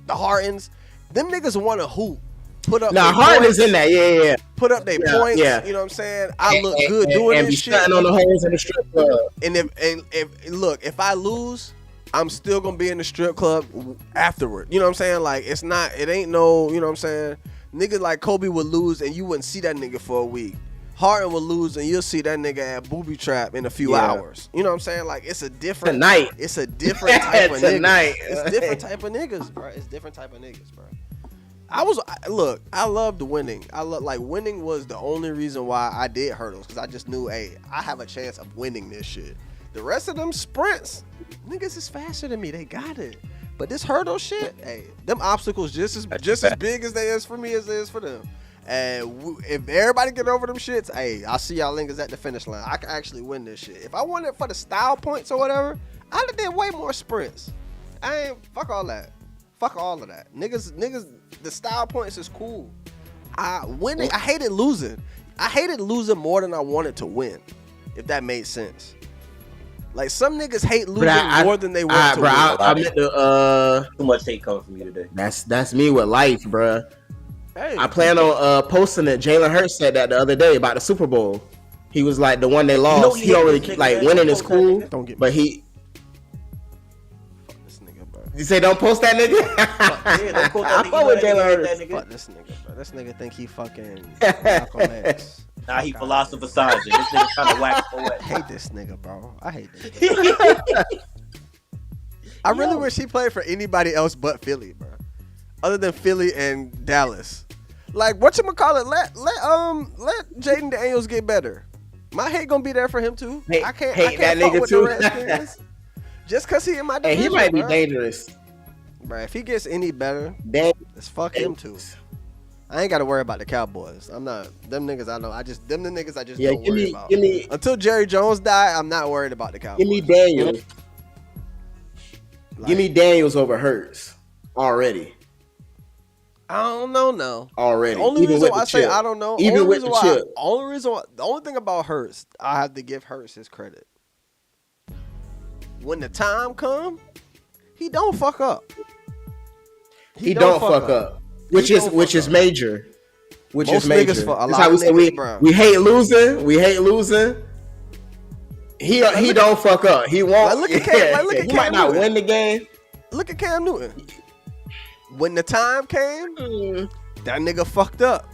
the Hardens, them niggas want to hoop. Put up.
Nah, Harden's in there. Yeah.
Put up their points. Yeah. You know what I'm saying? I look good doing this shit.
And on the holes in the strip club.
And if I lose, I'm still gonna be in the strip club afterward. You know what I'm saying? Like it ain't no. You know what I'm saying? Niggas like Kobe would lose and you wouldn't see that nigga for a week. Harden would lose and you'll see that nigga at booby trap in a few hours. You know what I'm saying? Like it's a different
night.
It's a different type of niggas. It's different type of niggas, bro. It's different type of niggas, bro. I loved winning. Winning was the only reason why I did hurdles, because I just knew, hey, I have a chance of winning this shit. The rest of them sprints, niggas is faster than me. They got it. But this hurdle shit, hey, them obstacles just as big as they is for me as they is for them. And if everybody get over them shits, hey, I'll see y'all niggas at the finish line. I can actually win this shit. If I won it for the style points or whatever, I'd have did way more sprints. Fuck all that. Fuck all of that. Niggas, the style points is cool. Winning, I hated losing. I hated losing more than I wanted to win, if that made sense. Like some niggas hate losing more than they want to win.
I meant to,
too much hate coming from you today.
That's me with life, bro.
Hey.
I plan on posting it. Jalen Hurts said that the other day about the Super Bowl. He was like, the one they lost, he don't really like winning is cool, but he. You say don't post that nigga?
Don't post that
I fuck with Jalen Hurts.
Fuck this nigga, bro. This nigga think he fucking Malcolm X.
Nah, he philosophizing. This nigga trying to whack away.
I hate this nigga, bro. I hate this nigga. I really wish he played for anybody else but Philly, bro. Other than Philly and Dallas. Like, whatchamacallit, let Jaden Daniels get better. My hate gonna be there for him too. I can't
that
fuck
nigga
with
too.
the Redskins. Just cause he in my division,
Hey, he might be
bro.
dangerous.
Bro, if he gets any better,
it's
fuck him too. I ain't gotta worry about the Cowboys. I'm not them niggas. I know. The niggas I just don't worry about. Until Jerry Jones die, I'm not worried about the Cowboys.
Give me Daniels. Give me Daniels over Hurts already.
I don't know now.
Already.
The only reason why I say I don't know.
Even with the chip.
The only thing about Hurts, I have to give Hurts his credit. When the time come, he don't fuck up.
He don't fuck up. Which is major. Which is major. That's how we say we hate losing. We hate losing. He don't fuck up. He won't.
Look at Cam. Look at
he
Cam
might not
Newton.
win the game.
Look at Cam Newton. When the time came, that nigga fucked up.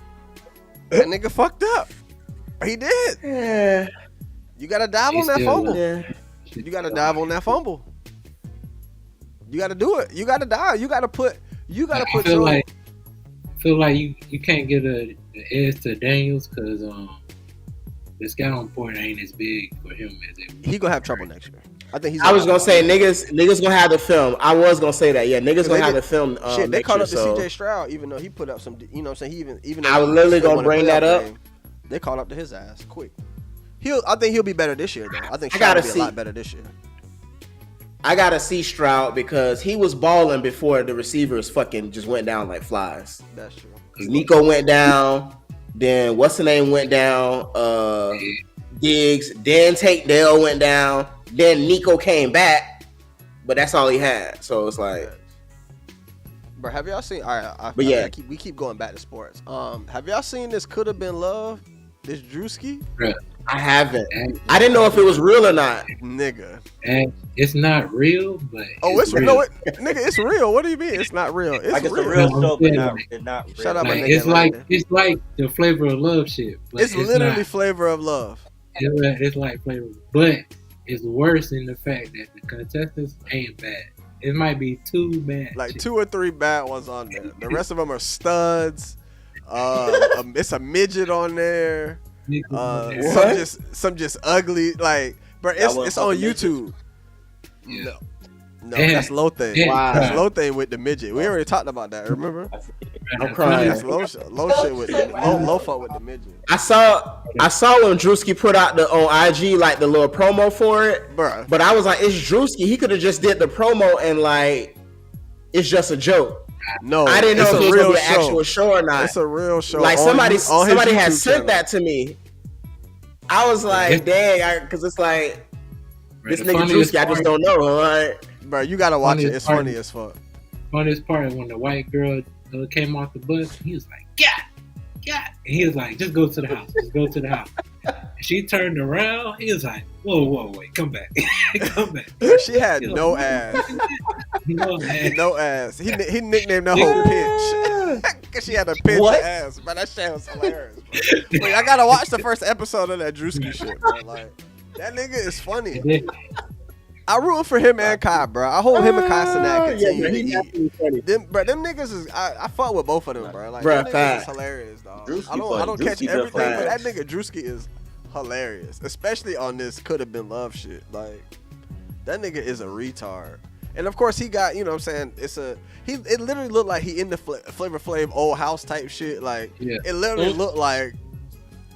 That nigga fucked up. He did.
Yeah.
You gotta dive on that fumble.
Yeah.
You gotta dive on that fumble. You gotta do it. You gotta dive. You gotta put.
I feel like you can't get an edge to Daniels because the scouting point ain't as big for him as it.
He gonna have trouble next year. I think he's.
I was gonna say niggas gonna have the film. I was gonna say that. Yeah, niggas gonna have the film.
Shit, they caught up to
so.
CJ Stroud, even though he put up some. You know what I'm saying? He even.
I was literally gonna bring that up.
They caught up to his ass quick. I think he'll be better this year though. I think
Stroud
will be a lot better this year.
I gotta see Stroud because he was balling before the receivers fucking just went down like flies.
That's true.
Nico went down. Then what's the name went down? Diggs. Then Tate Dale went down. Then Nico came back, but that's all he had. So it's like,
bro, have y'all seen? All right,
but yeah,
we keep going back to sports. Have y'all seen this? Could have been love. This Drewski?
I haven't. I didn't know if it was real or not,
nigga.
And it's not real, but
it's real. No, nigga, it's real. What do you mean? It's not real. It's
like
real.
It's a real show, but not real.
Shut up,
like,
nigga.
It's like the Flavor of Love shit. But
it's literally Flavor of Love.
It's like Flavor, but it's worse in the fact that the contestants ain't bad. It might be 2 bad.
Like 2 or 3 bad ones on there. The rest of them are studs. It's a midget on there. Some just ugly. Like, bro, it's on YouTube.
Yeah.
No, that's Low Thing.
Wow.
That's Low Thing with the midget. We already talked about that. Remember?
I'm crying.
That's low shit with low fuck with the midget.
I saw when Drewski put out on IG like the little promo for it,
bruh.
But I was like, it's Drewski. He could have just did the promo and like, it's just a joke.
No,
I didn't know if it was gonna be an actual show or not.
It's a real show.
Like somebody had
channel.
sent that to me. I was like, dang, because it's like this nigga Drewski. I just don't know. Right?
Bro, you gotta watch it. It's funny as fuck.
Funniest part when the white girl came off the bus, he was like, yeah. And he was like, just go to the house. Just go to the house. She turned around. He was like, whoa, wait, come back. Come back.
She had no ass. No ass. He nicknamed the whole pitch. Because she had a pitch ass. But that shit was hilarious, bro. Wait, I gotta watch the first episode of that Drewski shit, bro. Like, that nigga is funny. I root for him and Kai, bro. I hope him and Kai Cenat continue to eat. Them niggas is I fuck with both of them, bro. Like, that nigga is hilarious, dog. I don't catch everything, but that nigga Drewski is hilarious, especially on this could have been love shit. Like, that nigga is a retard. And of course he got, you know what I'm saying, it literally looked like he in the Flavor Flav old house type shit. Like, it literally looked like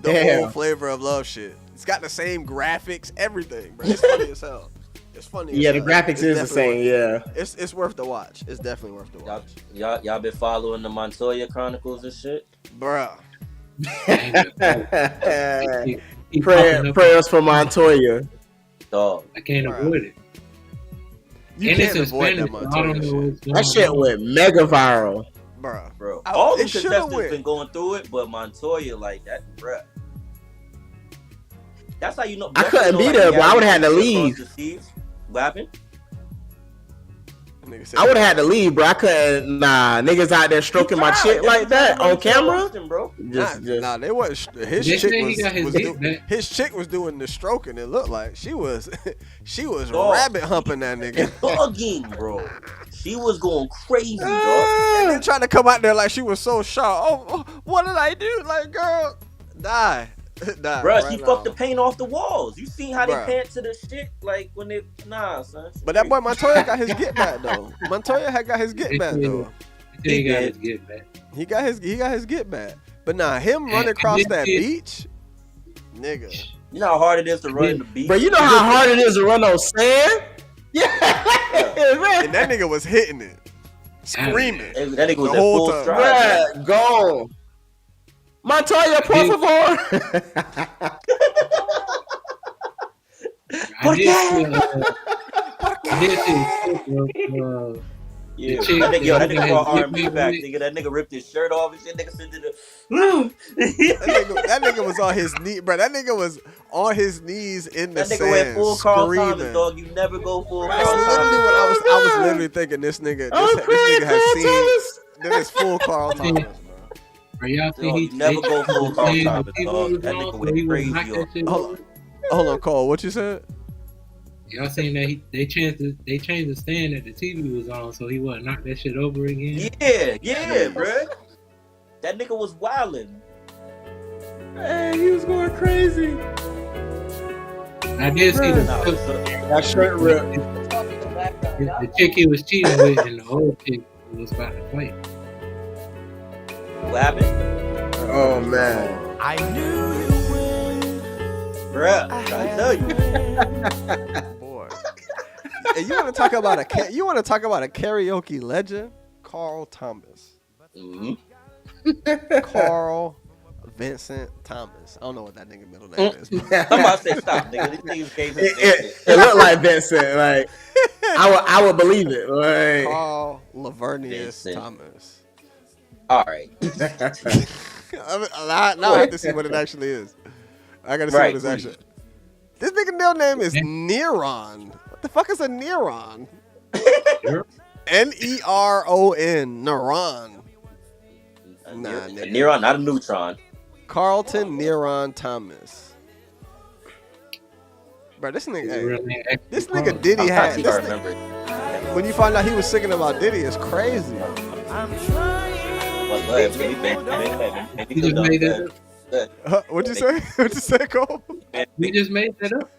the old Flavor of Love shit. It's got the same graphics, everything, bro. It's funny as hell. It's funny.
Yeah, the graphics is the same. Yeah,
it's worth the watch. It's definitely worth the watch.
Y'all been following the Montoya Chronicles and shit,
bruh.
Prayers for Montoya.
Dog,
I can't avoid it.
You can't avoid that Montoya shit.
That shit went mega viral,
bro. All the contestants been going through it, but Montoya like that, bruh. That's how you know.
I couldn't be there, but I would have had to leave.
What happened?
I would have had to leave, bro. I couldn't. Nah, niggas out there stroking my shit like that on camera.
Bro.
Nah, they wasn't. His chick was doing the stroking. It looked like she was rabbit humping that nigga.
Bugging, bro. She was going crazy, dog.
And then trying to come out there like she was so sharp. Oh, what did I do? Like, girl, die.
Bro, she fucked the paint off the walls. You seen how they pant to the shit? Like when they son.
But that boy Montoya got his get back though. Montoya had got his get back though.
He got his get back.
He got his get back. But nah, him running across that beach, nigga.
You know how hard it is to run in the beach.
But you know how hard it is to run on sand. Yeah,
and that nigga was hitting it, screaming.
That nigga was the whole full stride.
Bruh, go. Montoya, por favor.
That nigga brought R&B back. That nigga ripped his shirt off and shit. Nigga said to
that nigga was on his knee, bro. That nigga was on his knees in the sand.
That nigga went full Carl Thomas, dog. You never go full Carl Thomas.
That's literally what I was literally thinking. This nigga has seen. This is full Carl Thomas.
Y'all think
he never go full Carl Thomas, dog. That nigga went crazy.
Hold on, Cole. What you said?
Y'all seen that they changed the stand that the TV was on so he wouldn't knock that shit over again?
Yeah, bro. That nigga was wildin'.
Hey, he was going crazy.
I did see
that shirt ripped.
The chick he was cheating with and the old chick was about to fight.
What happened?
Oh man.
I knew you would.
Bruh, I'm trying to tell you.
Boy. Hey, you want to talk about a karaoke legend? Carl Thomas.
Mm-hmm.
Carl Vincent Thomas. I don't know what that nigga middle name is.
Somebody say stop, nigga. These niggas gave him
It looked like Vincent. Like I would believe it. Like
Carl Lavernius Thomas.
All right.
Now I have to see what it actually is. I gotta see what it's actually. This nigga middle name is Neron. What the fuck is a Neron? Neron. Neron. Nah, nigga.
Neron, not a neutron.
Carlton Neron Thomas. Bro, this nigga Diddy had. This nigga, when you find out he was singing about Diddy, it's crazy. What'd you say? What'd you say, Cole?
We just made that up.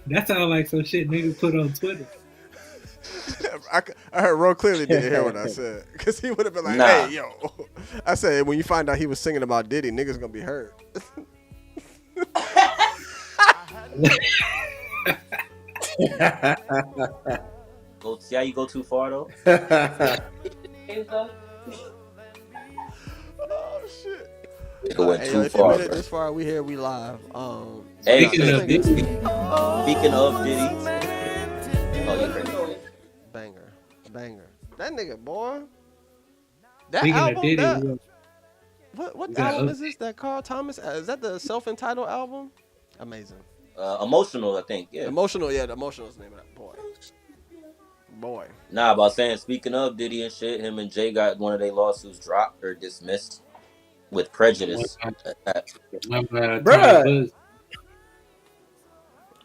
That sounds like some shit niggas put on Twitter.
I heard real clearly didn't hear what I said. Because he would have been like, hey, yo. I said, when you find out he was singing about Diddy, niggas gonna be hurt.
Go see how you go too far though.
Oh shit!
It went too
if
far.
You made it this far, we here, we live.
Hey, speaking of Diddy. Oh, you're crazy.
Banger. That nigga, boy. That
Speaking
album.
of Diddy,
What album is this? That Carl Thomas? Is that the self-entitled album? Amazing.
Emotional, I think. Yeah.
Emotional. Yeah, the Emotional is the name of that. Boy.
Nah, about saying, speaking of Diddy and shit, him and Jay got one of their lawsuits dropped or dismissed with prejudice.
Bruh. But I think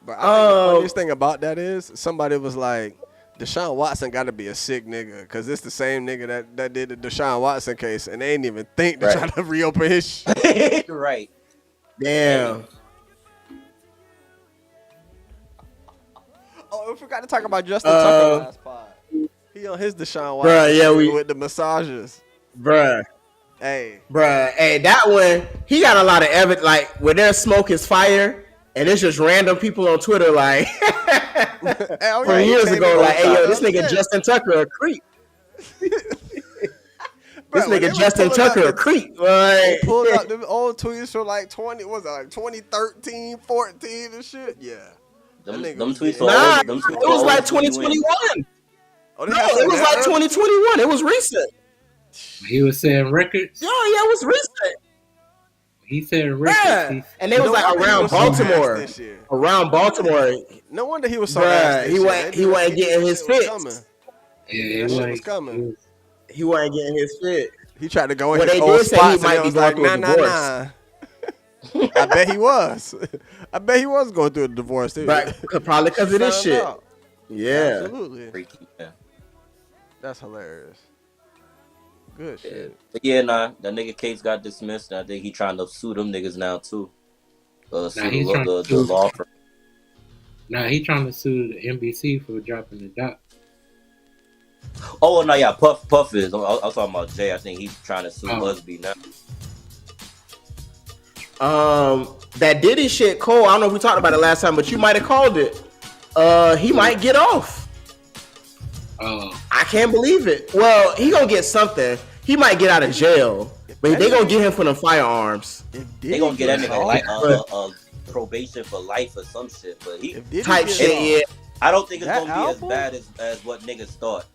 the funniest thing about that is somebody was like, Deshaun Watson got to be a sick nigga because it's the same nigga that did the Deshaun Watson case and they ain't even think to try to reopen his shit.
Right.
Damn.
Oh, we forgot to talk about Justin Tucker last pod. He on his Deshaun Watson with the massages. Hey,
that one, he got a lot of evidence. Like, where there's smoke is fire, and it's just random people on Twitter, like, from years ago, like, hey, yo, this nigga Justin Tucker a creep. This nigga Justin Tucker a creep. Like,
pulled out them old tweets from like 2013, 14 and shit. Yeah.
Them tweets
it was like 2021.
Oh,
no, it was like 2021. It was recent.
He was saying records.
Yeah, it was recent.
He said records.
Yeah. And they was like around Baltimore. Around Baltimore.
No wonder he was so
he wasn't getting his fix.
Yeah,
shit was coming.
He wasn't getting his fit.
He tried to go in
his
his
old
spots
spots
and
he
it
might
was
be
like,
going through a divorce.
I bet he was. I bet he was going through a divorce too.
Right. Probably because of this shit.
Out.
Yeah.
Absolutely.
Freaky, yeah.
That's hilarious. Good shit.
But yeah, nah, that nigga case got dismissed. And I think he trying to sue them niggas now too. The law firm.
Nah, he trying to sue the NBC for dropping the doc.
Oh no, yeah, Puff is. I was talking about Jay. I think he's trying to sue Busby now.
That Diddy shit, Cole. I don't know if we talked about it last time, but you might have called it. He might get off. I can't believe it. Well, he gonna get something. He might get out of jail, but they gonna get him for them firearms.
They gonna get that nigga like probation for life or some shit. But he
type shit. Yeah.
I don't think it's gonna be as bad as what niggas thought.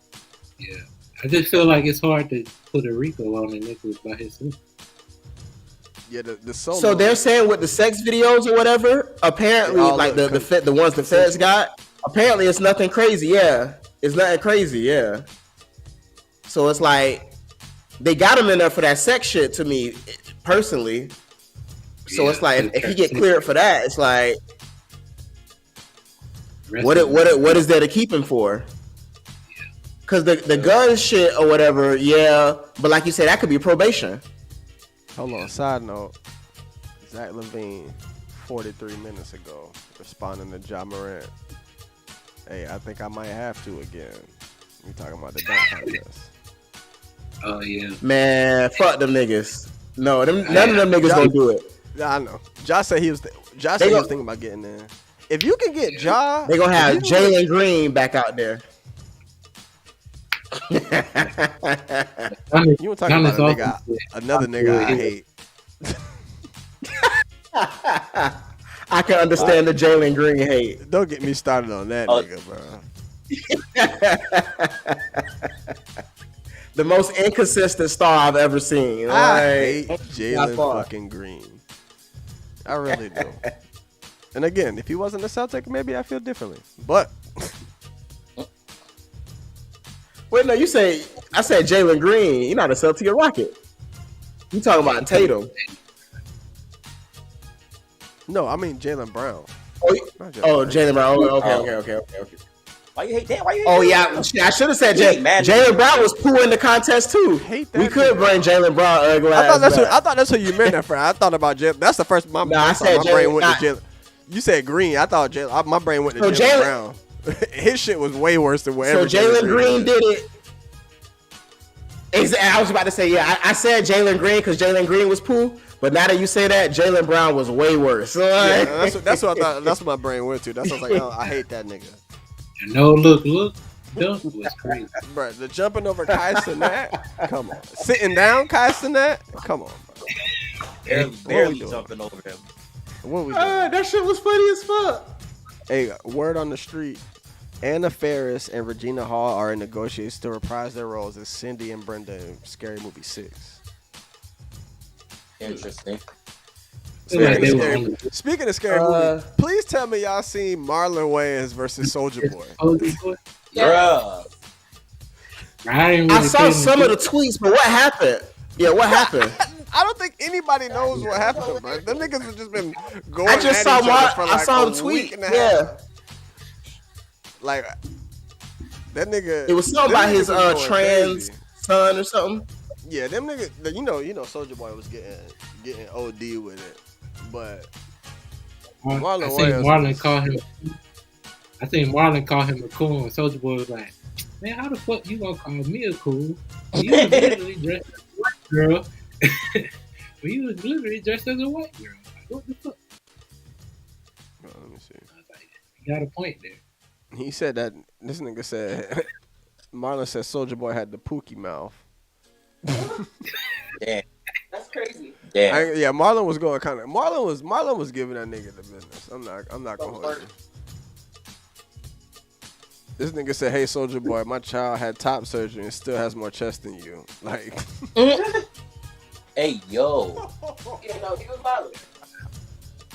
Yeah, I just feel like it's hard to put a RICO on a nigga by himself.
Yeah, the solo.
So they're saying with the sex videos or whatever, apparently, like the ones the feds got, apparently it's nothing crazy. Yeah, it's nothing crazy. Yeah. So it's like they got him in there for that sex shit to me personally. So it's like if he get cleared for that, it's like what is there to keep him for? Because the gun shit or whatever, yeah. But like you said, that could be probation.
Hold on. Side note: Zach Levine, 43 minutes ago, responding to Ja Morant. Hey, I think I might have to again. We talking about the dunk contest.
Oh yeah.
Man, fuck them niggas. No, none of them niggas gonna do it.
Yeah, I know. Josh said he was thinking about getting in. If you can get Ja,
they gonna have Jalen Green back out there.
You were talking about a nigga, another nigga I hate.
I can understand the Jalen Green hate.
Don't get me started on that nigga, bro.
The most inconsistent star I've ever seen.
I hate Jalen fucking Green. I really do. And again, if he wasn't a Celtic, maybe I feel differently. But
wait, no, I said Jalen Green. You're not a Celtic, you're a Rocket. You talking about Tatum?
No, I mean Jalen Brown.
Jalen Brown. Okay.
Why you hate that?
I should have said Jalen Brown was poor in the contest too. We could bring Jalen Brown.
I thought that's what you meant that for. I thought about Jalen. That's the first my brain went to Jalen. You said Green. I thought Jalen. My brain went to Jalen Brown. His shit was way worse than whatever.
So Jalen Green did it. I was about to say, yeah, I said Jalen Green because Jalen Green was poor. But now that you say that, Jalen Brown was way worse. So,
yeah, that's what I thought. That's what my brain went to. That's what I was like, oh, I hate that nigga.
No, look, dunk was crazy.
Bro, the jumping over Kai Cenat, come on. Sitting down Kai Cenat, come on, bro.
Barely jumping over him.
What we doing?
That shit was funny as fuck.
Hey, word on the street. Anna Faris and Regina Hall are in negotiations to reprise their roles as Cindy and Brenda in Scary Movie 6.
Interesting.
Speaking of Scary Movie, please tell me y'all seen Marlon Wayans versus Soulja Boy.
Bruh.
I saw some of the tweets, but what happened? Yeah, what happened?
I don't think anybody knows what happened, bro. Them niggas have just been going
I just
at
saw
each other for like
I saw
a
the tweet.
week and a half.
Yeah.
Like that nigga.
It was something about his trans
crazy.
son or something.
Yeah, them niggas. You know, Soulja Boy was getting OD with it, but Marlon
I think Marlon called him a coon. And Soulja Boy was like, "Man, how the fuck you gonna call me a coon? You was literally dressed as a white girl. You was literally dressed as a white girl. Like, what the fuck?"
Let me see.
I was like, you got a point there.
He said that this nigga said Marlon said Soulja Boy had the pookie mouth.
Damn.
That's crazy.
Damn.
Marlon was going kind of. Marlon was giving that nigga the business. I'm not gonna hold you. This nigga said, "Hey, Soulja Boy, my child had top surgery and still has more chest than you." Like,
hey, yo.
Yeah, no, he was violent.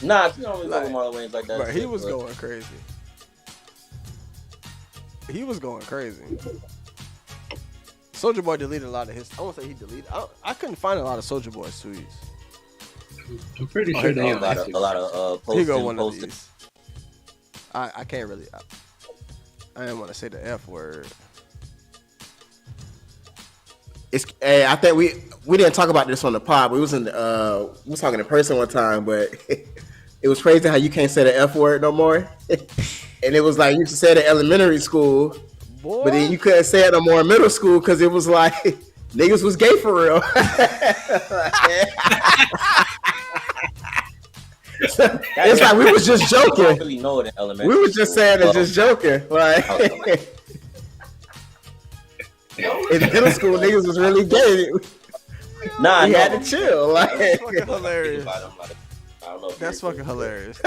Nah, you don't really fuck with Marlon Wayans like that.
Bro, he was going crazy. He was going crazy. Soulja Boy deleted a lot of his. I won't say he deleted. I couldn't find a lot of Soulja Boy's tweets.
I'm pretty sure they
a lot of
He go
posting.
one of these. I can't really. I didn't want to say the F word.
I think we didn't talk about this on the pod. We was talking in person one time, but it was crazy how you can't say the F word no more. And it was like you used to say it in elementary school, boy, but then you couldn't say it no more in middle school because it was like niggas was gay for real. It's like we was just joking.
I don't really know it in elementary
we was just saying it, just joking. Like in middle school, niggas was really gay.
Nah,
we had to chill. Like
that's fucking hilarious. That's fucking hilarious.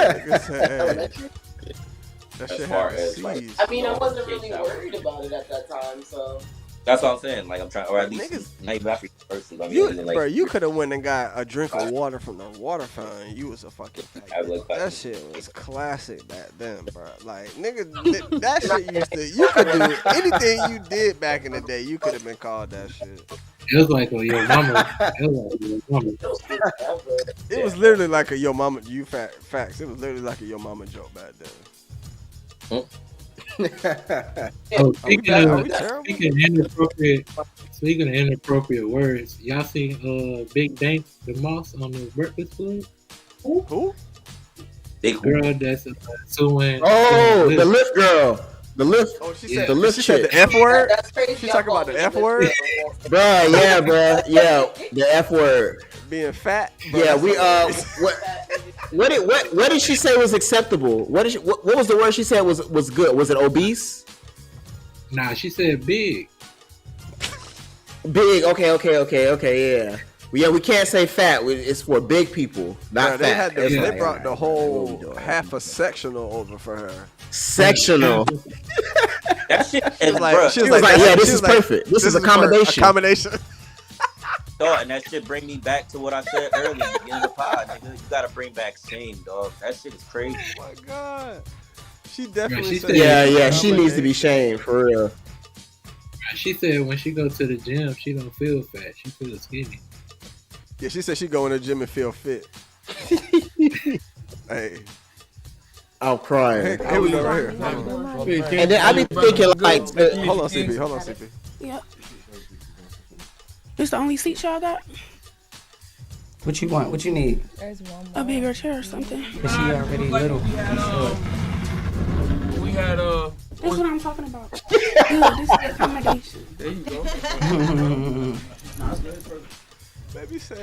That shit
as like,
I mean, I wasn't really worried about it at that time, so.
That's what I'm saying. Like I'm trying, or at least not even African person. I mean,
bro, you could have went and got a drink of water from the water fountain. You was a fucking faggot. That shit was classic back then, bro. Like nigga, that shit used to. You could do anything you did back in the day. You could have been called that shit.
It was like a yo mama. It was like a yo mama.
It was literally like a yo mama. Facts. It was literally like a yo mama joke back then.
Oh, speaking of inappropriate words, y'all seen Big Dank the Moss on the Breakfast Club?
Who?
Big
girl that's suing.
Oh, the lift girl. The lift.
Oh, she said
the lift
she said
chick.
the F word.
That's crazy.
She talking about the F word.
Bruh, yeah, bruh, yeah, the F word.
Being fat. Bro,
Yeah, we what did she say was acceptable? What was the word she said was good? Was it obese?
Nah, she said big.
Big. Okay. Yeah. Yeah, we can't say fat. It's for big people, not fat.
They brought the whole half a sectional over for her.
Sectional.
That shit
She was like,
yeah, this is perfect. This is accommodation.
Accommodation.
Dog, and that shit bring me back to what I said earlier in the beginning of the pod, nigga. You gotta bring back shame, dog. That shit is crazy.
Oh my god. She definitely
said,
yeah, she needs to be shamed for real.
She said when she go to the gym, she don't feel fat. She feels skinny.
Yeah, she said she go in the gym and feel fit. Hey.
I'm crying.
Here we go right here.
And then I be thinking like,
hold on, CP.
Yep. This the only seat y'all got?
What you want? What you need?
A bigger chair or something.
Is she already little?
We had
That's what I'm talking about. Good, this is accommodation.
There you go.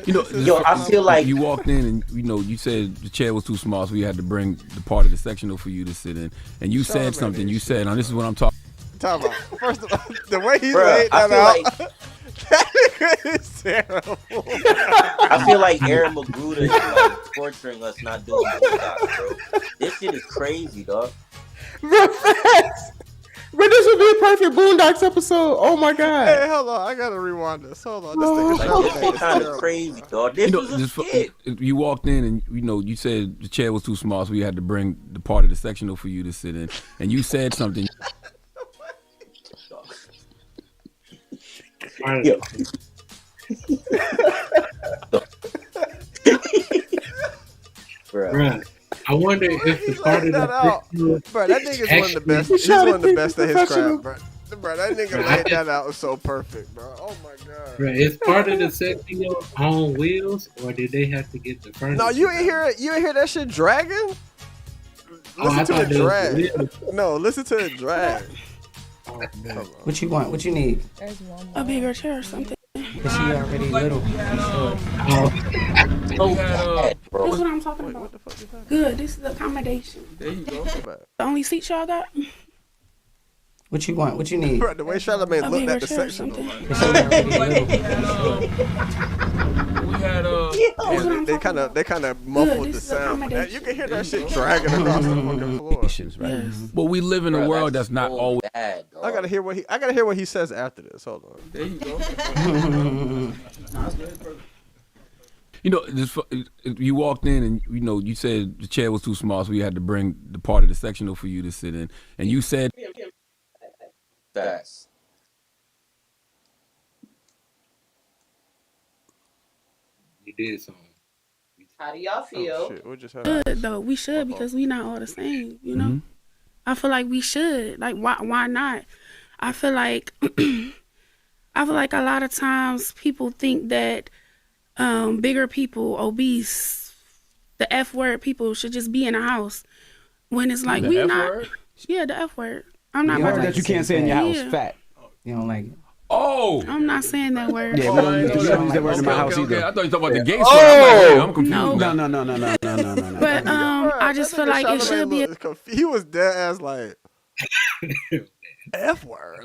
You know,
yo, I feel like
you walked in and you said the chair was too small, so we had to bring the part of the sectional for you to sit in. And you said something. You said, "Now this is what I'm talking."
Talk about. First of all, the way he laid that out, that is terrible.
I feel like Aaron Magruder is like torturing us not doing boondocks, bro. This shit is crazy, dog.
But this would be a perfect Boondocks episode. Oh my god!
Hey, hold on, I gotta rewind this. Hold on, this thing is
kind of crazy, dog. This was a skit.
You walked in and you said the chair was too small, so we had to bring the part of the sectional for you to sit in. And you said something.
Yo.
Bruh. I wonder if the part of the
bro, that nigga's one of the best. He's one of the best at his craft, bro. That nigga laid that out so perfect, bro. Oh my god.
Bro, is part of the section on wheels, or did they have to get the furniture?
No, you ain't hear it. You ain't hear that shit dragging. Listen to the drag. No, listen to the drag.
What you want? What you need?
A bigger chair or something.
Is she already little?
That's what I'm talking about. Good, this is accommodation.
There you go.
The only seat y'all got?
What you want? What you need?
Bro, the way Charlamagne looked at the section. They kind of muffled the sound. You can hear that shit dragging across the fucking floor.
Right? Yes. But we live in a world that's not always
bad.
I gotta hear what he says after this. Hold on.
There you go.
You walked in and you said the chair was too small, so we had to bring the part of the sectional for you to sit in. And you said
facts.
You did something.
How do y'all feel?
Good though, we should because we not all the same. You know,
Mm-hmm.
I feel like we should. Like, why not? I feel like a lot of times people think that bigger people, obese, the F word people should just be in a house. When it's like we not. Word? Yeah, the F word. I'm not.
The word that you can't say in your house.
Yeah.
Fat.
You don't like it.
Oh!
I'm not saying that word.
Yeah, we don't use that word in my house either.
I thought you talking about the gay stuff. I'm confused.
No. But I just feel like it should be.
He was dead ass like F word.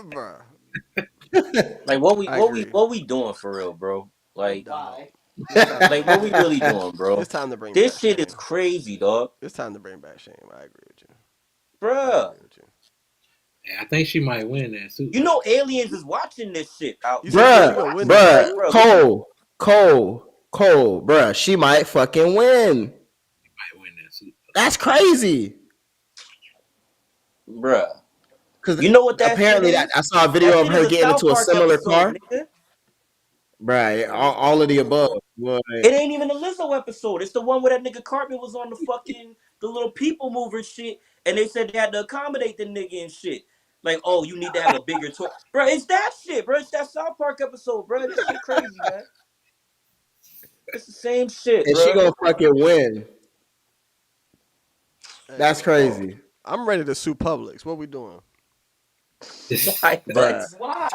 Bro.
Like what we doing for real, bro? Like what we really doing, bro?
It's time to bring
this
back
shit
shame.
is crazy, dog.
It's time to bring back shame. I agree with you,
Bruh.
Yeah, I think she might win that suit.
You know, aliens is watching this shit out.
Bruh, Cole, bruh, she might fucking win.
She might win that suit.
That's crazy,
bruh. Because you know what that
apparently
is?
I saw a video of her getting into a similar car.
Nigga.
Bruh, all of the above.
It ain't even a Lizzo episode. It's the one where that nigga Cartman was on the little people mover shit, and they said they had to accommodate the nigga and shit. Like, oh, you need to have a bigger toy. Bro, it's that shit, bro. It's that South Park episode, bro. This shit crazy, man. It's the same shit,
And she
bro.
gonna fucking win. That's
Hey,
crazy.
I'm ready to sue Publix. What we doing?
Bruh.
Why?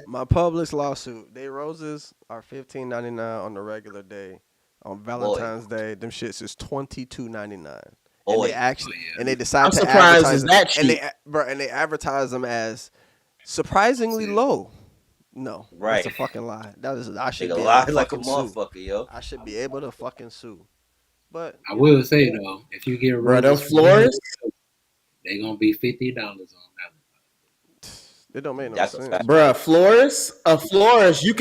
My Publix lawsuit. They roses are $15.99 on the regular day. On Valentine's Day, them shits is $22.99. And they actually and they decide
I'm
to
surprised
advertise
it's that cheap.
and they advertise them as surprisingly low. No,
Right.
That's a fucking lie. I should
Nigga
be
lie
able to
like a
fucking sue.
motherfucker, yo.
I should be able to fucking sue. But
I will say though, if you get
Bro, them
roses,
florists,
they gonna be $50 on that.
it don't make no
That's a
sense.
fact.
bruh, a florist, you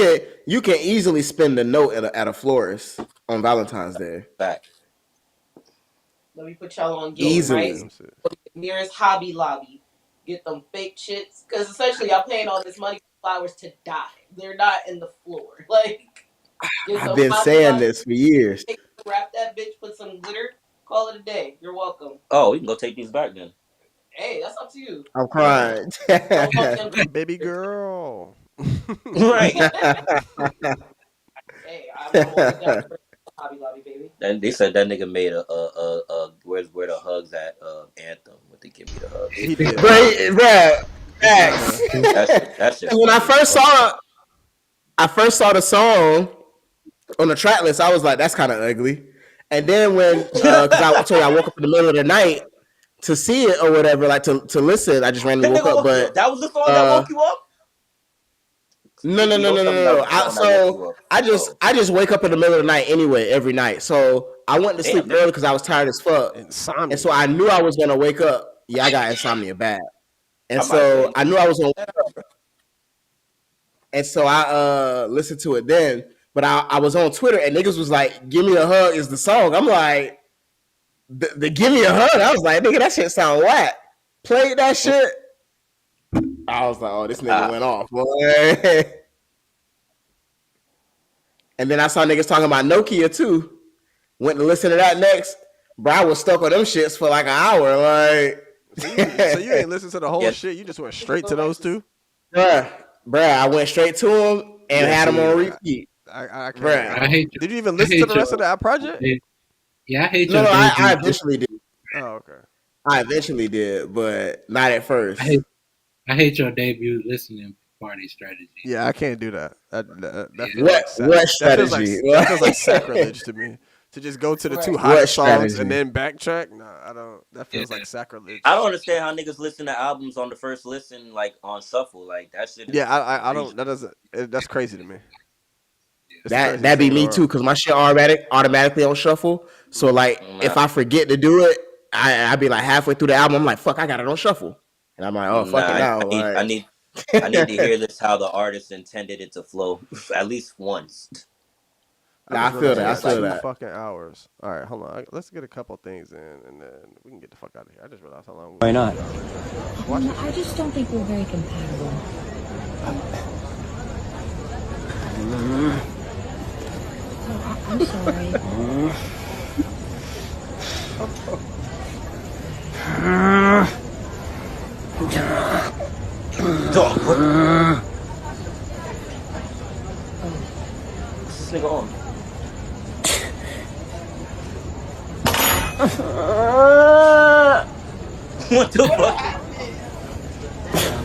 can easily spend a note at a florist on Valentine's Day.
Fact.
Let me put y'all on game,
Easily.
right? Nearest Hobby Lobby. Get them fake shits. Because essentially, y'all paying all this money for flowers to die. They're not in the floor. Like, get
I've
some
been
Hobby
saying
Lobby,
this for years.
wrap that bitch, put some glitter, call it a day. You're welcome.
Oh, we can go take these back then.
Hey, that's up to you.
I'm crying.
Don't fuck them.
Baby girl.
Right.
Hey, I'm always down for Hobby Lobby, baby.
And they said that nigga made a where the hugs at anthem. What they give me the hugs.
He did.
Bruh, facts.
That shit.
When I first saw the song on the track list, I was like, that's kind of ugly. And then when, because I woke up in the middle of the night to see it or whatever, like to listen, I just randomly woke up. But
that was the song that woke you up?
No. I just wake up in the middle of the night anyway, every night. So I went to sleep early because I was tired as fuck.
Insomnia.
And so I knew I was gonna wake up. Yeah, I got insomnia bad. And so I knew I was gonna wake up. And so I listened to it then. But I was on Twitter and niggas was like, "Give Me a Hug" is the song. I'm like, the "Give Me a Hug." I was like, nigga, that shit sound whack. Played that shit. I was like, oh, this nigga went off, boy. And then I saw niggas talking about Nokia too. Went to listen to that next. Bro, I was stuck on them shits for like an hour. Like,
so you ain't listen to the whole shit. You just went straight to those two.
Bruh, I went straight to them and had them on repeat.
I
Bruh.
Did you even listen to the rest of that project?
Yeah, I hate
No,
your
I eventually did.
Oh, okay.
I eventually did, but not at first.
I hate your debut listening party strategy.
Yeah, I can't do that. That
What strategy?
That feels like sacrilege to me. To just go to the two hottest songs and then backtrack? No, I don't. That feels like sacrilege.
I don't understand how niggas listen to albums on the first listen, like on shuffle. Like that shit.
Yeah, I don't. That doesn't. That's crazy to me.
That be me too, because my shit automatically on shuffle. So like, if I forget to do it, I be like halfway through the album, I'm like, fuck, I got it on shuffle, and I'm like, oh fuck it now.
I need to hear this how the artist intended it to flow at least once.
Nah, I feel that. I feel
2
that.
fucking hours. All right, hold on. Let's get a couple things in, and then we can get the fuck out of here. I just realized how long.
Why not?
I just don't think we're very compatible. I'm sorry.
Dog, what? What's this nigga on? What the fuck?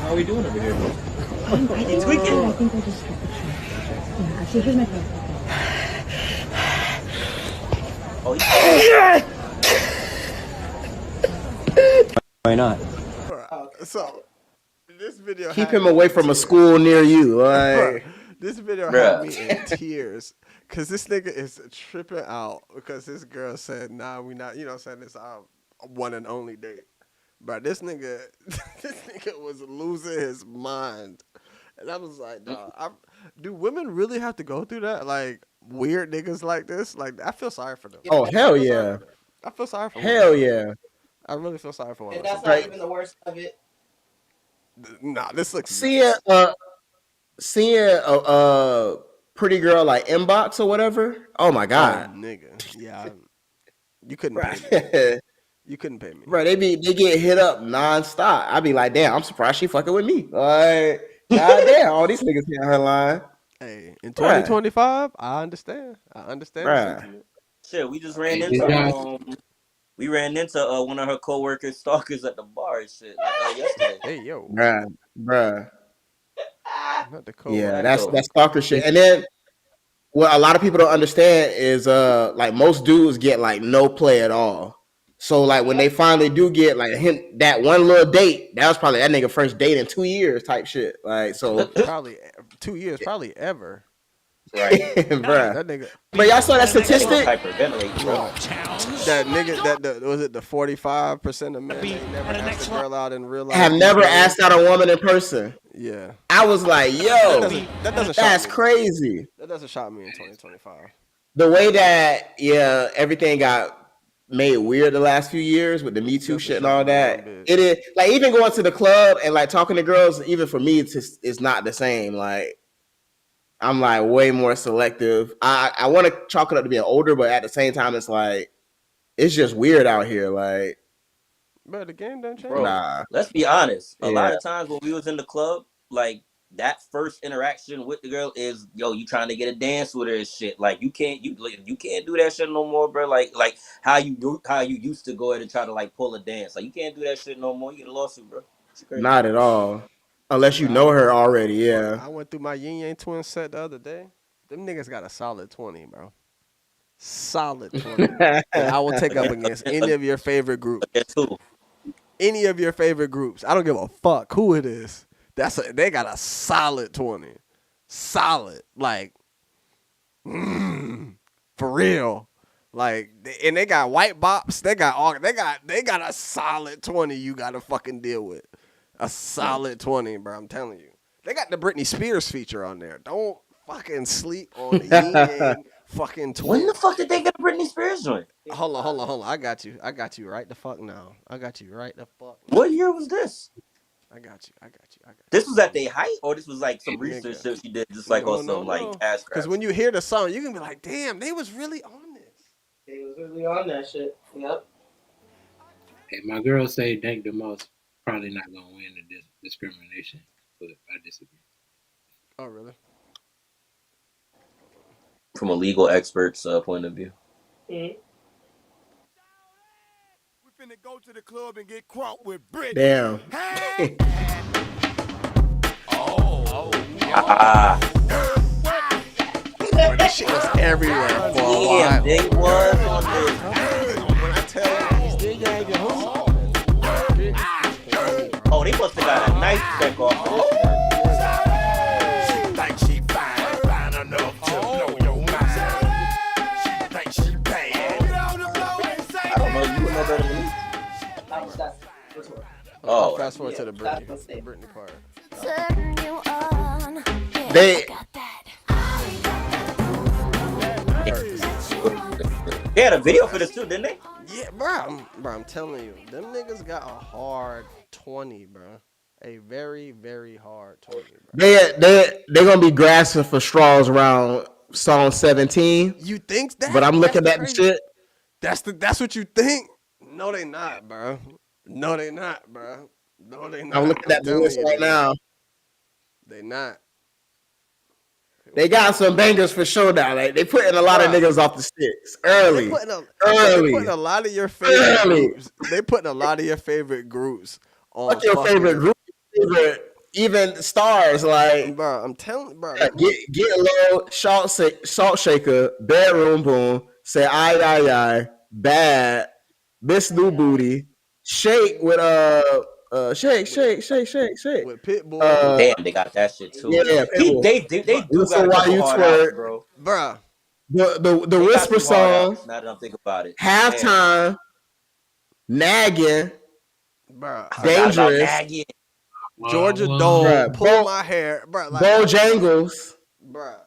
How are we doing over here? You tweaking?
I think I just struck the track. Yeah, actually, here's my phone.
Why not?
So this video.
Keep him away from a school near you. Like,
this video had me in tears because this nigga is tripping out because this girl said, "Nah, we not." You know, saying this our one and only date. But this nigga was losing his mind, and I was like, "Dawg, do women really have to go through that? Like weird niggas like this? Like I feel sorry for them."
oh hell yeah,
I feel sorry for
hell
women.
yeah.
I really feel sorry for women.
And that's not even the worst of it.
Nah, this looks
seeing pretty girl like inbox or whatever. Oh my god,
nigga, yeah, you couldn't pay me.
right.
You couldn't pay me.
Bro, they get hit up nonstop. I be like, damn, I'm surprised she fucking with me. Like, goddamn, all these niggas hit her line.
Hey, in 2025, I understand. I understand the sentiment.
Shit, we just ran into we ran into one of her coworkers stalkers at the bar and shit yesterday.
Hey yo,
bruh.
Not the
Yeah, that's stalker shit. And then what a lot of people don't understand is like most dudes get like no play at all. So like when they finally do get like him that one little date, that was probably that nigga first date in 2 years type shit. Like so
probably 2 years, probably ever.
Right,
bruh.
That nigga.
But y'all saw that statistic?
Hyperventilate, bro.
That nigga, was it the 45% of men that never asked a girl out in real life?
Have never asked out a woman in person.
Yeah.
I was like, yo,
that doesn't
that's
shock me.
crazy.
That doesn't shock me in 2025.
The way that everything got made weird the last few years with the Me Too shit and all that. It is like even going to the club and like talking to girls, even for me, it's not the same. Like I'm like way more selective. I want to chalk it up to being older, but at the same time, it's like it's just weird out here. Like,
bro, the game done changed.
Bro, let's be honest. A lot of times when we was in the club, like that first interaction with the girl is, yo, you trying to get a dance with her and shit. Like you can't do that shit no more, bro. Like how you used to go ahead and try to like pull a dance. Like you can't do that shit no more. You get a lawsuit, bro.
Not at all. Unless you know her already, yeah.
I went through my Yin Yang Twin set the other day. Them niggas got a solid 20, bro. Solid 20. And I will take up against any of your favorite groups. Any of your favorite groups. I don't give a fuck who it is. They got a solid 20. Solid. Like, for real. Like, and they got white bops. They got a solid 20 you gotta fucking deal with. A solid 20, bro. I'm telling you. They got the Britney Spears feature on there. Don't fucking sleep on the Yin Yang fucking 20.
When the fuck did they get a Britney Spears joint?
Hold on. I got you right the fuck now.
What year was this?
I got you.
This was at their height, or this was like some research that she did, just like ass grabs?
Because when you hear the song, you can be like, damn, they was really on this.
They was really on that shit. Yep.
Hey, my girl say Dank the Most probably not gonna win the discrimination, but I disagree.
Oh, really?
From a legal expert's point of view.
We finna go to the club and get crunk with Brit.
Damn.
This shit was everywhere for a while.
They was on this.
When I tell you, these niggas
oh, they must have got a nice check off of this.
She think she fine enough to blow your mind. She think she bad.
I don't know, you would know better than me.
Oh, fast forward to the Britney part.
They had a video for this too, didn't they?
Yeah, bro. I'm telling you, them niggas got a hard 20, bro. A very, very hard 20, bro.
They gonna be grasping for straws around song 17.
You think that?
But I'm looking at the shit.
That's what you think? No, they not, bro. No, they not.
I'm looking at the list right now.
They not.
They got some bangers for sure now. Like they putting a lot of niggas off the sticks early.
They putting a lot of your favorite groups. They putting a lot of your favorite groups on.
What's your favorite group? Even stars like,
bro. I'm telling, bro.
Get Low, Salt Shaker, Bedroom Boom, Say I, Bad, Miss New Booty, Shake with Shake
with Pitbull.
Damn, they got that shit too.
Yeah,
they do got
why you twerk,
bro.
The Whisper song.
Now that I'm thinking about it,
Halftime, Nagging,
bro.
Dangerous,
Georgia Dole, pull my hair, bro. Like,
Bojangles,
Bruh.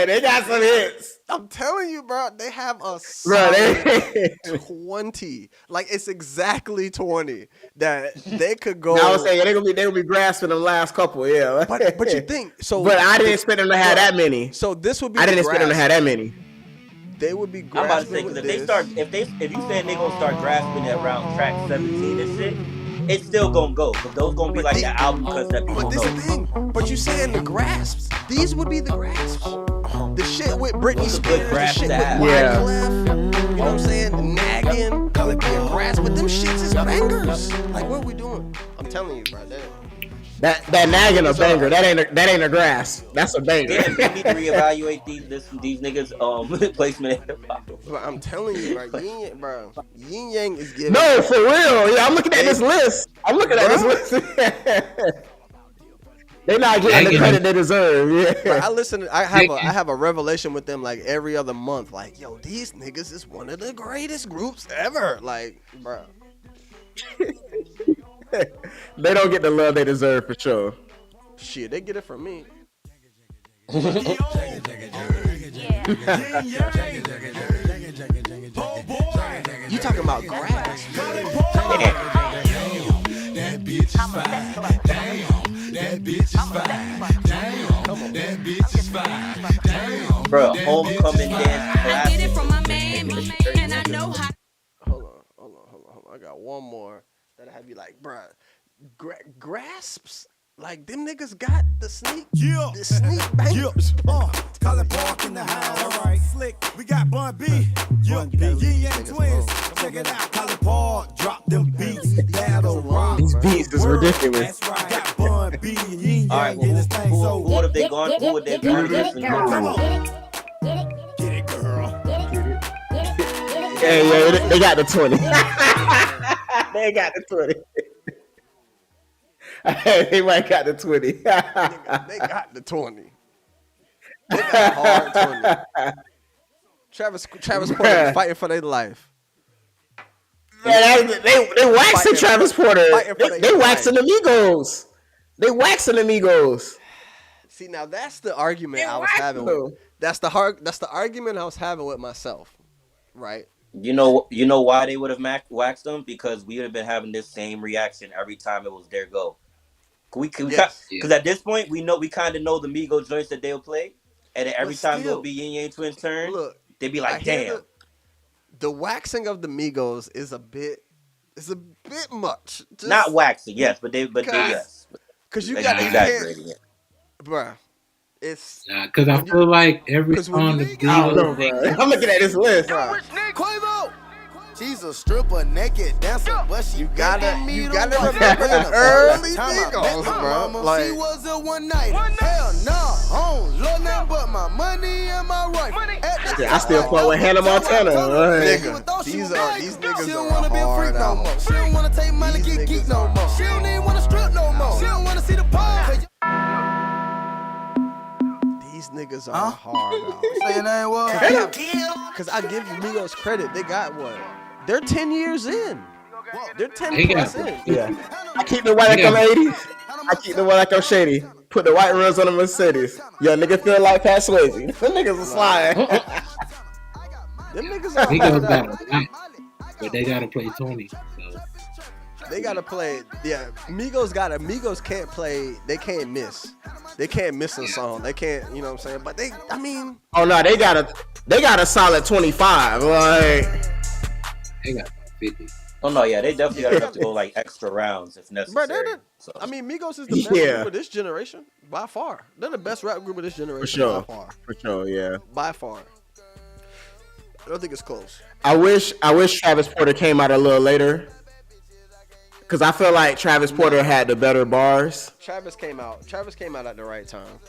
They got some hits.
I'm telling you, bro, they have a
Bro,
solid 20. Like, it's exactly 20 that they could go.
I was saying they gonna be grasping them last couple, yeah.
But you think so?
But I didn't expect them to have that many.
So this would be.
I didn't expect them to have that many.
They would be.
I'm about to say because if you saying they gonna start grasping it around track 17 and shit, it's still gonna go. Because those gonna be like the album cuts that people
But this is the thing. But you saying the grasps? These would be the grasps. The shit with Britney Spears, the shit with Wyclef, you know what I'm saying? The nagging, that would be a grasp. But them shits is bangers. Like, what are we doing? I'm telling you, bro.
That nagging a banger. That ain't a grasp. That's a banger.
Yeah, we need to reevaluate these niggas placement in hip hop.
But I'm telling you, bro, Yin Yang is giving.
No, for real. Yeah, I'm looking at this list. They're not getting the credit they deserve. Yeah.
Bro, I have a revelation with them like every other month. Like, yo, these niggas is one of the greatest groups ever. Like, bro.
They don't get the love they deserve for sure.
Shit, they get it from me. You talking about grass?
That bitch is fine. Damn, that bitch is fine. Damn, that bitch is fine. Damn,
bro, homecoming dance.
I get it from my man, and I know how.
Hold on. I got one more that I have you like, bruh. Grasps? Like, them niggas got the sneak.
Yeah.
The sneak bangers.
Colin Park in the house. All right. Slick. We got Bun B. Yin Yang Twins. Check it out. Colin Park. Drop them beats. That'll rock.
These beats is ridiculous.
That's right. Got Bun B and Yin Yang.
All right, well, who would have they gone? Who would they gone?
Get it, girl.
Yeah, they got the 20. They got the 20. They might got the 20.
They got the 20. They got hard 20. Travis Porter fighting for their life.
Man, they waxing Travis Porter. They waxing the Migos. They waxing the Migos.
See, now that's the argument I was having. That's the argument I was having with myself, right?
You know why they would have waxed them? Because we would have been having this same reaction every time it was their go. Because at this point we kind of know the Migos joints that they'll play, and then every time it'll be Yin Yang Twins' turn, they'd be like, "Damn."
The waxing of the Migos is a bit much. Just,
not waxing, yes, but yes.
Because you got
exaggerating it,
bruh. It's
because I feel like every song the
Migos. I'm looking at this list.
Quavo. She's a stripper, naked dancer, but she
gotta remember the early Migos, bro. Like,
she was a one night. Hell no, I don't love nothing but my money and my wife.
I still fuck with Hannah Montana.
Nigga, these niggas are hard no more.
She don't wanna take money, get geek no more. She don't even wanna strip no more. She don't wanna see the pole.
These niggas are hard out.
Saying that what?
Because I give Migos credit. They got what? They're 10 years in. They're 10 plus in.
Yeah. I keep the white like I'm 80s. I keep the white like I'm shady. Put the white rims on the Mercedes. Yo, nigga feel like Pat Swayze. Them niggas are sliding.
Them niggas are
hard. But they gotta play 20. So.
They gotta play. Yeah, Migos can't play. They can't miss. They can't miss a song. They can't. You know what I'm saying? But
oh no, they got a solid 25. Like.
They got 50.
Oh no, yeah, they definitely got enough to go like extra rounds if necessary.
Bro, Migos is the best group of this generation by far. They're the best rap group of this generation by far.
For sure, yeah.
By far. I don't think it's close.
I wish Travis Porter came out a little later. Cause I feel like Travis Porter had the better bars.
Travis came out at the right time.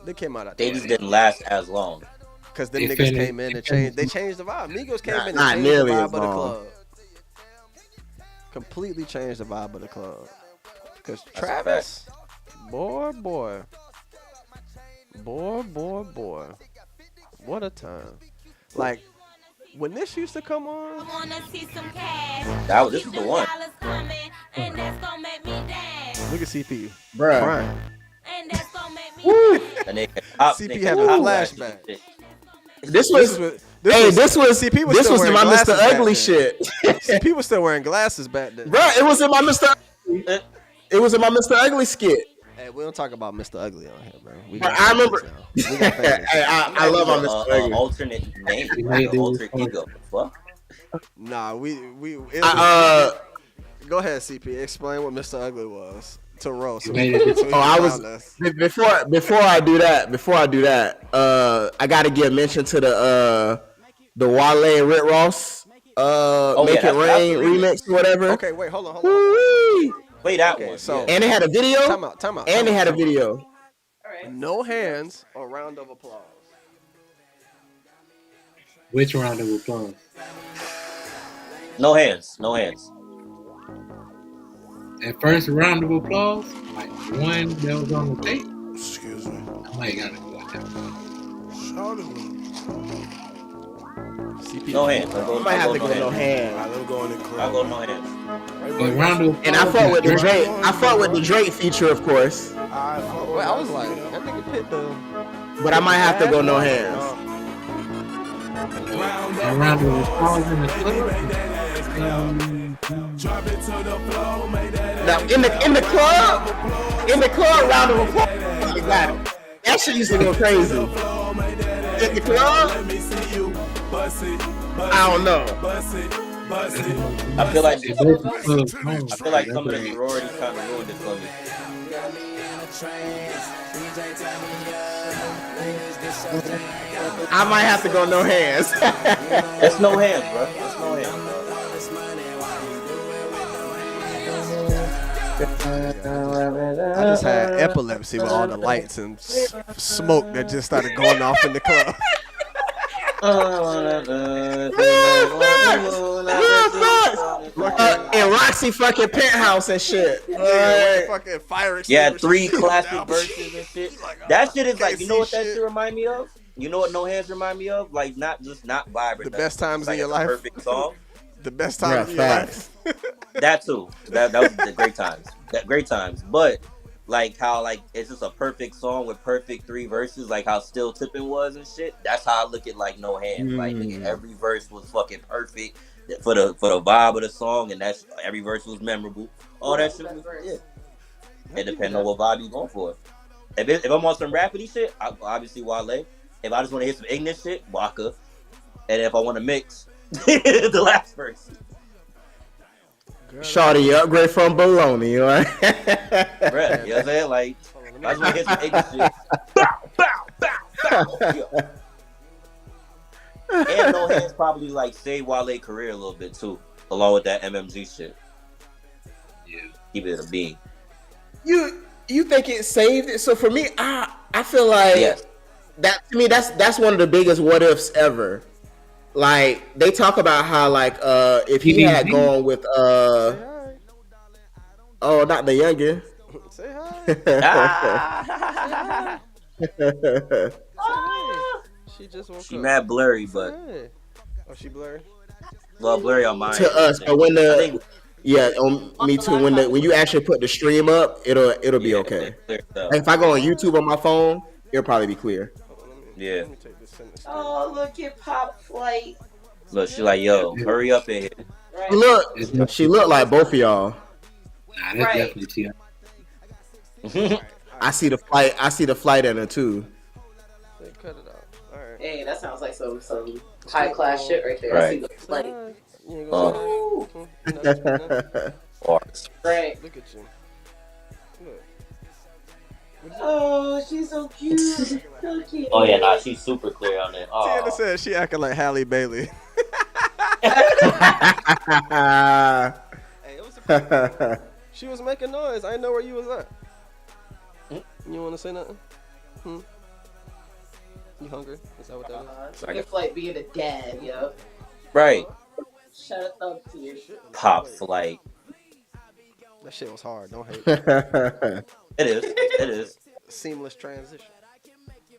They came out at
the right time. They just didn't last as long.
Because the niggas came in and changed. They changed the vibe. Migos came in and
not
changed the
nearly
vibe
as
of the
long.
club. Completely changed the vibe of the club. Because Travis, boy. What a time. Like, when this used to come on.
This is the one.
Look at CP.
Bruh.
Crying.
Woo.
And they pop,
CP
nigga,
having
pop
flashbacks.
flashes and shit.
This was
CP was
this
still
was in
wearing
my
glasses
Mr.
back
Ugly
then.
shit.
CP was still wearing glasses back then.
Bro, it was in my Mr. Ugly. It was in my Mr. Ugly skit.
Hey, we don't talk about Mr.Ugly on here, bro.
I remember. I love my Mr. Ugly.
Alternate name, like an alter ego. Fuck.
Nah, we go ahead, CP. Explain what Mr. Ugly was to Ro. So
I was before I do that. I got to give mention to the Wale and Rick Ross Make It Rain remix or whatever.
Okay, wait, hold on.
Wait, that one.
So
and they had a video.
Time out.
And they had a video.
No hands or round of applause.
Which round of applause?
No hands.
At first round of applause, like one that was on the tape.
Excuse me.
I might gotta go with that.
No hands.
I might have to go no hands.
I'll go in the club.
I'll go no hands.
But round of applause,
And I fought with the Drake. I fought with the Drake feature, of course.
Wait, I was like, that nigga Pit though.
But I might have to go no hands.
and round of applause in the club.
Now in the club, round of applause. You got it. That shit used to go crazy. In the club, I don't know.
I feel like some of the sororities kind of ruined it for me.
I might have to go no hands.
That's no hands, bro. That's no hands, bro.
I just had epilepsy with all the lights and smoke that just started going off in the club.
And Roxy fucking penthouse and shit.
Fucking fire
Yeah, 3 classic verses and shit. That shit is like, you know what that shit remind me of? You know what No Hands remind me of? Like, not vibrant.
The best times
like
in your life.
Perfect song.
The best times in your life.
That too. That was the great times. Great times. But like how like it's just a perfect song with perfect 3 verses, like how Still Tipping was and shit. That's how I look at like No Hands. Like nigga, every verse was fucking perfect for the vibe of the song, and that's every verse was memorable. All that shit was it depends on what vibe you going for. If I'm on some rapidy shit, obviously Wale. If I just want to hear some ignorant shit, Waka. And if I want to mix, the last verse.
Shawty upgrade from bologna, you know what?
Bruh, you know what I'm saying? Like, I just want to hear some ignorant shit. Bow. And No Hands probably like saved Wale's career a little bit too, along with that MMG shit. Yeah, keep it a being.
You think it saved it? So for me, I feel like that to me that's one of the biggest what ifs ever. Like they talk about how like if he had gone with not the younger.
Say hi. She just woke
She
up.
mad blurry, but
oh, she blurry.
Well, blurry on mine
To us, but when me too. When you actually put the stream up, it'll be okay. Like if I go on YouTube on my phone, it'll probably be clear.
Yeah.
Oh, look at Pop Flight.
Look, she like, yo, hurry up in here.
Right.
Look, she looked like both of y'all.
Nah, that's definitely
I see the flight in her too.
Cut it out. All right.
Hey, that sounds like some high class shit right there.
Right.
I see the flight. Right.
Look at you.
Oh, she's so cute. So cute.
Oh yeah, nah, she's super clear on it.
Tiana said she acting like Halle Bailey. She was making noise. I didn't know where you was at. You want to say nothing? You hungry? Is that what that is?
It's like being a dad, yo.
Right.
Shut up to your shit.
Pop Flight.
That shit was hard. Don't hate.
It is.
Seamless transition.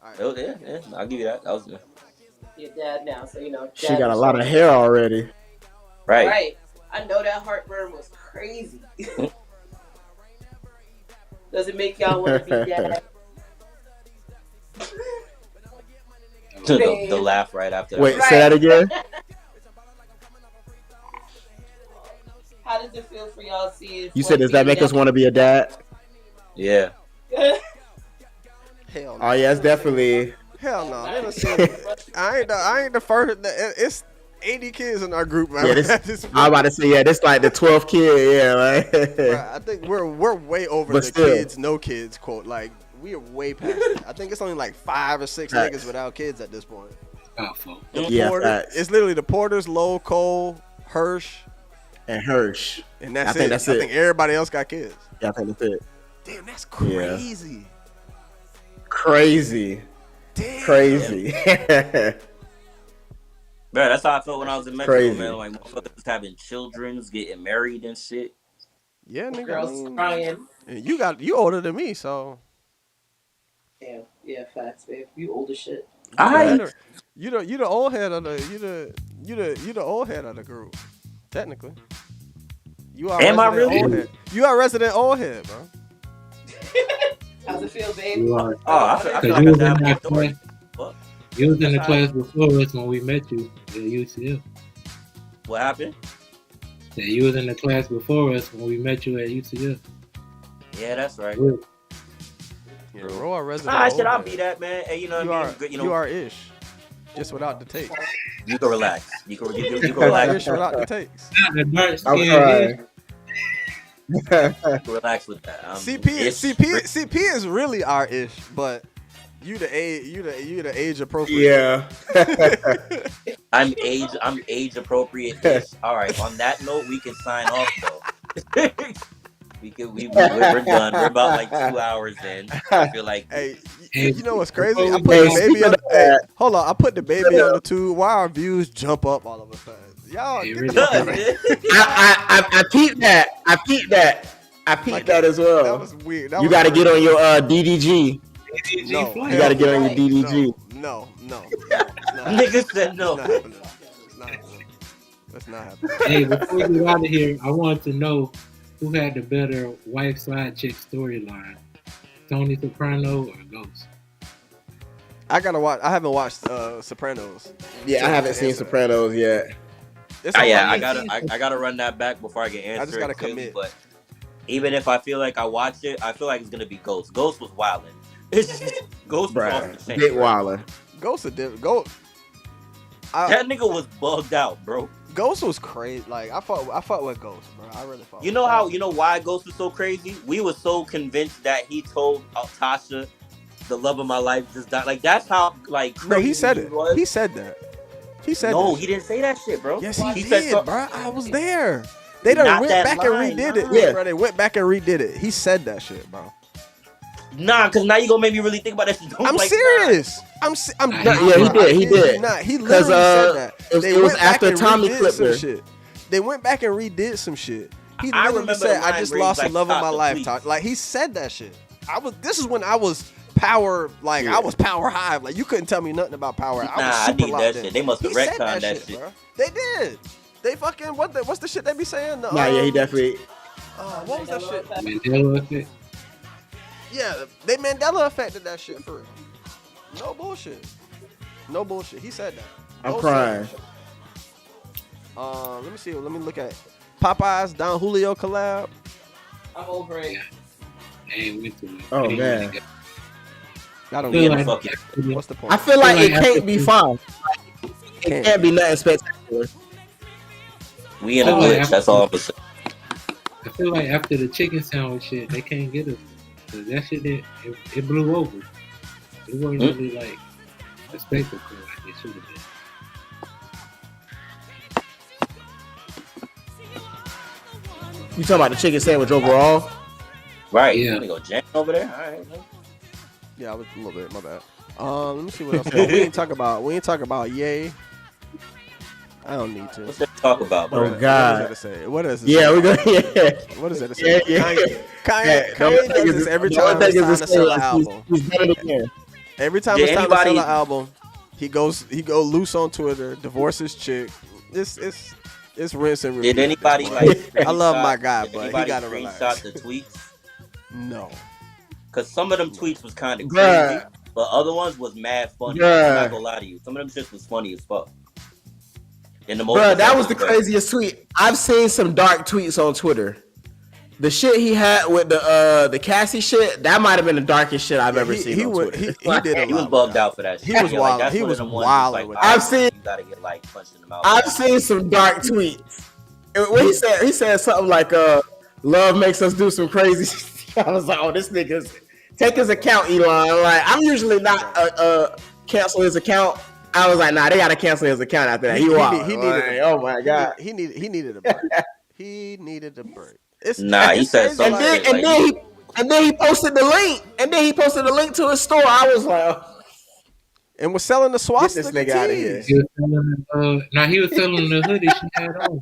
Right. Oh, yeah. I'll give you that. That was good.
Your dad now, so you know.
She got a lot of hair already.
Right.
Right. I know that heartburn was crazy. Does it make y'all want to be dad?
The laugh right after.
Wait,
that.
say that again.
How does it feel for y'all seeing?
You said, does that make us want to be a dad?
Yeah.
Hell no.
Oh yeah, it's definitely.
Hell no. I ain't the first. It's 80 kids in our group, man.
Yeah, I'm about to say, yeah, this like the 12th kid, yeah, right.
Bruh, I think we're way over
But
the
still.
kids, no kids quote. Like we are way past it. I think it's only like 5 or 6
Facts.
niggas without kids at this point.
Yeah, facts.
It's literally the Porters, Low, Cole, Hirsch,
And Hirsch.
and that's
I think
it.
that's
I
it.
think everybody else got kids.
Yeah, I think that's it.
Damn, that's
Yeah.
crazy.
Crazy.
Damn.
Crazy.
Bro, that's how I felt when I was in Mexico,
Crazy.
man. Like motherfuckers having children, getting married and shit.
Yeah, nigga.
Girls crying.
And you older than me, so
Damn. Yeah, facts, babe. You old as shit.
you the old head of the you the old head of the group. Technically. You are
Am I
resident
really?
old head. You are resident old head, bro.
How's it feel, babe?
You are.
I feel
Because
like
you
I
was in
have
that
authority.
class. You was in the class before us when we met you at UCF.
What happened?
Yeah, you was in the class before us when we met you at UCF.
Yeah, that's right.
Yeah, bro, are resident
Ah,
old
shit, I'll
head.
be that, man. Hey, you know
You
what I
are
mean? Good,
you are ish. Just without the takes.
You can relax. You can
You are
relax.
ish without the takes.
I'm crying.
Relax with that.
CP is really our ish, but you the age appropriate.
Yeah.
I'm age appropriate. All right. On that note, we can sign off though. we're done. We're about like 2 hours in. I feel like.
Hey, you know what's crazy? I put
Hey,
the baby
speaking
on.
of
Hey,
that-
hold on. I put the baby on the tube. Why our views jump up all of a sudden? Y'all, get the fuck out of here.
I peeped that. I peeped that as well.
That was weird. That
You
was
got to get
weird.
on your DDG.
No,
You got to get on your DDG.
No.
Niggas said no.
That's not happening.
Hey, before we get out of here, I want to know who had the better wife side chick storyline, Tony Soprano or Ghost?
I gotta watch. I haven't watched Sopranos.
Yeah, I haven't seen Sopranos yet.
I gotta run that back before I get answered.
I just gotta
clearly,
commit.
But even if I feel like I watch it, I feel like it's gonna be Ghost. Ghost was wildin'. Ghost was off the chain.
Big
bro.
Waller.
Ghost a different. Ghost.
That nigga was bugged out, bro.
Ghost was crazy. Like I fought with Ghost, bro. I really fought.
You know why Ghost was so crazy? We were so convinced that he told Tasha, the love of my life just died. Like that's how like crazy
No, he said it.
was.
He said that. He said
no,
that.
he didn't say that shit, bro.
Yes, he
said
did, bro. I was there. They done
Not
went
that
back
line,
and redid
nah.
it.
Yeah.
Bro, they went back and redid it. He said that shit, bro.
Nah, because now you gonna make me really think about that shit.
I'm serious. I'm
Yeah, he did. He did.
Not. He
'Cause,
literally said that.
it was
went back
after
and
Tommy
redid
clipped
some
her.
shit. They went back and redid some shit. He
I
literally
remember
said,
the
"I
line
just
where he's
lost the
like,
love of my
"Tasha,
lifetime."
please.
Like he said that shit. This is when I was power. Like I was power high. Like you couldn't tell me nothing about power. I was
Nah, I
super
need that
locked
shit.
in.
They must have
He said
retconned that shit.
bro. They did. They fucking what's the shit they be saying? The,
Nah, yeah, he definitely.
what was that shit?
Mandela effect.
Yeah, they Mandela affected that shit for real. No bullshit. No bullshit. He said that.
I'm
Ghost
crying.
said that shit. Let me see. Let me look at Popeyes Don Julio collab.
I'm over it.
I ain't went to it.
Oh man,
I don't
Feel
get
like-
it. What's the point?
I feel like it
after-
can't be fun. It can't be nothing spectacular.
We in a
Oh,
glitch.
yeah.
That's all I'm saying.
I feel like after the chicken sandwich shit, they can't get us. 'Cause that shit, it blew over. It wasn't really like a spectacle like it should have been.
You talking about the chicken sandwich overall?
Right.
Yeah.
You gonna go jam over there? All right.
Yeah, I was a little bit. My bad. Let me see what else. We ain't talk about Yay. I don't need to.
What's that talk about, bro?
Oh God.
What is it to say? What is it?
Yeah, we go. Yeah.
What is it to say?
Yeah, yeah.
Kanye does this every time it's time to sell an album.
He's done it again.
Every time
Did
it's time to sell
anybody-
an album, he goes loose on Twitter, divorces chick. It's rinse and repeat.
Did anybody
at this point.
like?
I love my
screenshot-
guy,
did
but he
anybody
gotta relax.
screenshot the tweets?
No.
Cause some of them tweets was kind of
Bruh.
crazy. but other ones was mad funny.
Bruh.
I'm not gonna lie to you. Some of them shits was funny as fuck. In the most
Bro, that was the
professional way.
craziest tweet. I've seen some dark tweets on Twitter. The shit he had with the Cassie shit, that might have been the darkest shit I've ever seen on Twitter.
He did a
He was
lot
bugged
with that.
out for that shit.
He was
Yeah,
wild.
that's
He
one
was
of them ones
wild
like,
with
I've
that.
seen
you gotta get like punched in the mouth.
I've seen some dark tweets. When he said something like love makes us do some crazy shit. I was like, oh, this nigga's take his account, Elon. Like, I'm usually not cancel his account. I was like, nah, they gotta cancel his account after that. He needed oh my god.
He needed a break. He needed a break.
Nah, he said
crazy,
something.
like,
And then he posted the link. And then he posted the link to his store. I was like, oh.
And was selling the swastika.
Get this nigga out of here.
He was selling the hoodie she had on.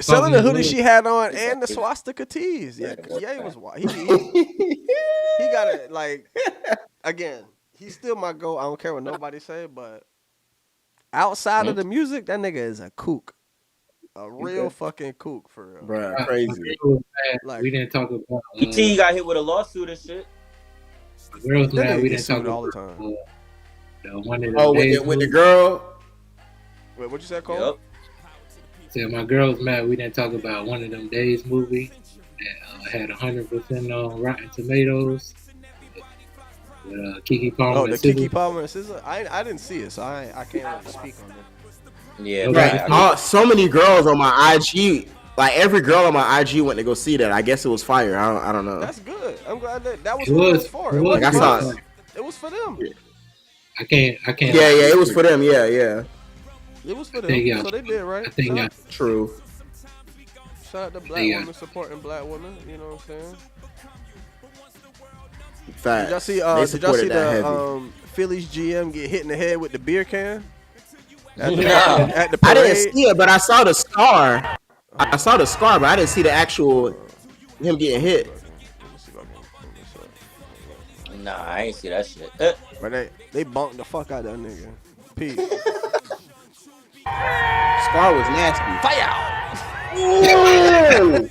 Selling the hoodie she had on and the swastika tees. Yeah, Ye was wild. He got it. Like, again, he's still my goal. I don't care what nobody say, but outside of the music, that nigga is a kook. A real fucking kook for real.
Bruh, crazy.
Like, we didn't talk about
E.T. got hit with a lawsuit and shit.
The girls mad. We didn't talk
all the
about
time.
the one of
Oh, with the girl.
Wait, what you said, Cole?
Said my girl's mad. We didn't talk about One of Them Days movie that had 100% on Rotten Tomatoes with Keke Palmer.
Oh, the
and SZA.
Keke Palmer and SZA. I didn't see it, so I can't really speak on it.
Yeah,
right. So many girls on my IG. Like every girl on my IG went to go see that. I guess it was fire. I don't know.
That's good. I'm glad that was
It
what it
was-
was for.
it was
Like, I saw it.
It was for them.
I can't.
Yeah, it was for them. Yeah.
It was for
I
them.
think, yeah.
So they did right.
I think, yeah.
True.
Shout out to black
Yeah.
women supporting black women. You know what I'm saying?
Facts.
Did y'all see?
They
Did y'all
supported
see
that
the
heavy.
Phillies GM get hit in the head with the beer can? At the,
No.
at the
I
parade?
didn't see it, but I saw the scar. I saw the scar, but I didn't see the actual him getting hit.
Nah, I ain't see that shit.
But they bumped the fuck out of that nigga. Pete.
Scar was nasty.
Fire!
Ooh.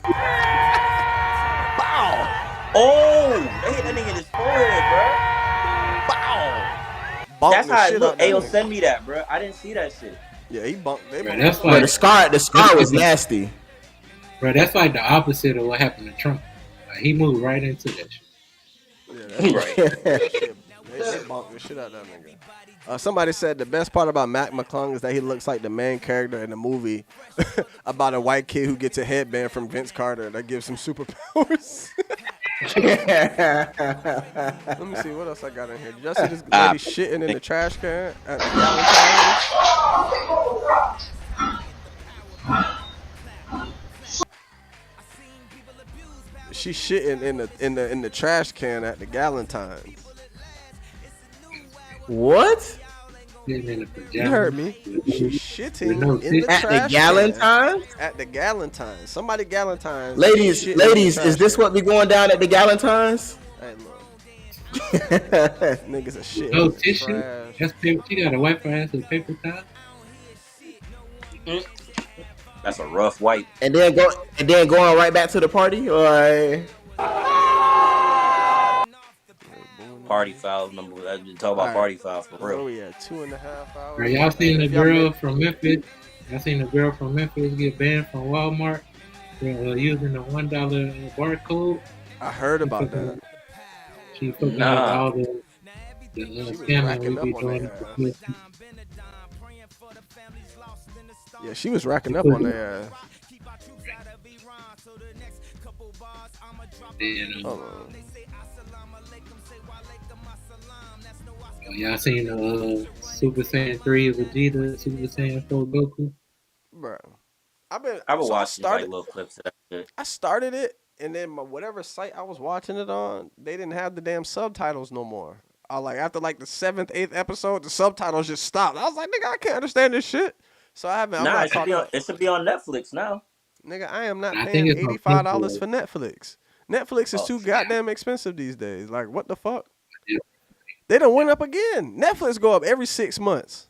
Bow!
Oh, they hit that nigga in his forehead, bro.
Bow! Bumped
That's
the
how it
shit
looked.
out that
Ayo,
nigga.
send me that, bro. I didn't see that shit.
Yeah, he bumped. They
Bro,
bumped
that's
the
why
But the scar was nasty.
Bro, that's like the opposite of what happened to Trump. Like, he moved right into that shit.
Yeah, that's right. That shit, they bumped the shit out of that nigga. Somebody said the best part about Mac McClung is that he looks like the main character in the movie about a white kid who gets a headband from Vince Carter that gives him superpowers. Let me see what else I got in here. Did y'all see this lady shitting in the trash can at the Galentine's? She shitting in the trash can at the Galentine's.
What?
You
heard me. She's shitting in the
at
trash
the Galentine's?
can. At the Galentine's. Somebody Galentine's.
Ladies, is this what be going down at the Galentine's?
Hey, look. Niggas are shit.
No tissue. That's paper. She got to wipe her ass with paper towel.
That's a rough wipe.
And then going right back to the party? Or
Party foul number. Talk about party foul for real.
Oh yeah, 2.5 hours.
Bro, y'all seen the girl from Memphis? Y'all seen the girl from Memphis get banned from Walmart for using the $1 barcode?
I heard about that.
She fucking all the scamming we be doing.
Yeah, she was racking up on their ass.
Y'all seen Super Saiyan 3 Vegeta, Super Saiyan 4 Goku?
Bro,
I've been watching like little clips of that shit.
I started it, and then whatever site I was watching it on, they didn't have the damn subtitles no more. After like the 7th, 8th episode, the subtitles just stopped. I was like, nigga, I can't understand this shit. So I haven't.
Nah, it should be on Netflix now.
Nigga, I am not paying $85 for Netflix. Netflix is too goddamn expensive these days. Like, what the fuck? They done went up again. Netflix go up every 6 months.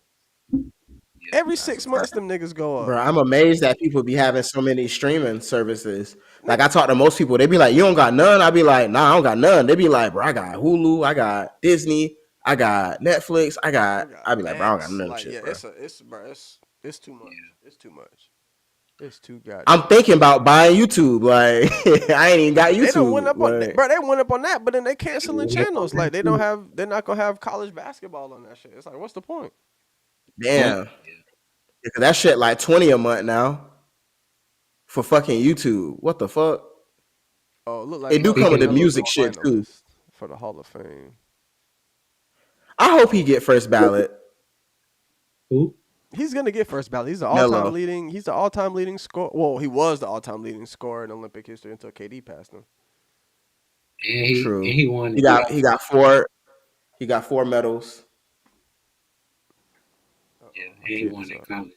Every 6 months, them niggas go up.
bro, I'm amazed that people be having so many streaming services. Like I talk to most people, they be like, "You don't got none." I be like, "Nah, I don't got none." They be like, "Bro, I got Hulu, I got Disney, I got Netflix. I be like, bro, I don't got none of them
Like,
shit,
yeah,
bro.
it's too much. It's too much. It's too goddamn.
I'm thinking about buying YouTube. Like, I ain't even got YouTube.
They don't went up on
like,
bro. They went up on that, but then they canceling channels. Like they're not gonna have college basketball on that shit. It's like, what's the point?
damn. Yeah, that shit like $20 a month now for fucking YouTube. What the fuck?
Oh, look like
it do come with the music shit too.
For the Hall of Fame.
I hope he get first ballot.
Who?
He's gonna get first ballot. He's the
Melo.
all-time leading. He's the all-time leading scorer. Well, he was the all-time leading scorer in Olympic history until KD passed him.
And
True.
he won.
He got 4. He got 4 medals.
Yeah, he won in college.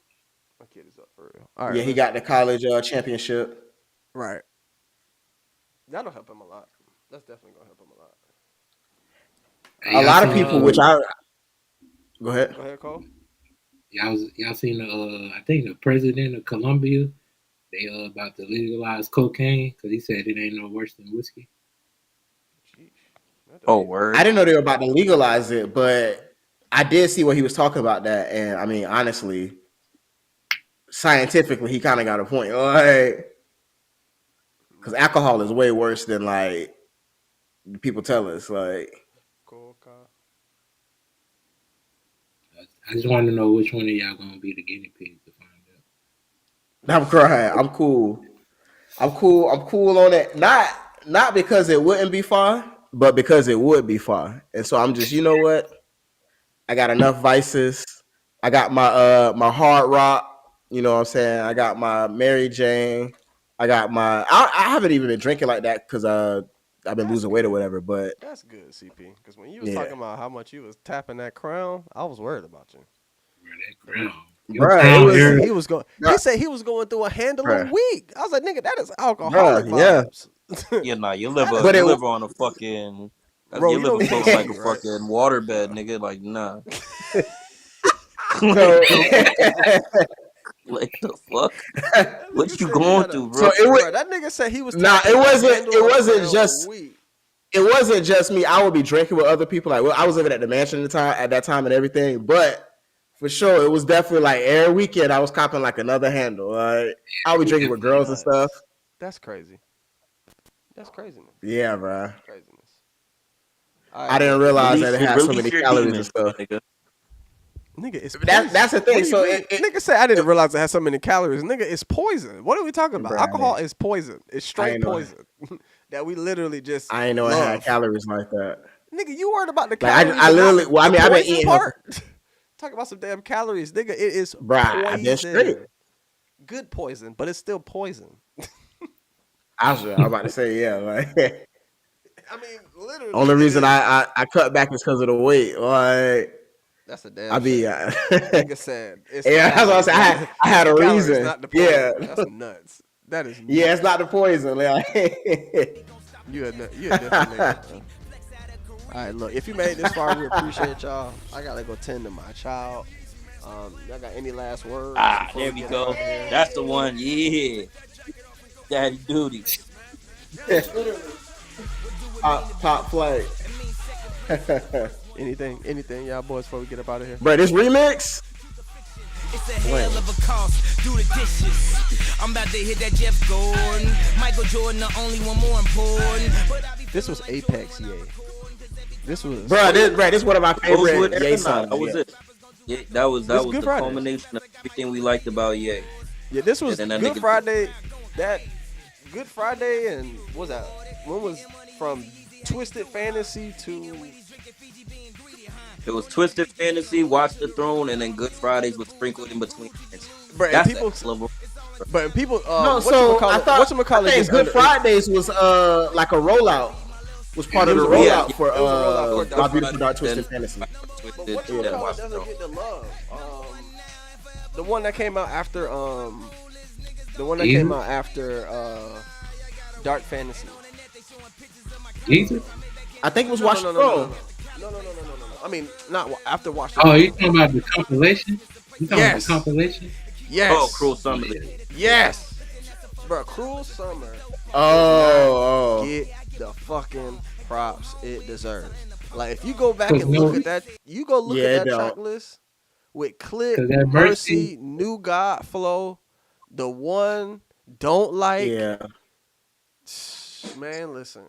My kid is up for real. All right,
Yeah, he got the college championship.
Right. That'll help him a lot. That's definitely gonna help him a lot.
A lot of people, which I go ahead.
Go ahead, Cole.
Y'all seen the I think the president of Colombia, they about to legalize cocaine because he said it ain't no worse than whiskey.
Oh, word.
I didn't know they were about to legalize it, but I did see what he was talking about that, and I mean, honestly, scientifically, he kind of got a point. Like, because alcohol is way worse than like people tell us. Like,
Cool, Kyle.
I just want to know which one of y'all gonna be the guinea pig to find out.
I'm crying. I'm cool. I'm cool on it. Not because it wouldn't be fun, but because it would be fun. And so I'm just, you know what? I got enough vices. I got my my hard rock. You know what I'm saying? I got my Mary Jane. I got my. I haven't even been drinking like that because I've been losing weight or whatever. But
that's good, CP. Because when you was talking about how much you was tapping that crown, I was worried about you.
That crown.
Bruh,
He was going. He said he was going through a handle a week. I was like, nigga, that is alcoholic
Bruh,
vibes.
Yeah, nah, your liver on a fucking.
Bro,
your
you
liver
don't
feels
even
like a
eat, right?
fucking waterbed, nigga. Like, nah. Like the fuck? What you going through, bro?
So it was,
that nigga said he was.
It wasn't just me. I would be drinking with other people. Like, well, I was living at the mansion at that time and everything. But for sure, it was definitely like every weekend I was copping like another handle. Like, I would be drinking with girls and stuff.
That's crazy. That's craziness.
Yeah, bro.
That's craziness.
I didn't realize that it had so many calories and stuff.
Nigga, it's
that's the thing. So
nigga said I didn't realize it had so many calories. Nigga, it's poison. What are we talking about?
Bruh,
Alcohol is poison. It's straight poison. That we literally just.
I ain't know it had calories like that.
Nigga, you worried about the
Like,
calories?
I literally. Well, I mean, I've been eating.
Talk about some damn calories, nigga. It is
Bruh, I've been straight.
Good poison, but it's still poison.
I was about to say, yeah. Like,
I mean, literally.
only reason I cut back is because of the weight. Like,
that's a damn.
I be.
Nigga said.
Yeah, that's what I said. I had a reason.
Not the poison. Yeah, that's nuts. That is. Nuts.
Yeah, it's not the poison. Like,
you a different nigga. All right, look. If you made it this far, we appreciate y'all. I gotta go tend to my child. Y'all got any last words?
There we go. That's the one. Yeah. Daddy duty.
Top flight.
Anything, y'all boys, before we get up out of here?
Bro, this remix.
It's a hell of a cost. Do the dishes. I'm about to hit that Jeff Gordon. Michael Jordan, the only one more important.
This was Apex, yeah. This was.
Bro, this is one of my favorite Ye songs.
That was it. Yeah, that was the culmination of everything we liked about Ye.
Yeah, this was Good Friday. That Good Friday, and what was that? When was from Twisted Fantasy to?
It was Twisted Fantasy, Watch the Throne, and then Good Fridays was sprinkled in between.
But
that's
people,
level.
But people,
no. So I think Good Fridays was like a rollout. Was part of the rollout for My Beautiful Dark Twisted Fantasy.
But whatchamacallit doesn't get the love. The one that came out after Dark Fantasy.
Jesus?
I think it was Watch the Throne.
No. I mean, not after Watch the
Throne.
Oh,
you talking about the compilation? You talking about the compilation?
Yes.
Oh, Cruel Summer.
Yes. Bro, Cruel Summer.
Oh.
Get the fuck fucking props it deserves. Like if you go back
'Cause
and look at that, you go look
Yeah,
at
it
that
don't.
track list with Click,
'Cause that
Mercy, New God Flow, The One, Don't Like.
Yeah.
Man, listen.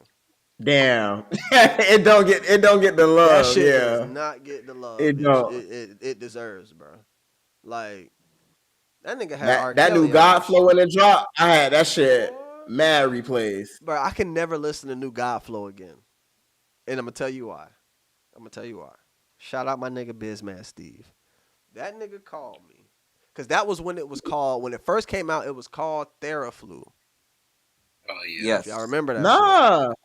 Damn. it don't get the love.
That shit
yeah.
does not get the love
It don't.
it deserves, bro. Like that nigga had R.
That
Kelly
new God
on that
flow
shit.
in the drop. I had that shit mad replays.
Bro, I can never listen to New God Flow again. And I'm gonna tell you why. Shout out my nigga Bizman Steve. That nigga called me. Cause that was when it was called, when it first came out, it was called Theraflu.
Oh yeah.
Yes.
Y'all remember that?
Nah.
Shit?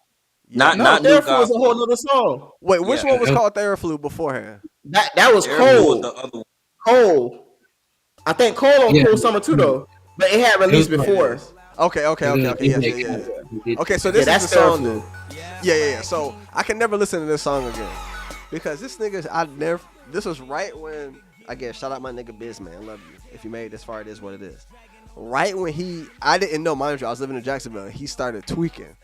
Not New
Therefore
God
was a whole
Flow.
other song.
Wait, which
Yeah.
one was called Theraflu beforehand?
That was
Therefore was
Cole.
the other one.
Cole. I think Cole on
Yeah.
Cruel Summer too though. But it had released before.
Okay. Yes. Okay, so this
that's
is the song
Theraflu.
then. Yeah. So I can never listen to this song again. Because this nigga, this was right when, again, shout out my nigga Bizman, I love you. If you made it this far, it is what it is. Right when I didn't know, mind you, I was living in Jacksonville, and he started tweaking.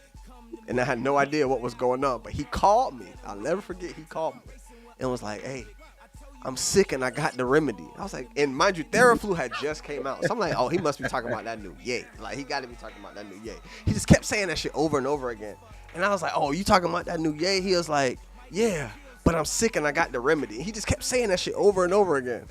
And I had no idea what was going on, but he called me. I'll never forget, he called me. And was like, hey, I'm sick and I got the remedy. I was like, and mind you, Theraflu had just came out. So I'm like, oh, he must be talking about that new Yay. Like, he got to be talking about that new Yay. He just kept saying that shit over and over again. And I was like, oh, you talking about that new Yay? He was like, yeah, but I'm sick and I got the remedy. He just kept saying that shit over and over again.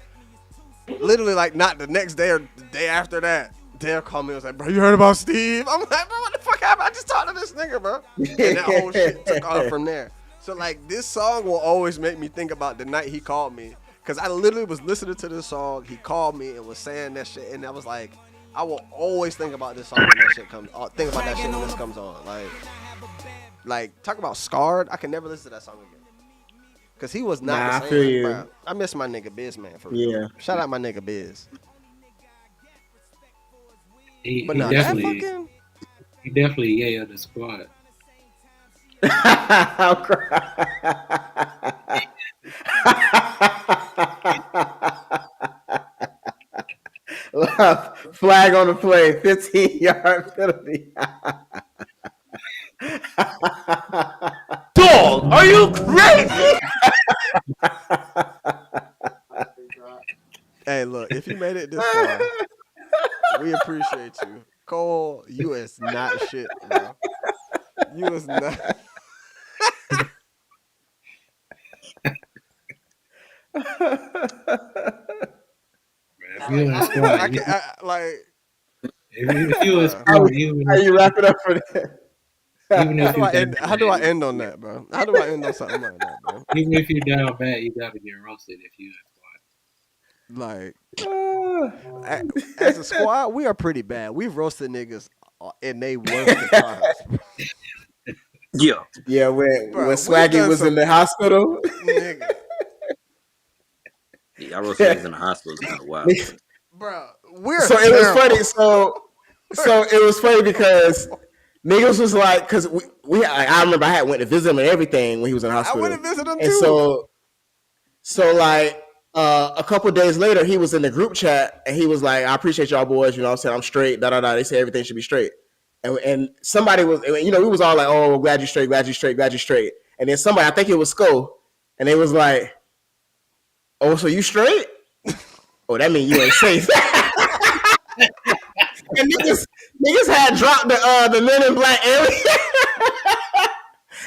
Literally, like, not the next day or the day after that. Dare called me and was like, bro, you heard about Steve? I'm like, bro, what the fuck happened? I just talked to this nigga, bro. And that whole shit took off from there. So, like, this song will always make me think about the night he called me. Because I literally was listening to this song. He called me and was saying that shit. And I was like, I will always think about this song when that shit comes on. Think about that shit when this comes on. Like, talk about scarred. I can never listen to that song again. Because he was not the same.
I feel you.
Bro. I miss my nigga Biz, man, for real.
Yeah.
Shout out my nigga Biz.
He
But nah,
definitely,
that fucking...
he definitely yeah the squad.
I'll cry. Love, flag on the play, 15-yard penalty.
Dog, are you crazy?
Hey, look, if you made it this far, we appreciate you. Cole, you is not shit, bro. You is not.
If you in the squad, if you in the squad,
How you wrap it up for that?
even if you
How do I end on that, bro? How do I end on something like that, bro?
even if you down bad, you gotta get roasted if you in
Like, as a squad, we are pretty bad. We've roasted niggas and they worst of times.
Yeah, when
Bro,
Swaggy was in the hospital.
Nigga.
Yeah, I wrote niggas in the hospital. It's kind of wild.
Bro, we're
so
terrible.
it was funny. So it was funny because niggas was like, because I remember I had went to visit him and everything when he was in the hospital.
I went to visit him
and
too.
So like a couple of days later, he was in the group chat and he was like, I appreciate y'all boys. You know what I'm saying? I'm straight. They say everything should be straight. And somebody was, we was all like, oh, glad you straight. And then somebody, I think it was Sko, and they was like, oh, so you straight? Oh, that means you ain't safe. And niggas had dropped the Men in Black area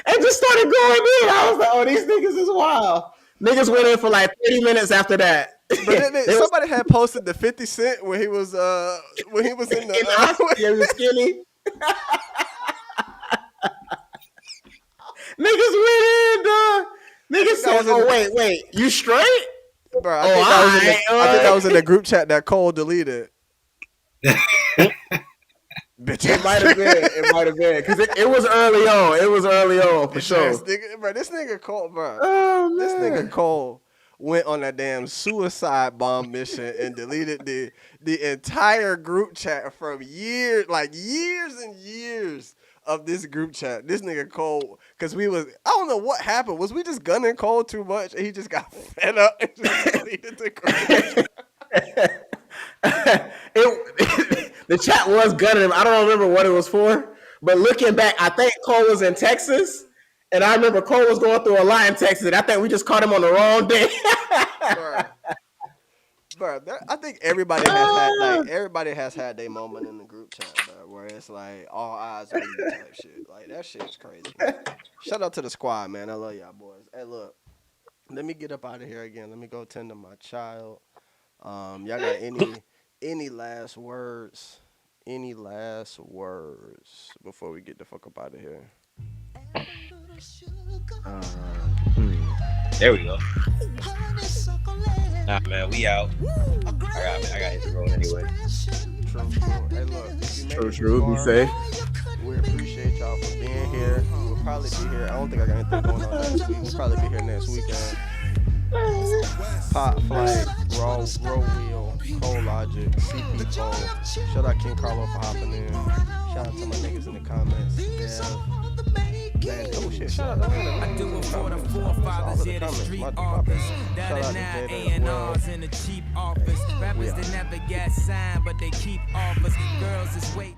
and just started going in. I was like, oh, these niggas is wild. Niggas went in for like 30 minutes after that.
But then somebody had posted the 50 Cent when he was in the
he was skinny. Niggas went in, dog. Niggas said, oh, wait, you straight?
Bro, I think that was in the group chat that Cole deleted. Bitch,
it might have been because it was early on for sure.
This nigga Cole, bro.
Oh, man.
This nigga Cole went on that damn suicide bomb mission and deleted the entire group chat from years and years of this group chat. This nigga Cole, because I don't know what happened. Was we just gunning Cole too much and he just got fed up and just deleted the group chat?
The chat was gunning him. I don't remember what it was for, But looking back, I think Cole was in Texas, and I remember Cole was going through a lot in Texas, and I think we just caught him on the wrong day.
Bro, I think everybody has had their moment in the group chat, bro, where it's like all eyes on you type shit. Like that shit's crazy. Shout out to the squad, man. I love y'all boys. Hey, look, let me get up out of here again. Let me go tend to my child. Y'all got any last words? Any last words before we get the fuck up out of here?
There we go. Nah, man, we out. I got hit the road anyway.
True. Hey, look, if you made it
True. Be
far,
safe.
we appreciate y'all for being here. We'll probably be here. I don't think I got anything going on next week. We'll probably be here next weekend. Pop Flight, Row Wheel, ColeLogic, CP4. Shout out King Carlow for hopping in. Shout out to my niggas in the comments. Man, oh shit, shout out to
I do it for the forefathers, yeah, the street office. That and now A&R's in the cheap office. Rappers that never got signed, but they keep offers. Girls is waiting.